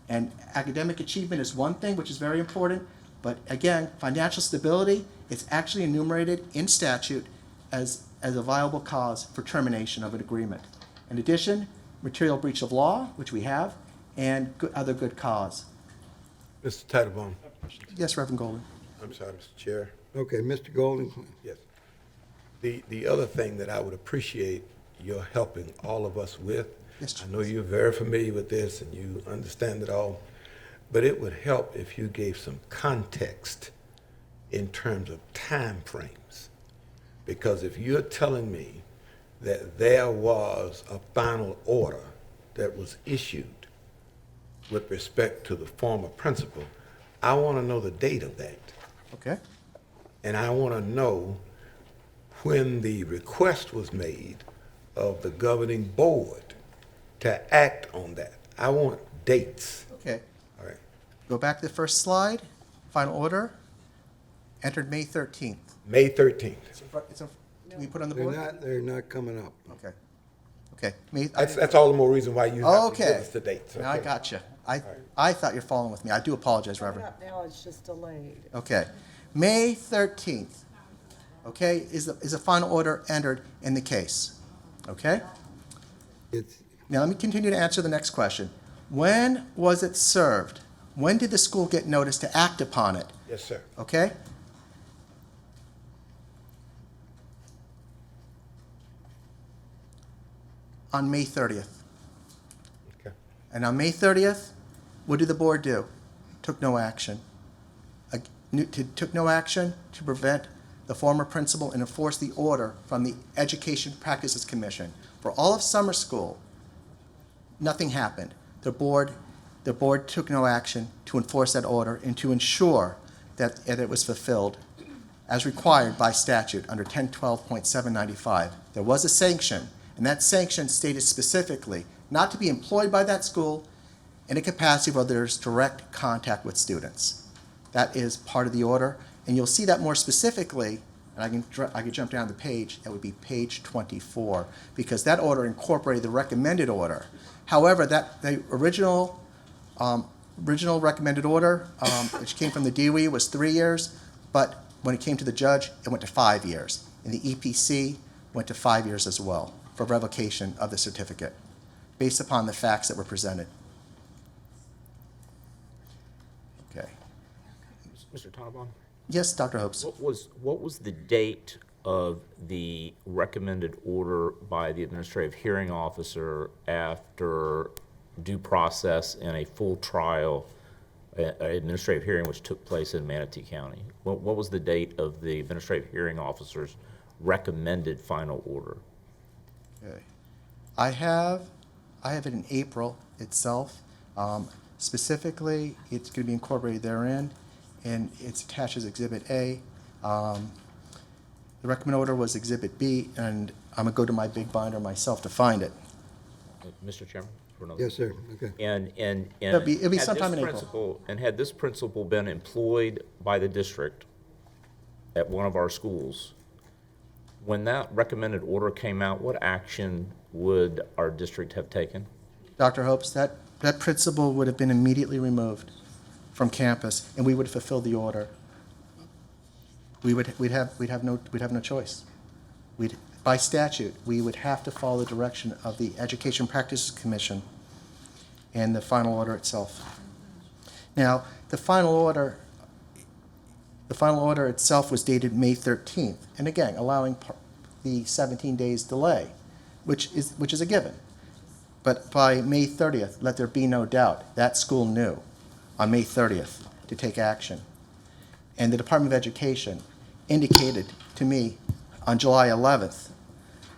And academic achievement is one thing, which is very important, but again, financial stability is actually enumerated in statute as a viable cause for termination of an agreement. In addition, material breach of law, which we have, and other good cause. Mr. Titlebaum. Yes, Reverend Golden. I'm sorry, Mr. Chair. Okay, Mr. Golden. Yes. The other thing that I would appreciate your helping all of us with, Yes, I know you're very familiar with this and you understand it all, but it would help if you gave some context in terms of time frames. Because if you're telling me that there was a final order that was issued with respect to the former principal, I want to know the date of that. Okay. And I want to know when the request was made of the governing board to act on that. I want dates. Okay. All right. Go back to the first slide. Final order, entered May 13th. May 13th. Can we put it on the board? They're not coming up. Okay. Okay. That's all the more reason why you have to give Okay. us the dates. Now I okay? got you. I thought you're following with me. I do apologize, Reverend. Now it's just delayed. Okay. May 13th, okay, is a final order entered in the case. Okay? Now let me continue to answer the next question. When was it served? When did the school get notice to act upon it? Yes, sir. Okay? On May 30th. Okay. And on May 30th, what did the board do? Took no action. Took no action to prevent the former principal and enforce the order from the Education Practices Commission. For all of summer school, nothing happened. The board took no action to enforce that order and to ensure that it was fulfilled as required by statute under 1012.795. There was a sanction, and that sanction stated specifically not to be employed by that school in a capacity where there's direct contact with students. That is part of the order, and you'll see that more specifically, and I can jump down the page, that would be page 24, because that order incorporated the recommended order. However, the original recommended order, which came from the DOE, was 3 years, but when it came to the judge, it went to 5 years. And the EPC went to 5 years as well for revocation of the certificate, based upon the facts that were presented. Okay. Mr. Titlebaum? Yes, Dr. Hopes. What was the date of the recommended order by the administrative hearing officer after due process and a full trial, administrative hearing which took place in Manatee County? What was the date of the administrative hearing officer's recommended final order? Okay. I have it in April itself. Specifically, it's going to be incorporated therein, and it's attached as Exhibit A. The recommended order was Exhibit B, and I'm going to go to my big binder myself to find it. Mr. Chairman? For another. Yes, sir. Okay. And It'll be had sometime this in April. principal- And had this principal been employed by the district at one of our schools, when that recommended order came out, what action would our district have taken? Dr. Hopes, that principal would have been immediately removed from campus, and we would have fulfilled the order. We'd have no choice. by statute, we would have to follow the direction of the Education Practices Commission and the final order itself. Now, the final order itself was dated May 13th, and again, allowing the 17 days delay, which is a given. But by May 30th, let there be no doubt, that school knew on May 30th to take action. And the Department of Education indicated to me on July 11th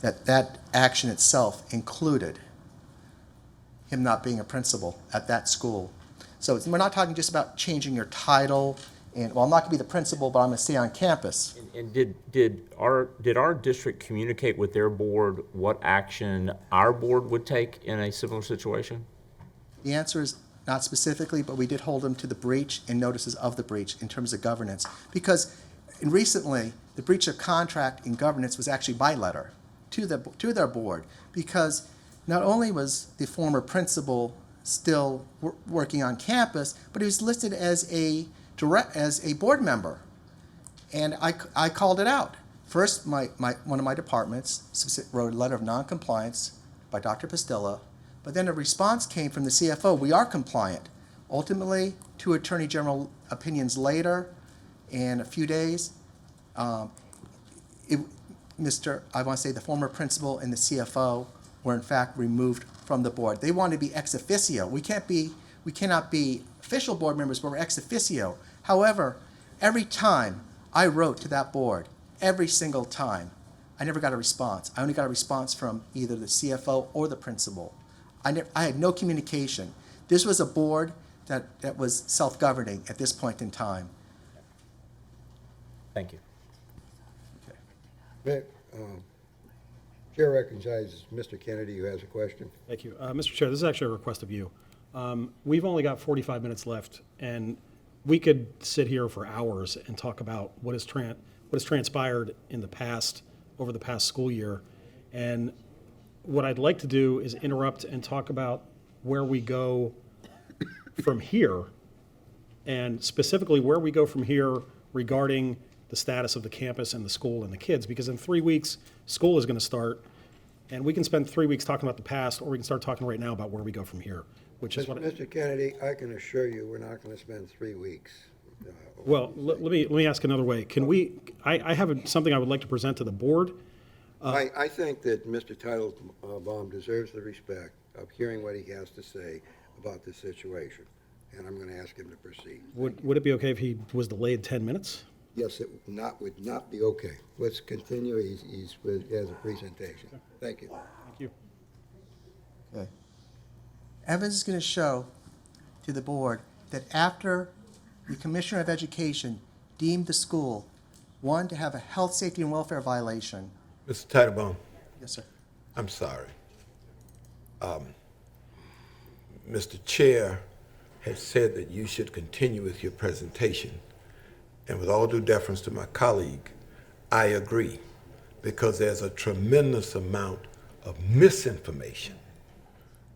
that that action itself included him not being a principal at that school. So we're not talking just about changing your title, and, well, I'm not going to be the principal, but I'm going to stay on campus. And did our district communicate with their board what action our board would take in a similar situation? The answer is not specifically, but we did hold them to the breach and notices of the breach in terms of governance. Because recently, the breach of contract in governance was actually by letter to their board, because not only was the former principal still working on campus, but he was listed as a board member. And I called it out. First, one of my departments wrote a letter of noncompliance by Dr. Pastilla, but then a response came from the CFO, we are compliant. Ultimately, 2 Attorney General opinions later, in a few days, I want to say the former principal and the CFO were in fact removed from the board. They wanted to be ex officio. We cannot be official board members, but we're ex officio. However, every time I wrote to that board, every single time, I never got a response. I only got a response from either the CFO or the principal. I had no communication. This was a board that was self-governing at this point in time. Thank you. Chair recognizes Mr. Kennedy, who has a question. Thank you. Mr. Chair, this is actually a request of you. We've only got 45 minutes left, and we could sit here for hours and talk about what has transpired in the past, over the past school year. And what I'd like to do is interrupt and talk about where we go from here, and specifically where we go from here regarding the status of the campus and the school and the kids, because in 3 weeks, school is going to start, and we can spend 3 weeks talking about the past, or we can start talking right now about where we go from here, which is what. Mr. Kennedy, I can assure you, we're not going to spend 3 weeks. Well, let me ask another way. Can we? I have something I would like to present to the board. I think that Mr. Teitelbaum deserves the respect of hearing what he has to say about this situation, and I'm going to ask him to proceed. Would it be okay if he was delayed 10 minutes? Yes, it would not be okay. Let's continue. He has a presentation. Thank you. Thank you. Okay. Evidence is going to show to the board that after the Commissioner of Education deemed the school, one, to have a health, safety, and welfare violation. Mr. Teitelbaum. Yes, sir. I'm sorry. Mr. Chair has said that you should continue with your presentation. And with all due deference to my colleague, I agree, because there's a tremendous amount of misinformation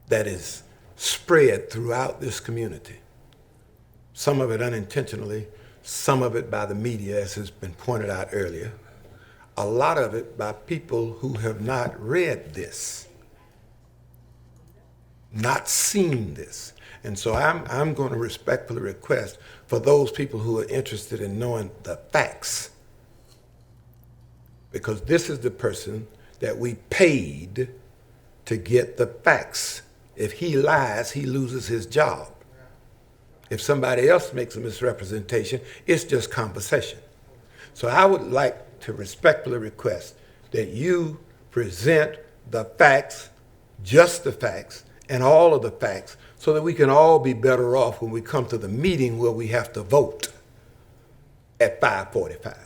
that is spread throughout this community. Some of it unintentionally, some of it by the media, as has been pointed out earlier. A lot of it by people who have not read this, not seen this. And so I'm going to respectfully request for those people who are interested in knowing the facts, because this is the person that we paid to get the facts. If he lies, he loses his job. If somebody else makes a misrepresentation, it's just conversation. So I would like to respectfully request that you present the facts, just the facts, and all of the facts, so that we can all be better off when we come to the meeting where we have to vote at 5:45.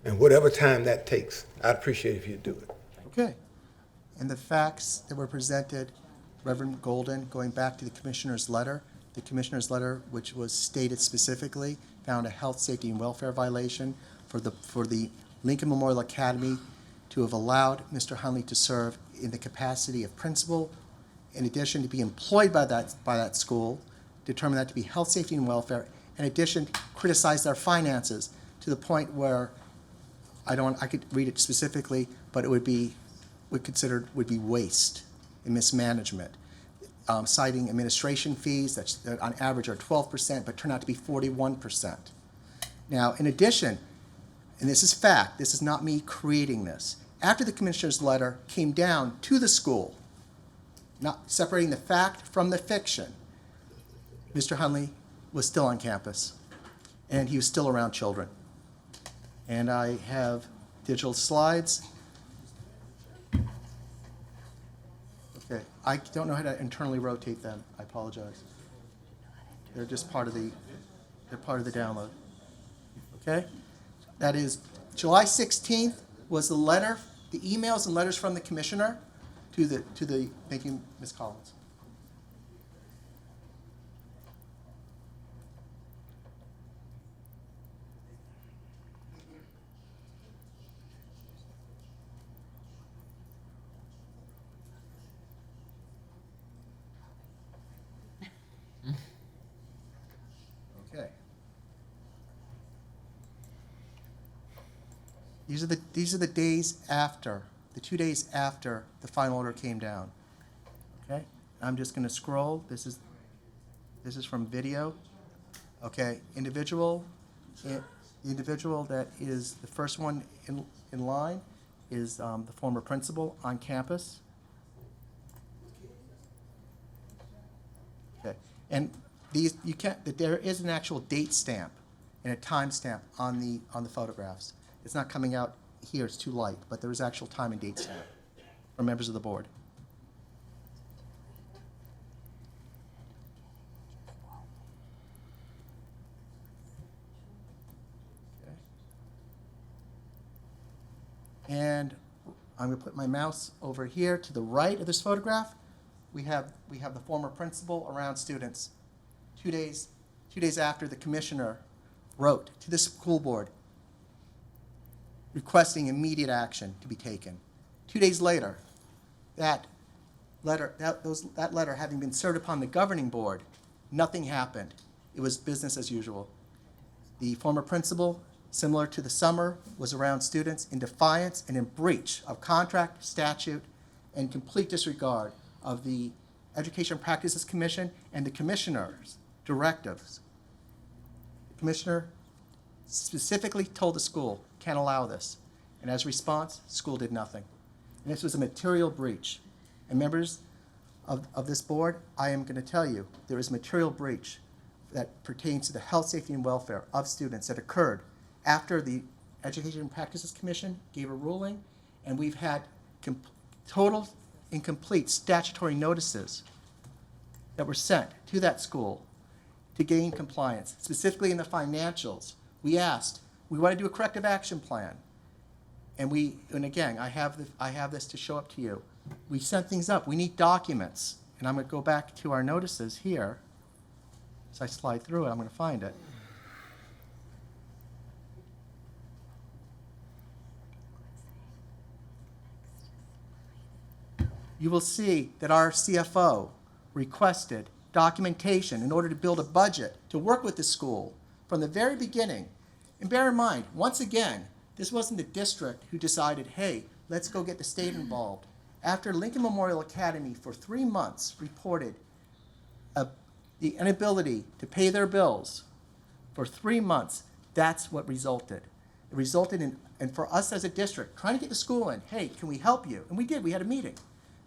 And whatever time that takes, I'd appreciate if you do it. Okay. And the facts that were presented, Reverend Golden, going back to the commissioner's letter, which was stated specifically, found a health, safety, and welfare violation for the Lincoln Memorial Academy to have allowed Mr. Hunley to serve in the capacity of principal, in addition to be employed by that school, determined that to be health, safety, and welfare, in addition, criticized their finances to the point where I could read it specifically, but it would be waste and mismanagement. Citing administration fees that on average are 12%, but turn out to be 41%. Now, in addition, and this is fact, this is not me creating this, after the commissioner's letter came down to the school, not separating the fact from the fiction, Mr. Hunley was still on campus, and he was still around children. And I have digital slides. Okay, I don't know how to internally rotate them. I apologize. They're just part of the download. Okay? That is July 16th was the letter, the emails and letters from the commissioner to the thank you, Ms. Collins. Okay. These are the days after, the 2 days after the final order came down. Okay? I'm just going to scroll. This is from video. Okay, the individual that is the first one in line is the former principal on campus. Okay, and there is an actual date stamp and a time stamp on the photographs. It's not coming out here, it's too light, but there is actual time and date stamp for members of the board. Okay. And I'm going to put my mouse over here to the right of this photograph. We have the former principal around students 2 days after the commissioner wrote to the school board requesting immediate action to be taken. 2 days later, that letter having been served upon the governing board, nothing happened. It was business as usual. The former principal, similar to the summer, was around students in defiance and in breach of contract, statute, and complete disregard of the Education Practices Commission and the commissioner's directives. The commissioner specifically told the school, can't allow this. And as a response, school did nothing. And this was a material breach. And members of this board, I am going to tell you, there is material breach that pertains to the health, safety, and welfare of students that occurred after the Education Practices Commission gave a ruling, and we've had total incomplete statutory notices that were sent to that school to gain compliance, specifically in the financials. We asked, we want to do a corrective action plan. And again, I have this to show up to you. We sent things up. We need documents. And I'm going to go back to our notices here. As I slide through it, I'm going to find it. You will see that our CFO requested documentation in order to build a budget to work with the school from the very beginning. And bear in mind, once again, this wasn't the district who decided, hey, let's go get the state involved. After Lincoln Memorial Academy for 3 months reported the inability to pay their bills for 3 months, that's what resulted. It resulted in, and for us as a district, trying to get the school in, hey, can we help you? And we did, we had a meeting.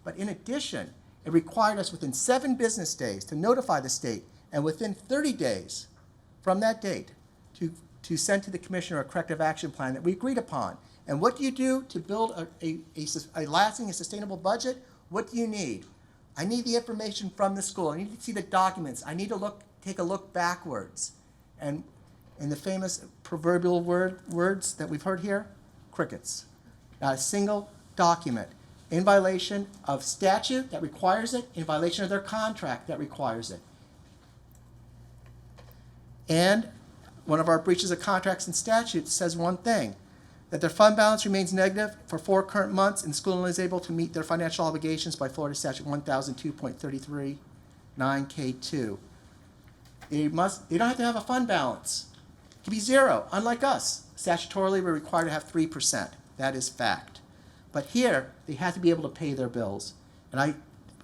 But in addition, it required us within 7 business days to notify the state, and within 30 days from that date to send to the commissioner a corrective action plan that we agreed upon. And what do you do to build a lasting and sustainable budget? What do you need? I need the information from the school. I need to see the documents. I need to take a look backwards. And in the famous proverbial words that we've heard here, crickets. Not a single document in violation of statute that requires it, in violation of their contract that requires it. And one of our breaches of contracts and statutes says one thing, that their fund balance remains negative for 4 current months and the school is able to meet their financial obligations by Florida Statute 1002.33 9K2. They don't have to have a fund balance. It can be zero, unlike us. Statutorily, we're required to have 3%. That is fact. But here, they have to be able to pay their bills. And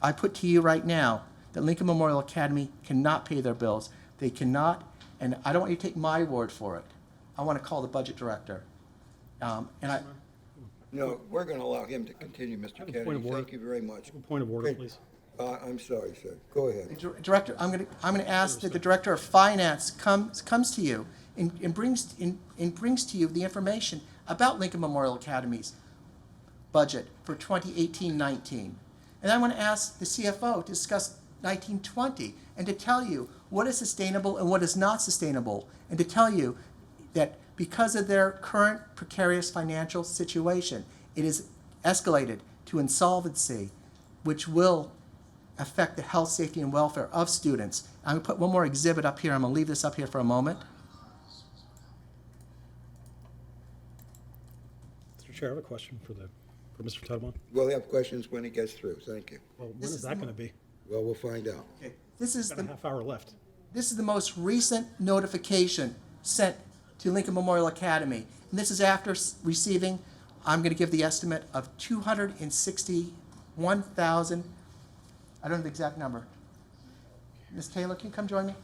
I put to you right now that Lincoln Memorial Academy cannot pay their bills. They cannot, and I don't want you to take my word for it. I want to call the budget director. No, we're going to allow him to continue, Mr. Point Kennedy. of order. Thank you very much. Point of order, Okay. please. I'm sorry, sir. Go ahead. Director, I'm going to ask that the Director of Finance comes to you and brings to you the information about Lincoln Memorial Academy's budget for 2018-19. And I want to ask the CFO to discuss 1920 and to tell you what is sustainable and what is not sustainable, and to tell you that because of their current precarious financial situation, it is escalated to insolvency, which will affect the health, safety, and welfare of students. I'm going to put one more exhibit up here. I'm going to leave this up here for a moment. Mr. Chair, I have a question for Mr. Titlebaum. We'll have questions when he gets through. Thank you. Well, when is that going to be? Well, we'll find out. Okay. This is Got a half hour left. This is the most recent notification sent to Lincoln Memorial Academy. And this is after receiving, I'm going to give the estimate of 261,000. I don't know the exact number. Ms. Taylor, can you come join me?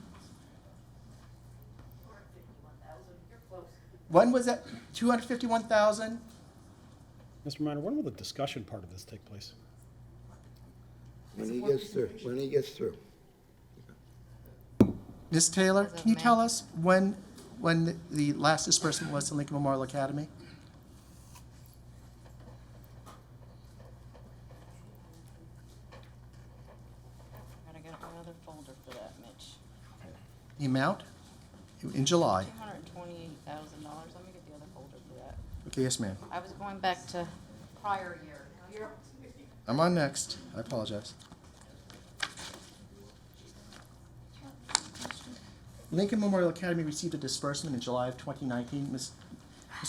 When was that? 251,000? Mr. Minor, when will the discussion part of this take place? When he gets through. When he gets through. Ms. Taylor, can you tell us when the last disbursement was to Lincoln Memorial Academy? Gotta get my other folder for that, Mitch. The amount? In July. $228,000. Let me get the other folder for that. Okay, yes, ma'am. I was going back to prior year. I'm on next. I apologize. Lincoln Memorial Academy received a disbursement in July of 2019. Ms.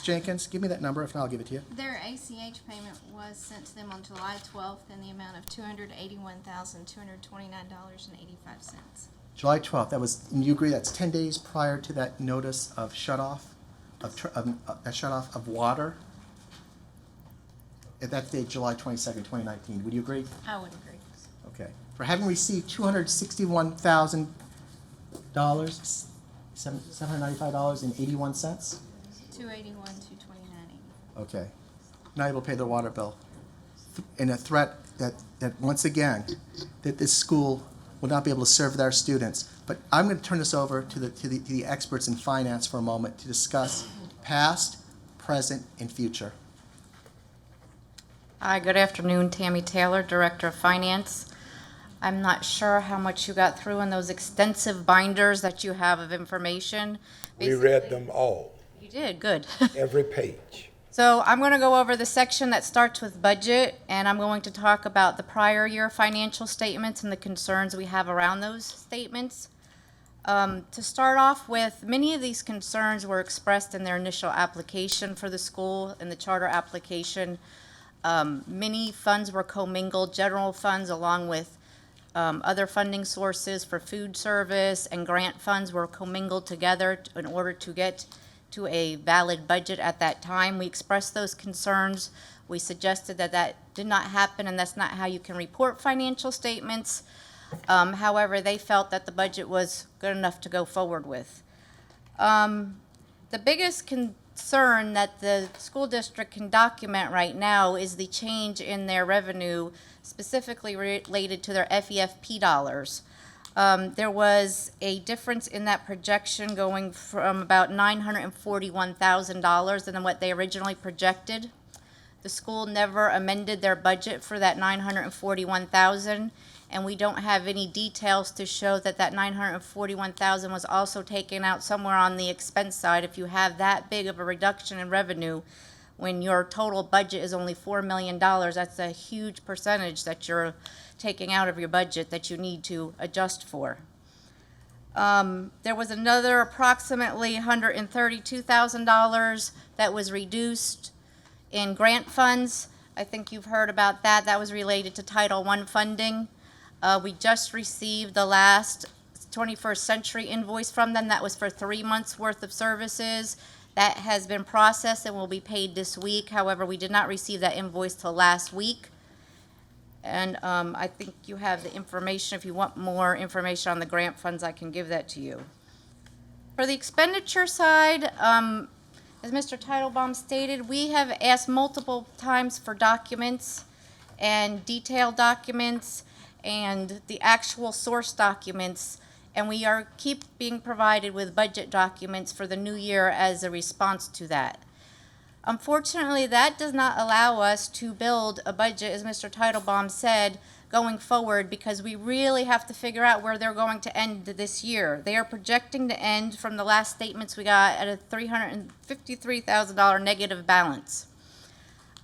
Jenkins, give me that number, if not, I'll give it to you. Their ACH payment was sent to them on July 12th in the amount of $281,229.85. July 12th, that was, and you agree that's 10 days prior to that notice of shut-off, of water? At that date, July 22nd, 2019. Would you agree? I would agree. Okay. For having received $261,000, $795.81? $281,229.80. Okay. Not able to pay their water bill. And a threat that once again, that this school will not be able to serve their students. But I'm going to turn this over to the experts in finance for a moment to discuss past, present, and future. Hi, good afternoon. Tammy Taylor, Director of Finance. I'm not sure how much you got through in those extensive binders that you have of information. We read them all, You did, good. every page. So I'm going to go over the section that starts with budget, and I'm going to talk about the prior year financial statements and the concerns we have around those statements. To start off with, many of these concerns were expressed in their initial application for the school, in the charter application. Many funds were commingled, general funds along with other funding sources for food service and grant funds were commingled together in order to get to a valid budget at that time. We expressed those concerns. We suggested that that did not happen and that's not how you can report financial statements. However, they felt that the budget was good enough to go forward with. The biggest concern that the school district can document right now is the change in their revenue, specifically related to their FEFP dollars. There was a difference in that projection going from about $941,000 than what they originally projected. The school never amended their budget for that $941,000, and we don't have any details to show that that $941,000 was also taken out somewhere on the expense side. If you have that big of a reduction in revenue, when your total budget is only $4 million, that's a huge percentage that you're taking out of your budget that you need to adjust for. There was another approximately $132,000 that was reduced in grant funds. I think you've heard about that. That was related to Title I funding. We just received the last 21st Century invoice from them. That was for 3 months' worth of services. That has been processed and will be paid this week. However, we did not receive that invoice till last week. And I think you have the information. If you want more information on the grant funds, I can give that to you. For the expenditure side, as Mr. Titlebaum stated, we have asked multiple times for documents and detailed documents and the actual source documents, and we keep being provided with budget documents for the new year as a response to that. Unfortunately, that does not allow us to build a budget, as Mr. Titlebaum said, going forward, because we really have to figure out where they're going to end this year. They are projecting to end, from the last statements we got, at a $353,000 negative balance.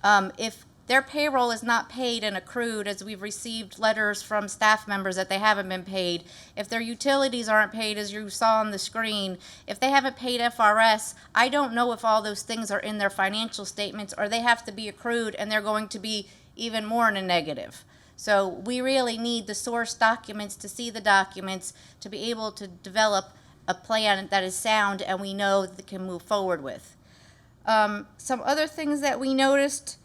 If their payroll is not paid and accrued, as we've received letters from staff members that they haven't been paid, if their utilities aren't paid, as you saw on the screen, if they haven't paid FRS, I don't know if all those things are in their financial statements or they have to be accrued and they're going to be even more in a negative. So we really need the source documents to see the documents to be able to develop a plan that is sound and we know that can move forward with. Some other things that we noticed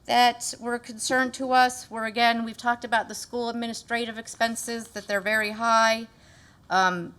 that were a concern to us were, again, we've talked about the school administrative expenses, that they're very high. The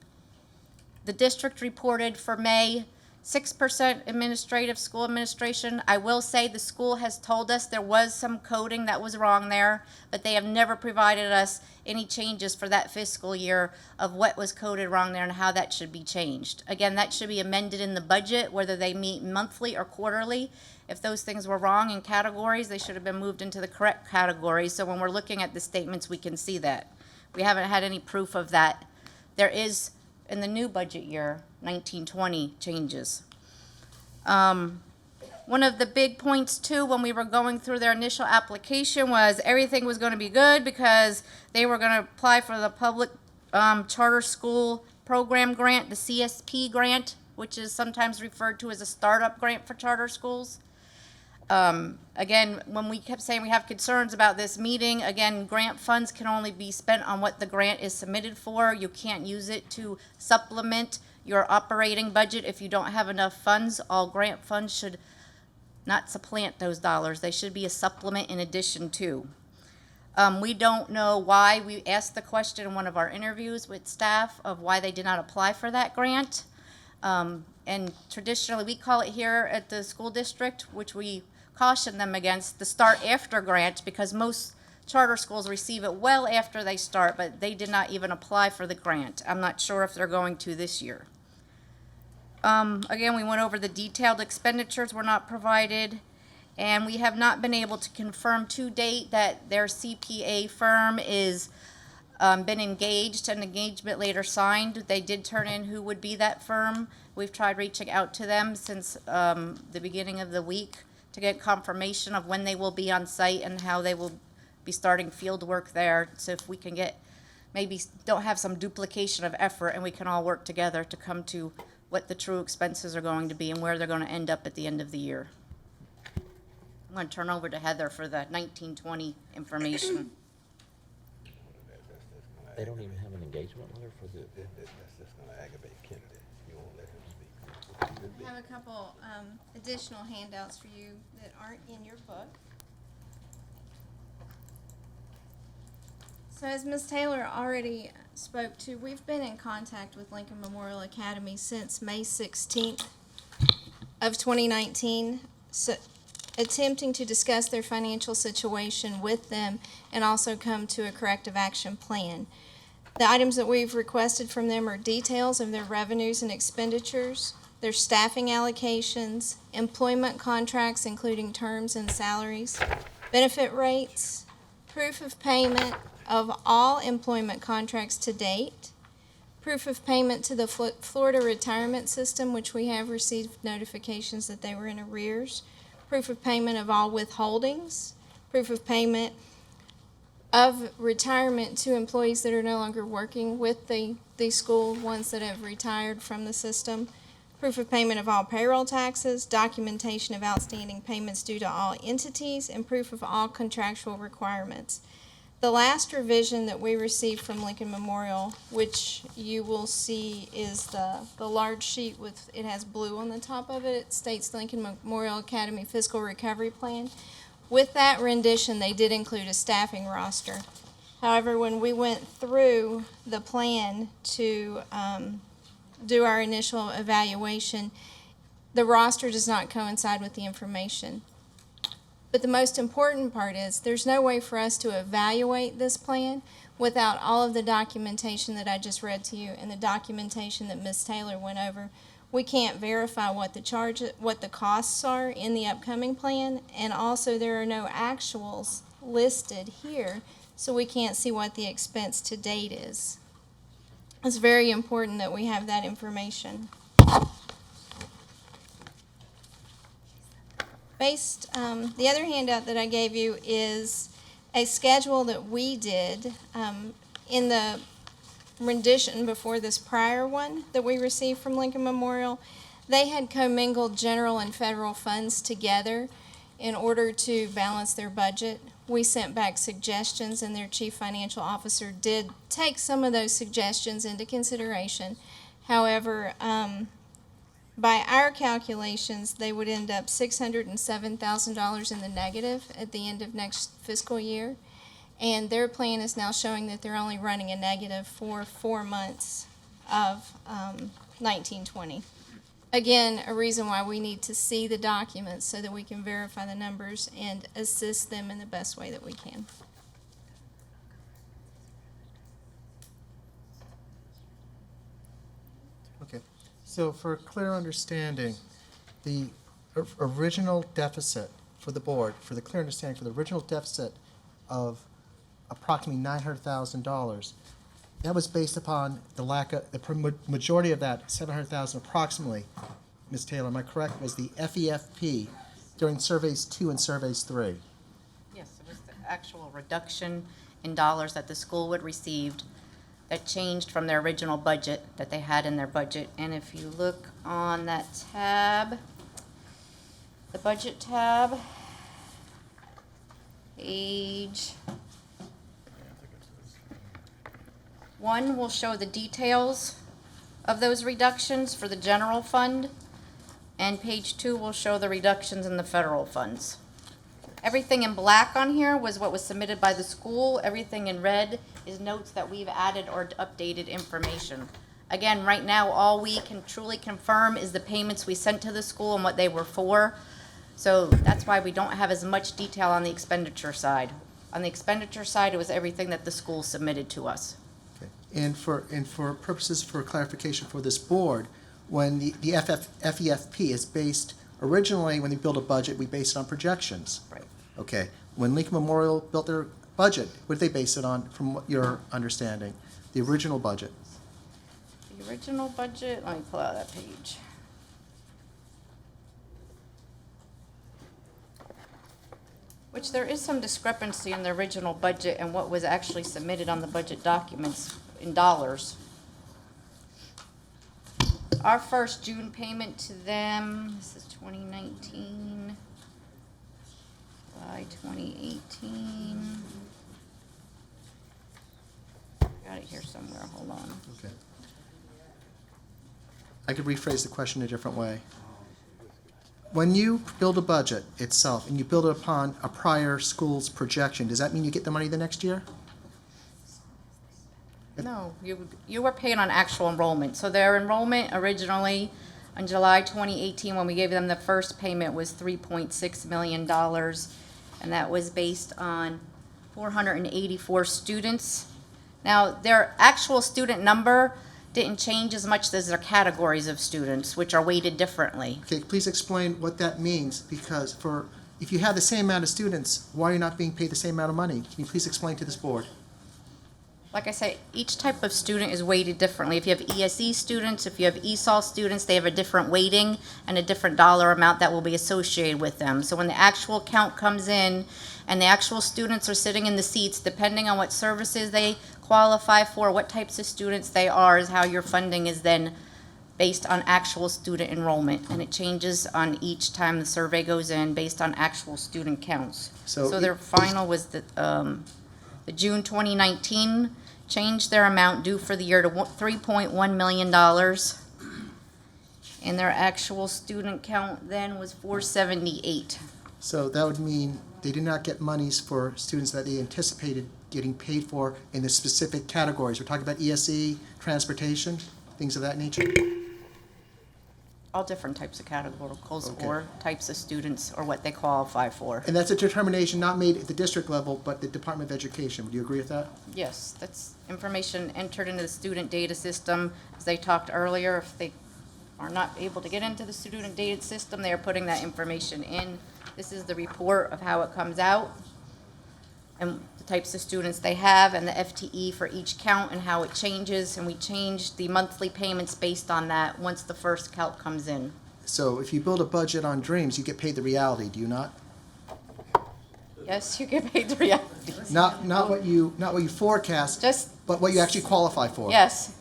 district reported for May 6% administrative school administration. I will say the school has told us there was some coding that was wrong there, but they have never provided us any changes for that fiscal year of what was coded wrong there and how that should be changed. Again, that should be amended in the budget, whether they meet monthly or quarterly. If those things were wrong in categories, they should have been moved into the correct categories. So when we're looking at the statements, we can see that. We haven't had any proof of that. There is, in the new budget year, 1920 changes. One of the big points too, when we were going through their initial application, was everything was going to be good because they were going to apply for the public charter school program grant, the CSP grant, which is sometimes referred to as a startup grant for charter schools. Again, when we kept saying we have concerns about this meeting, again, grant funds can only be spent on what the grant is submitted for. You can't use it to supplement your operating budget if you don't have enough funds. All grant funds should not supplant those dollars. They should be a supplement in addition to. We don't know why. We asked the question in one of our interviews with staff of why they did not apply for that grant. And traditionally, we call it here at the school district, which we caution them against, the start after grant, because most charter schools receive it well after they start, but they did not even apply for the grant. I'm not sure if they're going to this year. Again, we went over the detailed expenditures were not provided, and we have not been able to confirm to date that their CPA firm is been engaged, an engagement later signed. They did turn in who would be that firm. We've tried reaching out to them since the beginning of the week to get confirmation of when they will be on site and how they will be starting field work there. So if we can get, maybe don't have some duplication of effort and we can all work together to come to what the true expenses are going to be and where they're going to end up at the end of the year. I'm going to turn over to Heather for the 1920 information. They don't even have an engagement letter for the. That's just gonna aggravate Kennedy. You won't let him speak. I have a couple additional handouts for you that aren't in your book. So as Ms. Taylor already spoke to, we've been in contact with Lincoln Memorial Academy since May 16th of 2019, so attempting to discuss their financial situation with them and also come to a corrective action plan. The items that we've requested from them are details of their revenues and expenditures, their staffing allocations, employment contracts including terms and salaries, benefit rates, proof of payment of all employment contracts to date, proof of payment to the Florida retirement system, which we have received notifications that they were in arrears, proof of payment of all withholdings, proof of payment of retirement to employees that are no longer working with the school, ones that have retired from the system, proof of payment of all payroll taxes, documentation of outstanding payments due to all entities, and proof of all contractual requirements. The last revision that we received from Lincoln Memorial, which you will see is the large sheet with, it has blue on the top of it. It states Lincoln Memorial Academy Fiscal Recovery Plan. With that rendition, they did include a staffing roster. However, when we went through the plan to do our initial evaluation, the roster does not coincide with the information. But the most important part is there's no way for us to evaluate this plan without all of the documentation that I just read to you and the documentation that Ms. Taylor went over. We can't verify what the costs are in the upcoming plan, and also there are no actuals listed here, so we can't see what the expense to date is. It's very important that we have that information. The other handout that I gave you is a schedule that we did in the rendition before this prior one that we received from Lincoln Memorial. They had commingled general and federal funds together in order to balance their budget. We sent back suggestions, and their chief financial officer did take some of those suggestions into consideration. However, by our calculations, they would end up $607,000 in the negative at the end of next fiscal year. And their plan is now showing that they're only running a negative for 4 months of 1920. Again, a reason why we need to see the documents so that we can verify the numbers and assist them in the best way that we can. Okay, so for clear understanding, the original deficit for the board, for the clear understanding, for the original deficit of approximately $900,000, that was based upon the lack of, the majority of that, $700,000 approximately, Ms. Taylor, am I correct, was the FEFP during surveys 2 and surveys 3? Yes, it was the actual reduction in dollars that the school would receive that changed from their original budget that they had in their budget. And if you look on that tab, the budget tab, page 1 will show the details of those reductions for the general fund, and page 2 will show the reductions in the federal funds. Everything in black on here was what was submitted by the school. Everything in red is notes that we've added or updated information. Again, right now, all we can truly confirm is the payments we sent to the school and what they were for. So that's why we don't have as much detail on the expenditure side. On the expenditure side, it was everything that the school submitted to us. And for purposes for clarification for this board, when the FEFP is based, originally when they build a budget, we base it on projections. Right. Okay. When Lincoln Memorial built their budget, what did they base it on from what your understanding? The original budget? The original budget, let me pull out that page. Which there is some discrepancy in the original budget and what was actually submitted on the budget documents in dollars. Our first June payment to them, this is 2019, July 2018. Got it here somewhere, hold on. Okay. I could rephrase the question a different way. When you build a budget itself and you build it upon a prior school's projection, does that mean you get the money the next year? No, you were paid on actual enrollment. So their enrollment originally on July 2018, when we gave them the first payment, was $3.6 million. And that was based on 484 students. Now, their actual student number didn't change as much as their categories of students, which are weighted differently. Okay, please explain what that means, because if you have the same amount of students, why are you not being paid the same amount of money? Can you please explain to this board? Like I say, each type of student is weighted differently. If you have ESE students, if you have ESOL students, they have a different weighting and a different dollar amount that will be associated with them. So when the actual count comes in and the actual students are sitting in the seats, depending on what services they qualify for, what types of students they are, is how your funding is then based on actual student enrollment. And it changes on each time the survey goes in based on actual student counts. So their final was the The June 2019 changed their amount due for the year to $3.1 million. And their actual student count then was 478. So that would mean they did not get monies for students that they anticipated getting paid for in the specific categories. We're talking about ESE, transportation, things of that nature? All different types of categoricals Okay. or types of students or what they qualify for. And that's a determination not made at the district level, but the Department of Education. Would you agree with that? Yes, that's information entered into the student data system. As they talked earlier, if they are not able to get into the student data system, they are putting that information in. This is the report of how it comes out and the types of students they have and the FTE for each count and how it changes. And we change the monthly payments based on that once the first count comes in. So if you build a budget on dreams, you get paid the reality, do you not? Yes, you get paid the reality. Not what you forecast, but what you actually qualify for. Yes.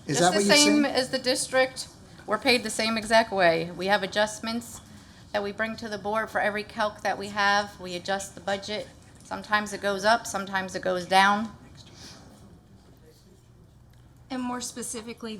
Is that what you're Just the same saying? as the district, we're paid the same exact way. We have adjustments that we bring to the board for every calc that we have. We adjust the budget. Sometimes it goes up, sometimes it goes down. And more specifically,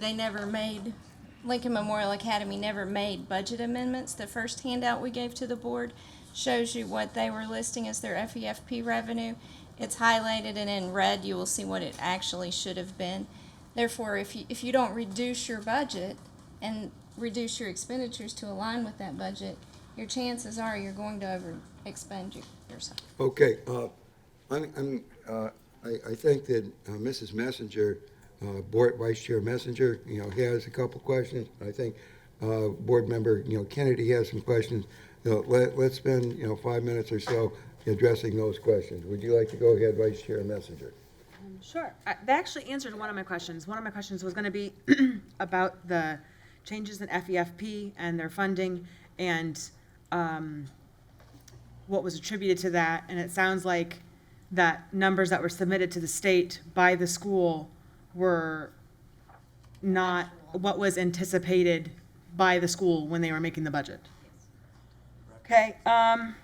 Lincoln Memorial Academy never made budget amendments. The first handout we gave to the board shows you what they were listing as their FEFP revenue. It's highlighted, and in red you will see what it actually should have been. Therefore, if you don't reduce your budget and reduce your expenditures to align with that budget, your chances are you're going to overexpend yourself. Okay, I think that Mrs. Messenger, Board Vice Chair Messenger, has a couple questions. I think Board Member, Kennedy has some questions. Let's spend, 5 minutes or so addressing those questions. Would you like to go ahead, Vice Chair Messenger? Sure. They actually answered one of my questions. One of my questions was going to be about the changes in FEFP and their funding and what was attributed to that. And it sounds like that numbers that were submitted to the state by the school were not what was anticipated by the school when they were making the budget. Okay. And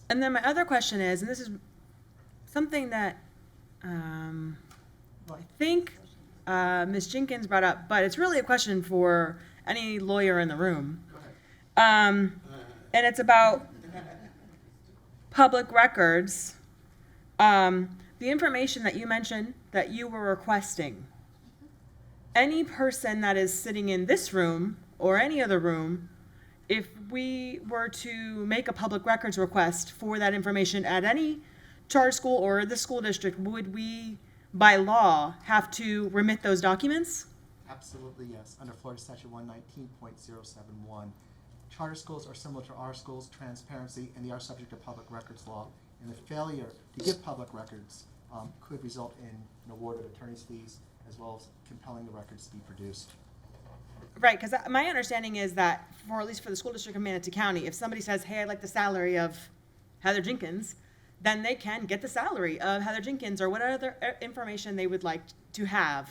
then my other question is, and this is something that I think Ms. Jenkins brought up, but it's really a question for any lawyer in the room. And it's about public records. The information that you mentioned that you were requesting, any person that is sitting in this room or any other room, if we were to make a public records request for that information at any charter school or the school district, would we, by law, have to remit those documents? Absolutely, yes. Under Florida Statute 119.071, charter schools are similar to our schools, transparency, and they are subject to public records law. And the failure to give public records could result in an award of attorney's fees as well as compelling the records to be produced. Right, because my understanding is that, for at least for the school district of Manatee County, if somebody says, hey, I'd like the salary of Heather Jenkins, then they can get the salary of Heather Jenkins or what other information they would like to have,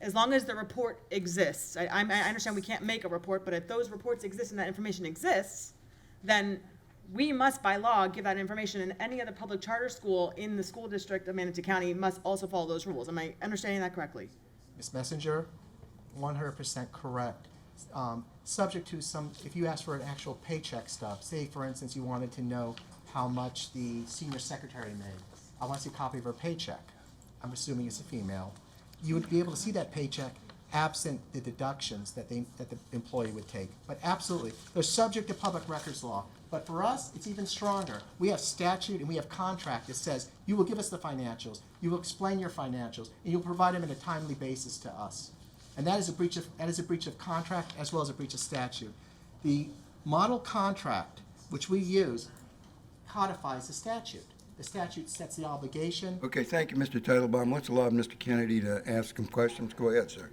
as long as the report exists. I understand we can't make a report, but if those reports exist and that information exists, then we must, by law, give that information, and any other public charter school in the school district of Manatee County must also follow those rules. Am I understanding that correctly? Ms. Messenger, 100% correct. Subject to some, if you ask for an actual paycheck stub, say for instance you wanted to know how much the senior secretary made. I want to see a copy of her paycheck. I'm assuming it's a female. You would be able to see that paycheck absent the deductions that the employee would take. But absolutely, they're subject to public records law. But for us, it's even stronger. We have statute and we have contract that says you will give us the financials, you will explain your financials, and you'll provide them in a timely basis to us. And that is a breach of contract as well as a breach of statute. The model contract, which we use, codifies the statute. The statute sets the obligation. Okay, thank you, Mr. Titlebaum. Let's allow Mr. Kennedy to ask some questions. Go ahead, sir.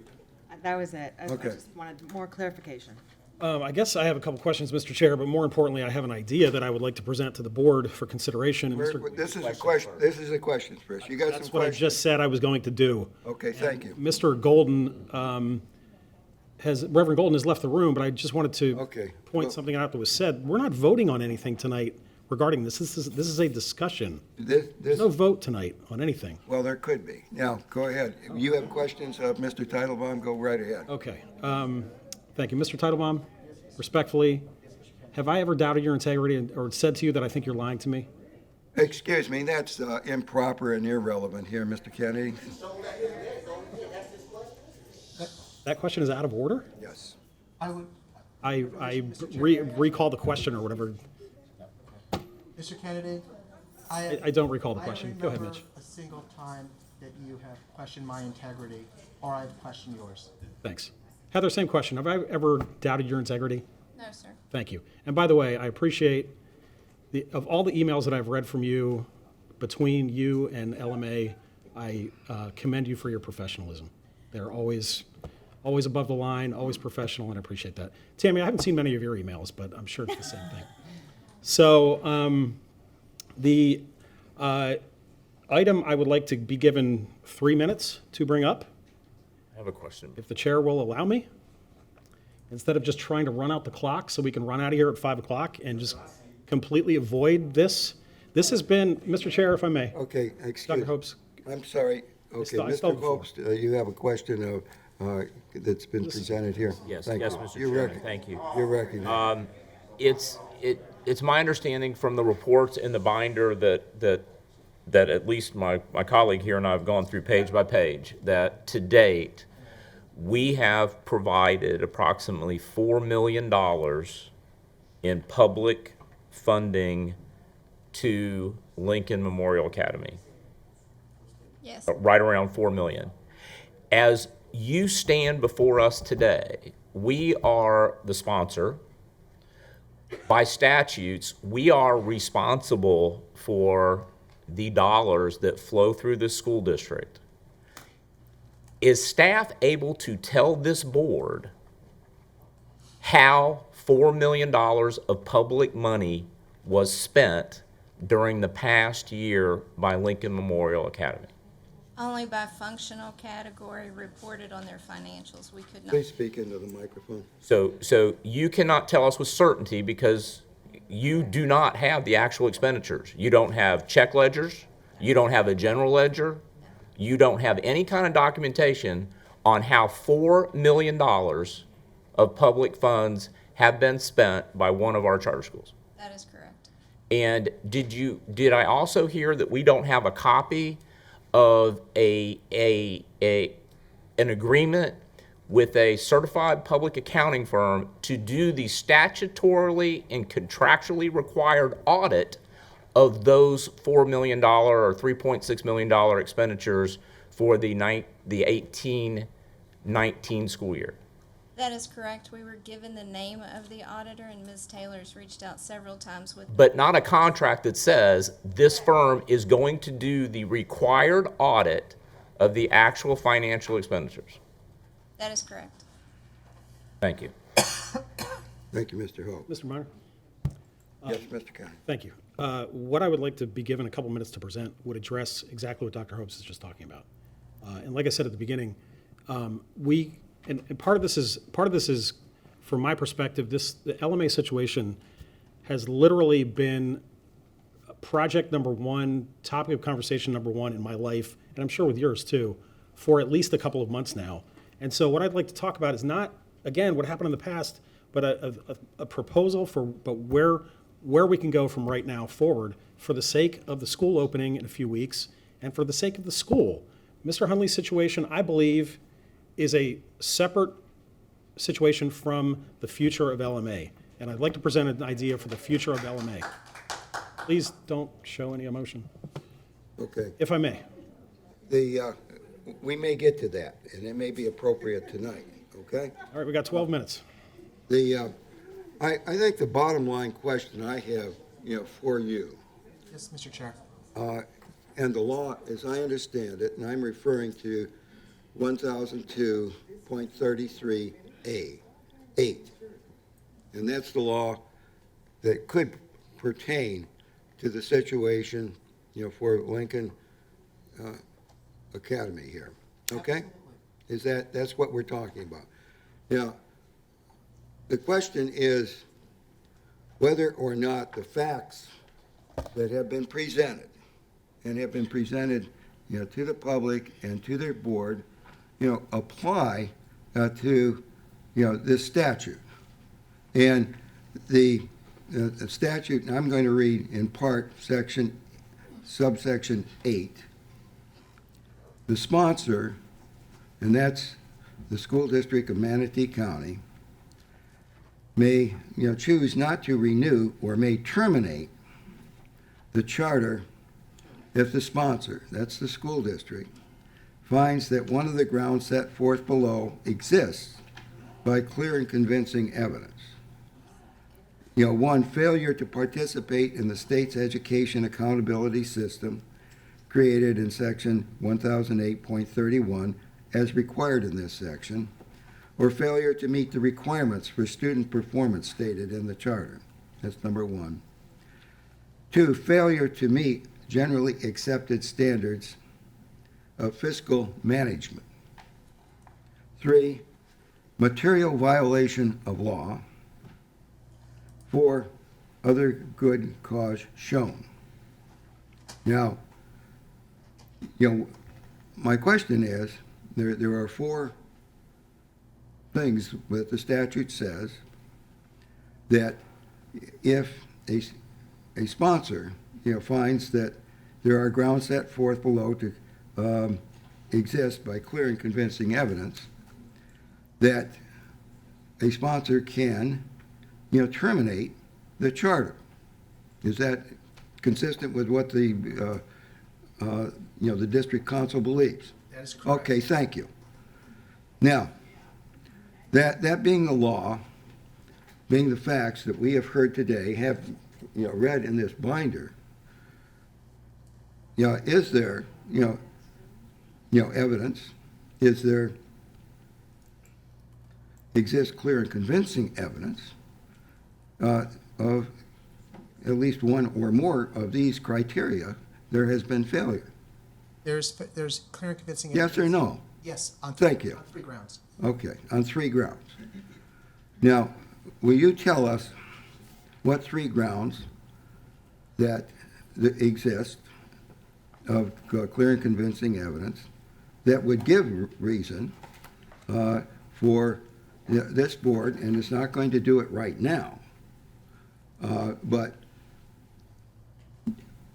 That was it. I Okay. just wanted more clarification. I guess I have a couple questions, Mr. Chair, but more importantly, I have an idea that I would like to present to the board for consideration. And This is a question. This is a question, Chris. You got some That's what I questions? just said I was going to do. Okay, thank you. Mr. Golden Reverend Golden has left the room, but I just wanted to Okay. point something out that was said. We're not voting on anything tonight regarding this. This is a discussion. This, There's no vote tonight on anything. well, there could be. Now, go ahead. If you have questions of Mr. Titlebaum, go right ahead. Okay. Thank you. Mr. Titlebaum, respectfully, have I ever doubted your integrity or said to you that I think you're lying to me? Excuse me, that's improper and irrelevant here, Mr. Kennedy. That question is out of order? Yes. I would, I recall the question or whatever. Mr. Kennedy, I don't recall the question. Go ahead, I don't Mitch. remember a single time that you have questioned my integrity or I've questioned yours. Thanks. Heather, same question. Have I ever doubted your integrity? No, sir. Thank you. And by the way, I appreciate of all the emails that I've read from you, between you and LMA, I commend you for your professionalism. They're always above the line, always professional, and I appreciate that. Tammy, I haven't seen many of your emails, but I'm sure it's the same thing. So the item I would like to be given 3 minutes to bring up, I have a question. if the chair will allow me, instead of just trying to run out the clock so we can run out of here at 5 o'clock and just completely avoid this. This has been, Mr. Chair, if I may. Okay, excuse Dr. Hopes. I'm sorry. Okay, I still Mr. Hopes, you have a question that's been presented here. Yes, Thank yes, you. Mr. You're Chairman, rec- thank you. You're recognized. It's my understanding from the reports in the binder that at least my colleague here and I have gone through page by page, that to date, we have provided approximately $4 million in public funding to Lincoln Memorial Academy. Yes. Right around 4 million. As you stand before us today, we are the sponsor. By statutes, we are responsible for the dollars that flow through the school district. Is staff able to tell this board how $4 million of public money was spent during the past year by Lincoln Memorial Academy? Only by functional category reported on their financials. We could not. Please speak into the microphone. So you cannot tell us with certainty because you do not have the actual expenditures. You don't have check ledgers. You don't have a general ledger. You don't have any kind of documentation on how $4 million of public funds have been spent by one of our charter schools. That is correct. And did I also hear that we don't have a copy of an agreement with a certified public accounting firm to do the statutorily and contractually required audit of those $4 million or $3.6 million expenditures for the 18-19 school year? That is correct. We were given the name of the auditor, and Ms. Taylor's reached out several times with. But not a contract that says this firm is going to do the required audit of the actual financial expenditures. That is correct. Thank you. Thank you, Mr. Hope. Mr. Meyer? Yes, Mr. Kennedy. Thank you. What I would like to be given a couple minutes to present would address exactly what Dr. Hopes is just talking about. And like I said at the beginning, and part of this is, from my perspective, the LMA situation has literally been project number one, topic of conversation number one in my life, and I'm sure with yours too, for at least a couple of months now. And so what I'd like to talk about is not, again, what happened in the past, but a proposal but where we can go from right now forward for the sake of the school opening in a few weeks and for the sake of the school. Mr. Hunley's situation, I believe, is a separate situation from the future of LMA. And I'd like to present an idea for the future of LMA. Please don't show any emotion, Okay. if I may. We may get to that, and it may be appropriate tonight, okay? All right, we got 12 minutes. I think the bottom line question I have, for you, Yes, Mr. Chair. and the law, as I understand it, and I'm referring to 1002.33A, 8. And that's the law that could pertain to the situation, for Lincoln Academy here. Okay? That's what we're talking about. Now, the question is whether or not the facts that have been presented, and have been presented, to the public and to their board, apply to, this statute. And the statute, and I'm going to read in part subsection 8. The sponsor, and that's the school district of Manatee County, may, choose not to renew or may terminate the charter if the sponsor, that's the school district, finds that one of the grounds set forth below exists by clear and convincing evidence. One, failure to participate in the state's education accountability system created in section 1008.31 as required in this section, or failure to meet the requirements for student performance stated in the charter. That's number one. 2, failure to meet generally accepted standards of fiscal management. 3, material violation of law. 4, other good cause shown. Now, my question is, there are 4 things that the statute says that if a sponsor, finds that there are grounds set forth below to exist by clear and convincing evidence, that a sponsor can, terminate the charter. Is that consistent with what the district council believes? That is correct. Okay, thank you. Now, that being the law, being the facts that we have heard today, have read in this binder, is there evidence? Is there exists clear and convincing evidence of at least one or more of these criteria? There has been failure. There's clear and convincing Yes or no? Yes, on Thank you. on 3 grounds. Okay, on 3 grounds. Now, will you tell us what 3 grounds that exist of clear and convincing evidence that would give reason for this board, and it's not going to do it right now, but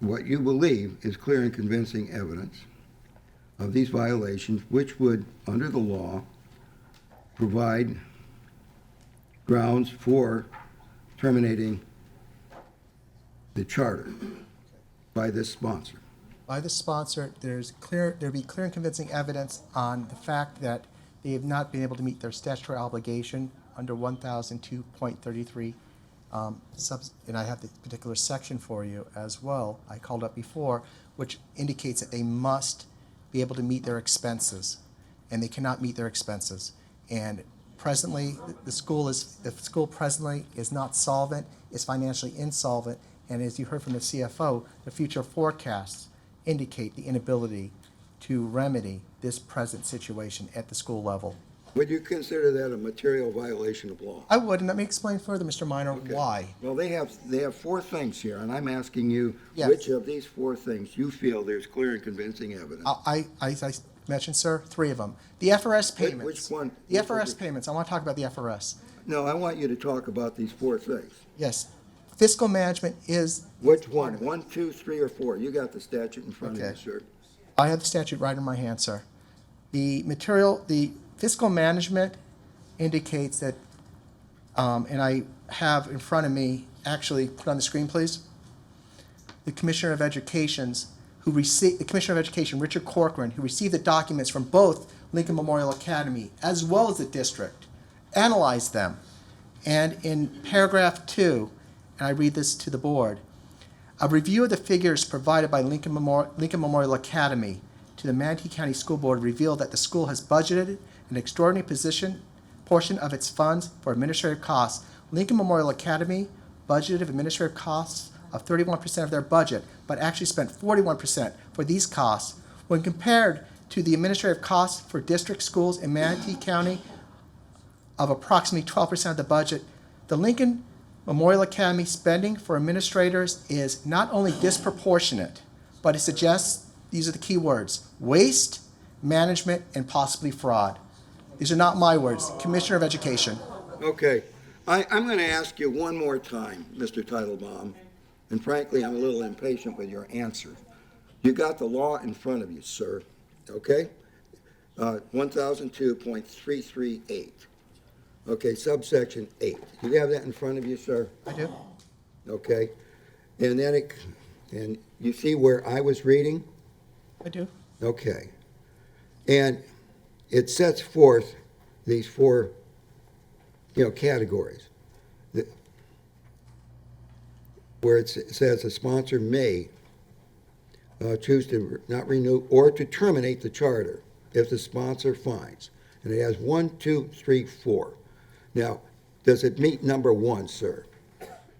what you believe is clear and convincing evidence of these violations, which would, under the law, provide grounds for terminating the charter by this sponsor. By the sponsor, there'd be clear and convincing evidence on the fact that they have not been able to meet their statutory obligation under 1002.33 and I have the particular section for you as well, I called up before, which indicates that they must be able to meet their expenses, and they cannot meet their expenses. And presently, the school presently is not solvent, is financially insolvent, and as you heard from the CFO, the future forecasts indicate the inability to remedy this present situation at the school level. Would you consider that a material violation of law? I would, and let me explain further, Mr. Minor, Okay. why. Well, they have 4 things here, and I'm asking you Yes. which of these 4 things you feel there's clear and convincing evidence. I mentioned, sir, 3 of them. The FRS payments. Which one? The FRS payments. I want to talk about the FRS. No, I want you to talk about these 4 things. Yes. Fiscal management is. Which one? 1, 2, 3, or 4? You got the statute in front of Okay. you, sir. I have the statute right in my hand, sir. The fiscal management indicates that, and I have in front of me, actually, put on the screen, please. The Commissioner of Education, Richard Corcoran, who received the documents from both Lincoln Memorial Academy as well as the district, analyzed them. And in paragraph 2, and I read this to the board, a review of the figures provided by Lincoln Memorial Academy to the Manatee County School Board revealed that the school has budgeted an extraordinary portion of its funds for administrative costs. Lincoln Memorial Academy budgeted administrative costs of 31% of their budget, but actually spent 41% for these costs. When compared to the administrative costs for district schools in Manatee County of approximately 12% of the budget, the Lincoln Memorial Academy spending for administrators is not only disproportionate, but it suggests, these are the key words, waste, management, and possibly fraud. These are not my words, Commissioner of Education. Okay, I'm going to ask you one more time, Mr. Titlebaum, and frankly, I'm a little impatient with your answer. You got the law in front of you, sir, okay? 1002.338. Okay, subsection 8. Do you have that in front of you, sir? I do. Okay, and then and you see where I was reading? I do. Okay, and it sets forth these four, categories. Where it says a sponsor may choose to not renew or to terminate the charter if the sponsor finds. And it has 1, 2, 3, 4. Now, does it meet number 1, sir?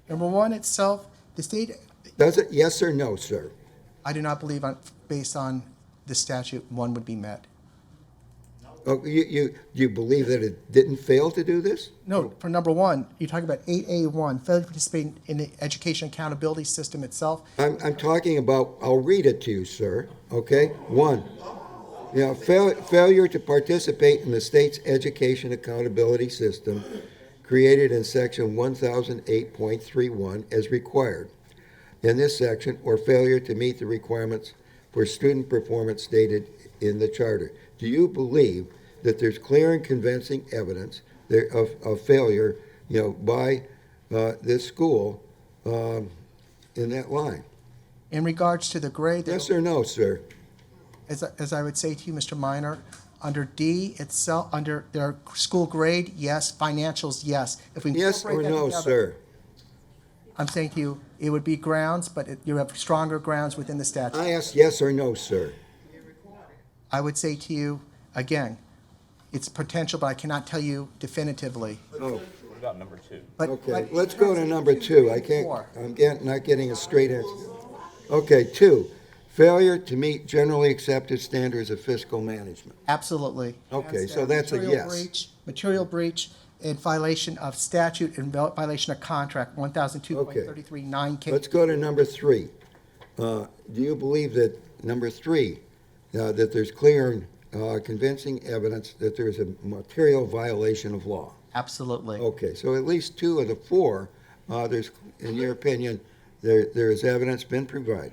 Number one itself, the state, Does it, yes or no, sir? I do not believe, based on the statute, one would be met. Oh, you believe that it didn't fail to do this? No, for number one, you're talking about 8A1, failure to participate in the education accountability system itself. I'm talking about, I'll read it to you, sir, okay? 1, failure to participate in the state's education accountability system created in section 1008.31 as required in this section, or failure to meet the requirements for student performance stated in the charter. Do you believe that there's clear and convincing evidence of failure, by this school in that line? In regards to the grade, Yes or no, sir? as I would say to you, Mr. Minor, under D itself, under their school grade, yes, financials, yes. If we Yes or incorporate that no, together, sir? I'm saying to you, it would be grounds, but you have stronger grounds within the statute. I asked yes or no, sir. I would say to you, again, it's potential, but I cannot tell you definitively. Oh, What about number 2? okay, let's go to number 2. I'm not getting a straight answer. Okay, 2, failure to meet generally accepted standards of fiscal management. Absolutely. Okay, Hands so down. that's a Material yes. breach, material breach in violation of statute and violation of contract, 1002.339K. Let's go to number 3. Do you believe that, number 3, that there's clear and convincing evidence that there's a material violation of law? Absolutely. Okay, so at least 2 of the 4, there's, in your opinion, there is evidence been provided.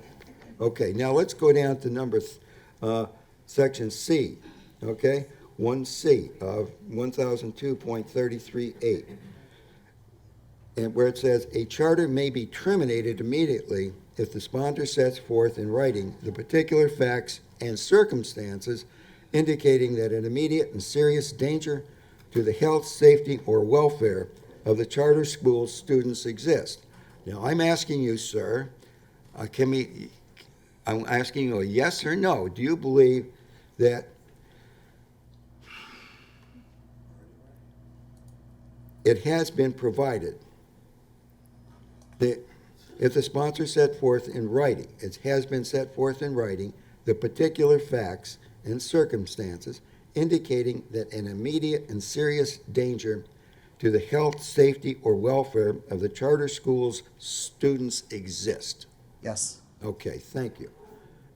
Okay, now let's go down to section C, okay? 1C of 1002.338. And where it says, a charter may be terminated immediately if the sponsor sets forth in writing the particular facts and circumstances indicating that an immediate and serious danger to the health, safety, or welfare of the charter school students exist. Now, I'm asking you, sir, I'm asking you a yes or no. Do you believe that it has been provided that if the sponsor set forth in writing, it has been set forth in writing, the particular facts and circumstances indicating that an immediate and serious danger to the health, safety, or welfare of the charter school's students exist? Yes. Okay, thank you.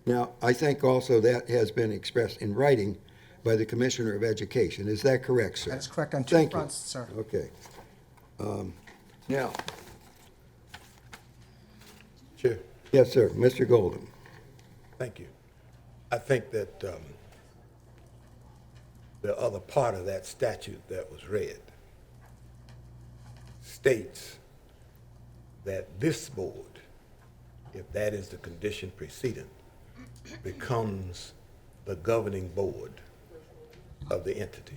Now, I think also that has been expressed in writing by the Commissioner of Education. Is that correct, sir? That's correct on two Thank you. fronts, sir. Okay. Now, Chair, yes, sir, Mr. Golden. thank you. I think that the other part of that statute that was read states that this board, if that is the condition precedent, becomes the governing board of the entity.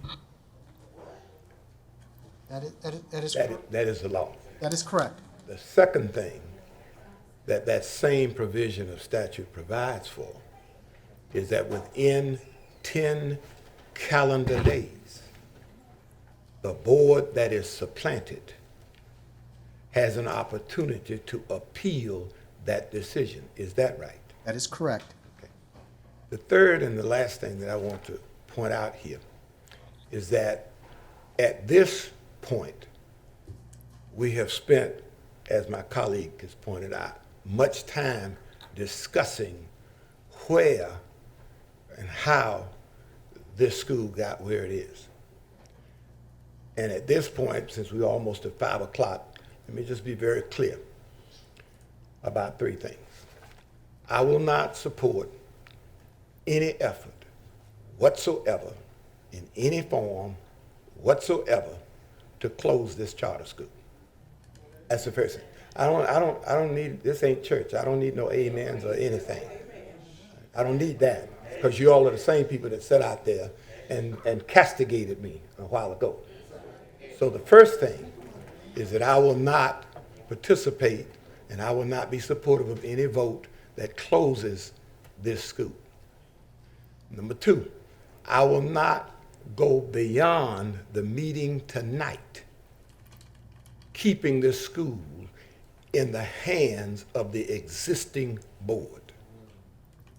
That is That is the law. That is correct. The second thing that same provision of statute provides for is that within 10 calendar days, the board that is supplanted has an opportunity to appeal that decision. Is that right? That is correct. Okay. The third and the last thing that I want to point out here is that at this point, we have spent as my colleague has pointed out, much time discussing where and how this school got where it is. And at this point, since we're almost at 5 o'clock, let me just be very clear about three things. I will not support any effort whatsoever in any form whatsoever to close this charter school. That's the first thing. I don't need, this ain't church. I don't need no amens or anything. I don't need that, because you all are the same people that sat out there and castigated me a while ago. So the first thing is that I will not participate and I will not be supportive of any vote that closes this school. Number two, I will not go beyond the meeting tonight, keeping this school in the hands of the existing board.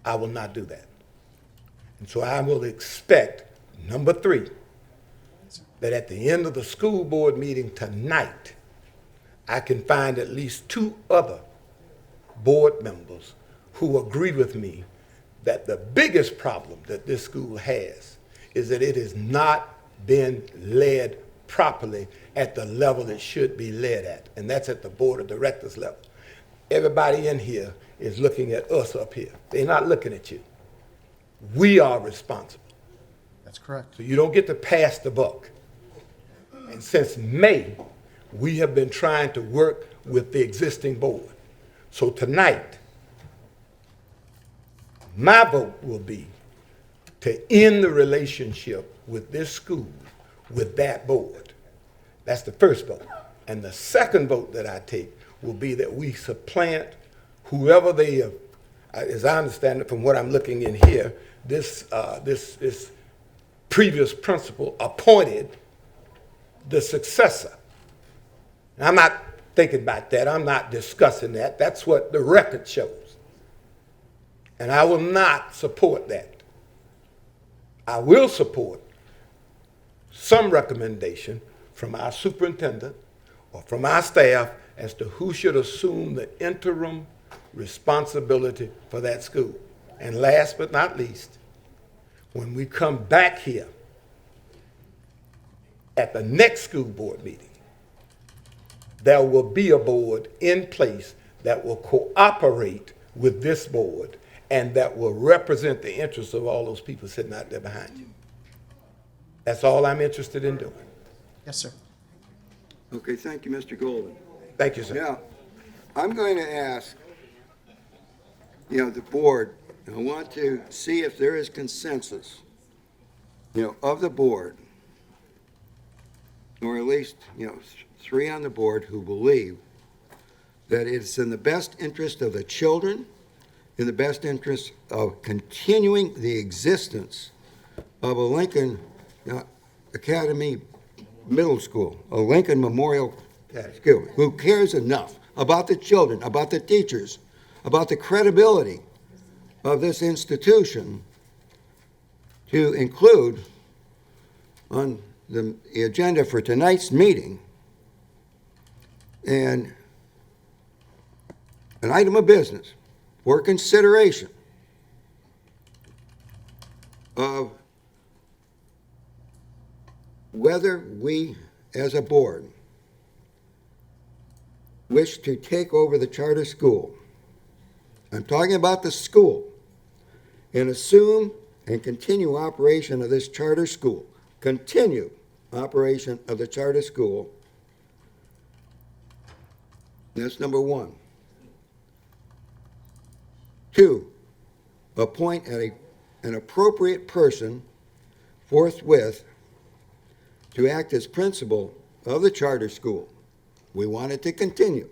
I will not do that. And so I will expect, number three, that at the end of the school board meeting tonight, I can find at least 2 other board members who agree with me that the biggest problem that this school has is that it has not been led properly at the level it should be led at, and that's at the board of directors level. Everybody in here is looking at us up here. They're not looking at you. We are responsible. That's correct. So you don't get to pass the buck. And since May, we have been trying to work with the existing board. So tonight, my vote will be to end the relationship with this school with that board. That's the first vote. And the second vote that I take will be that we supplant whoever they have, as I understand it from what I'm looking in here, this previous principal appointed the successor. And I'm not thinking about that. I'm not discussing that. That's what the record shows. And I will not support that. I will support some recommendation from our superintendent or from our staff as to who should assume the interim responsibility for that school. And last but not least, when we come back here at the next school board meeting, there will be a board in place that will cooperate with this board and that will represent the interests of all those people sitting out there behind you. That's all I'm interested in doing. Yes, sir. Okay, thank you, Mr. Golden. Thank you, sir. Now, I'm going to ask, the board, I want to see if there is consensus, of the board, or at least, 3 on the board who believe that it's in the best interest of the children, in the best interest of continuing the existence of a Lincoln Academy Middle School, a Lincoln Memorial School, who cares enough about the children, about the teachers, about the credibility of this institution to include on the agenda for tonight's meeting and an item of business for consideration of whether we as a board wish to take over the charter school. I'm talking about the school, and assume and continue operation of this charter school. Continue operation of the charter school. That's number 1. 2, appoint an appropriate person forthwith to act as principal of the charter school. We want it to continue.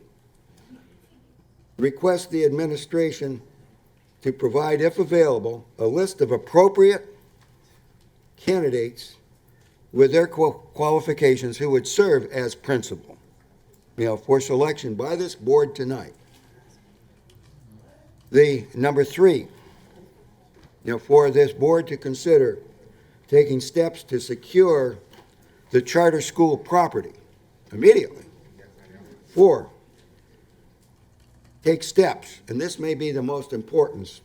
Request the administration to provide, if available, a list of appropriate candidates with their qualifications who would serve as principal, for selection by this board tonight. The number 3, for this board to consider taking steps to secure the charter school property immediately. 4, take steps, and this may be the most important,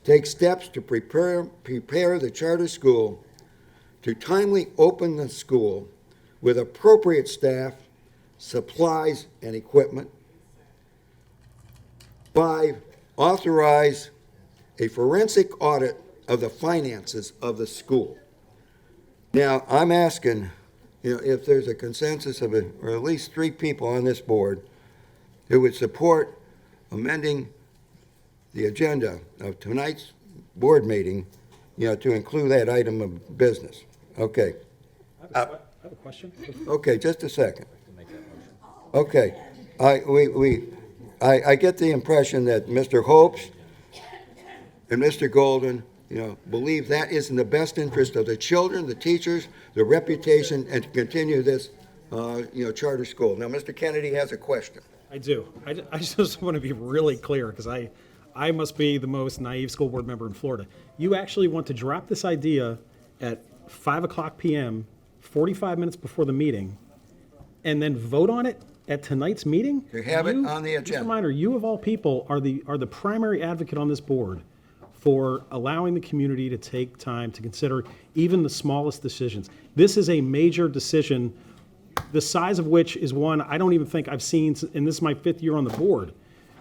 take steps to prepare the charter school to timely open the school with appropriate staff, supplies, and equipment. 5, authorize a forensic audit of the finances of the school. Now, I'm asking, if there's a consensus of or at least 3 people on this board who would support amending the agenda of tonight's board meeting, to include that item of business. Okay. I have a question. Okay, just a second. Okay, I get the impression that Mr. Hopes and Mr. Golden, believe that is in the best interest of the children, the teachers, the reputation, and to continue this, charter school. Now, Mr. Kennedy has a question. I do. I just want to be really clear, because I must be the most naive school board member in Florida. You actually want to drop this idea at 5 o'clock p.m., 45 minutes before the meeting, and then vote on it at tonight's meeting? To have it on the agenda. Just a reminder, you of all people are the primary advocate on this board for allowing the community to take time to consider even the smallest decisions. This is a major decision, the size of which is one I don't even think I've seen, and this is my 5th year on the board.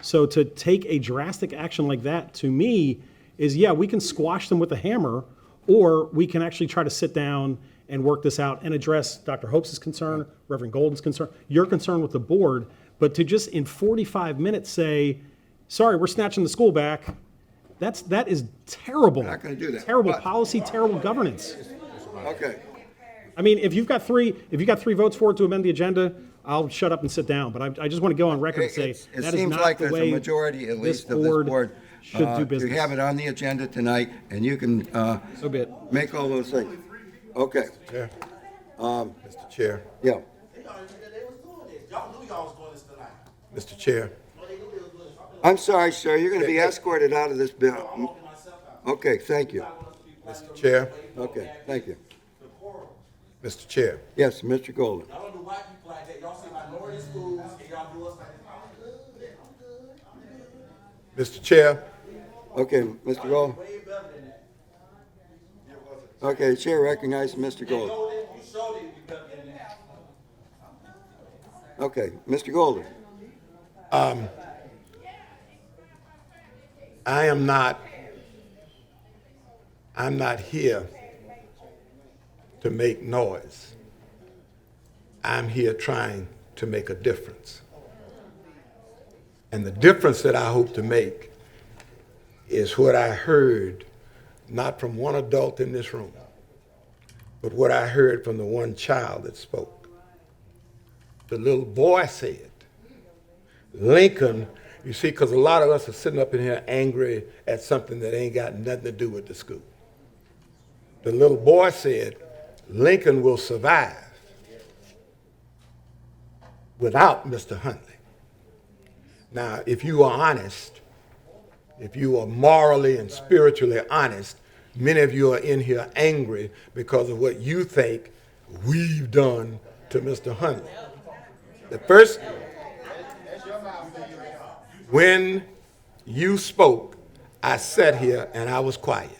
So to take a drastic action like that, to me, is, we can squash them with a hammer, or we can actually try to sit down and work this out and address Dr. Hopes' concern, Reverend Golden's concern, your concern with the board, but to just in 45 minutes say, sorry, we're snatching the school back, that is terrible. We're not gonna do that. Terrible But- policy, terrible governance. Okay. I mean, if you've got three votes for it to amend the agenda, I'll shut up and sit down. But I just want to go on record and say It that is seems not like the there's a way majority, at this least of this board, should do to business. have it on the agenda tonight, and you can So be it. make all those things. Okay. Chair. Mr. Chair. Yeah. Mr. Chair. I'm sorry, sir, you're going to be escorted out of this bill. Okay, thank you. Mr. Chair. Okay, thank you. Mr. Chair. Yes, Mr. Golden. Y'all don't do white people like that. Y'all say minority schools and y'all do us like this. Mr. Chair. Okay, Mr. Golden. Okay, Chair recognizes Mr. Golden. Okay, Mr. Golden. I'm not here to make noise. I'm here trying to make a difference. And the difference that I hope to make is what I heard, not from one adult in this room, but what I heard from the one child that spoke. The little boy said, Lincoln, you see, because a lot of us are sitting up in here angry at something that ain't got nothing to do with the school. The little boy said, Lincoln will survive without Mr. Huntley. Now, if you are honest, if you are morally and spiritually honest, many of you are in here angry because of what you think we've done to Mr. Huntley. The first, when you spoke, I sat here and I was quiet.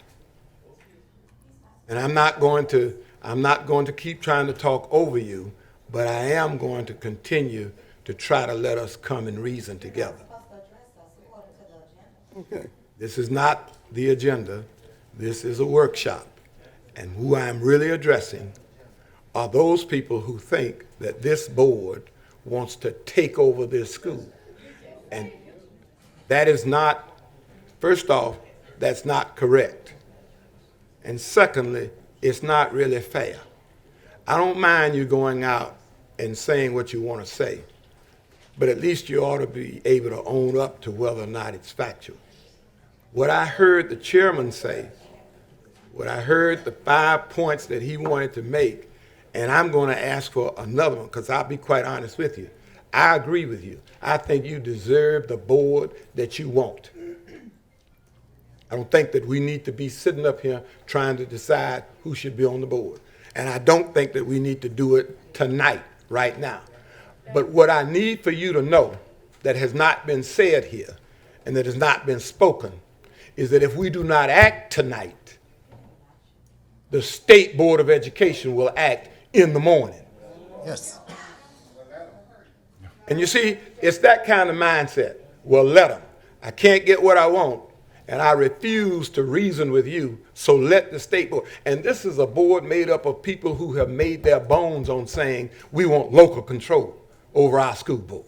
And I'm not going to keep trying to talk over you, but I am going to continue to try to let us come and reason together. Okay. This is not the agenda. This is a workshop. And who I'm really addressing are those people who think that this board wants to take over this school. And that is not, first off, that's not correct. And secondly, it's not really fair. I don't mind you going out and saying what you want to say, but at least you ought to be able to own up to whether or not it's factual. What I heard the chairman say, what I heard the 5 points that he wanted to make, and I'm going to ask for another one, because I'll be quite honest with you. I agree with you. I think you deserve the board that you want. I don't think that we need to be sitting up here trying to decide who should be on the board. And I don't think that we need to do it tonight, right now. But what I need for you to know that has not been said here and that has not been spoken is that if we do not act tonight, the State Board of Education will act in the morning. Yes. And you see, it's that kind of mindset. Well, let them. I can't get what I want, and I refuse to reason with you, so let the state board. And this is a board made up of people who have made their bones on saying we want local control over our school board.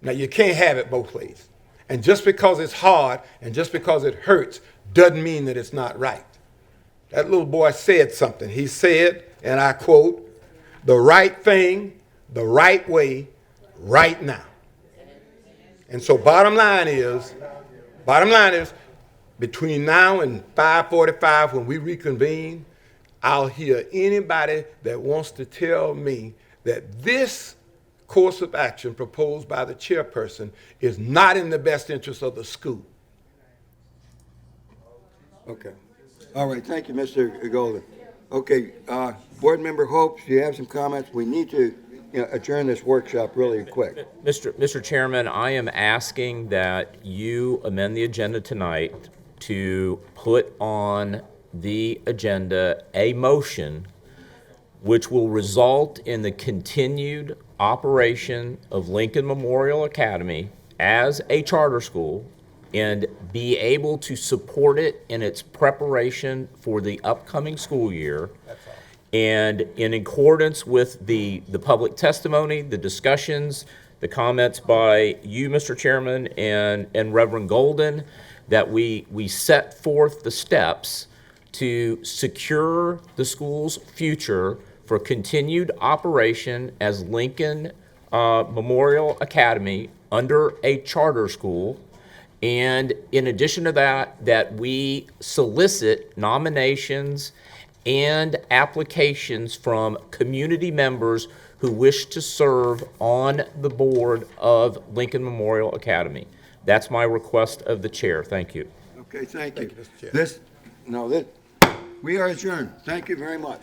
Now, you can't have it both ways. And just because it's hard and just because it hurts doesn't mean that it's not right. That little boy said something. He said, and I quote, "The right thing, the right way, right now." And so bottom line is, between now and 5:45 when we reconvene, I'll hear anybody that wants to tell me that this course of action proposed by the chairperson is not in the best interest of the school. Okay. All right, thank you, Mr. Golden. Okay, Board Member Hopes, do you have some comments? We need to adjourn this workshop really quick. Mr. Chairman, I am asking that you amend the agenda tonight to put on the agenda a motion which will result in the continued operation of Lincoln Memorial Academy as a charter school and be able to support it in its preparation for the upcoming school year. And in accordance with the public testimony, the discussions, the comments by you, Mr. Chairman, and Reverend Golden, that we set forth the steps to secure the school's future for continued operation as Lincoln Memorial Academy under a charter school. And in addition to that, that we solicit nominations and applications from community members who wish to serve on the board of Lincoln Memorial Academy. That's my request of the chair. Thank you. Okay, thank you. Thank you, Mr. Chair. We are adjourned. Thank you very much.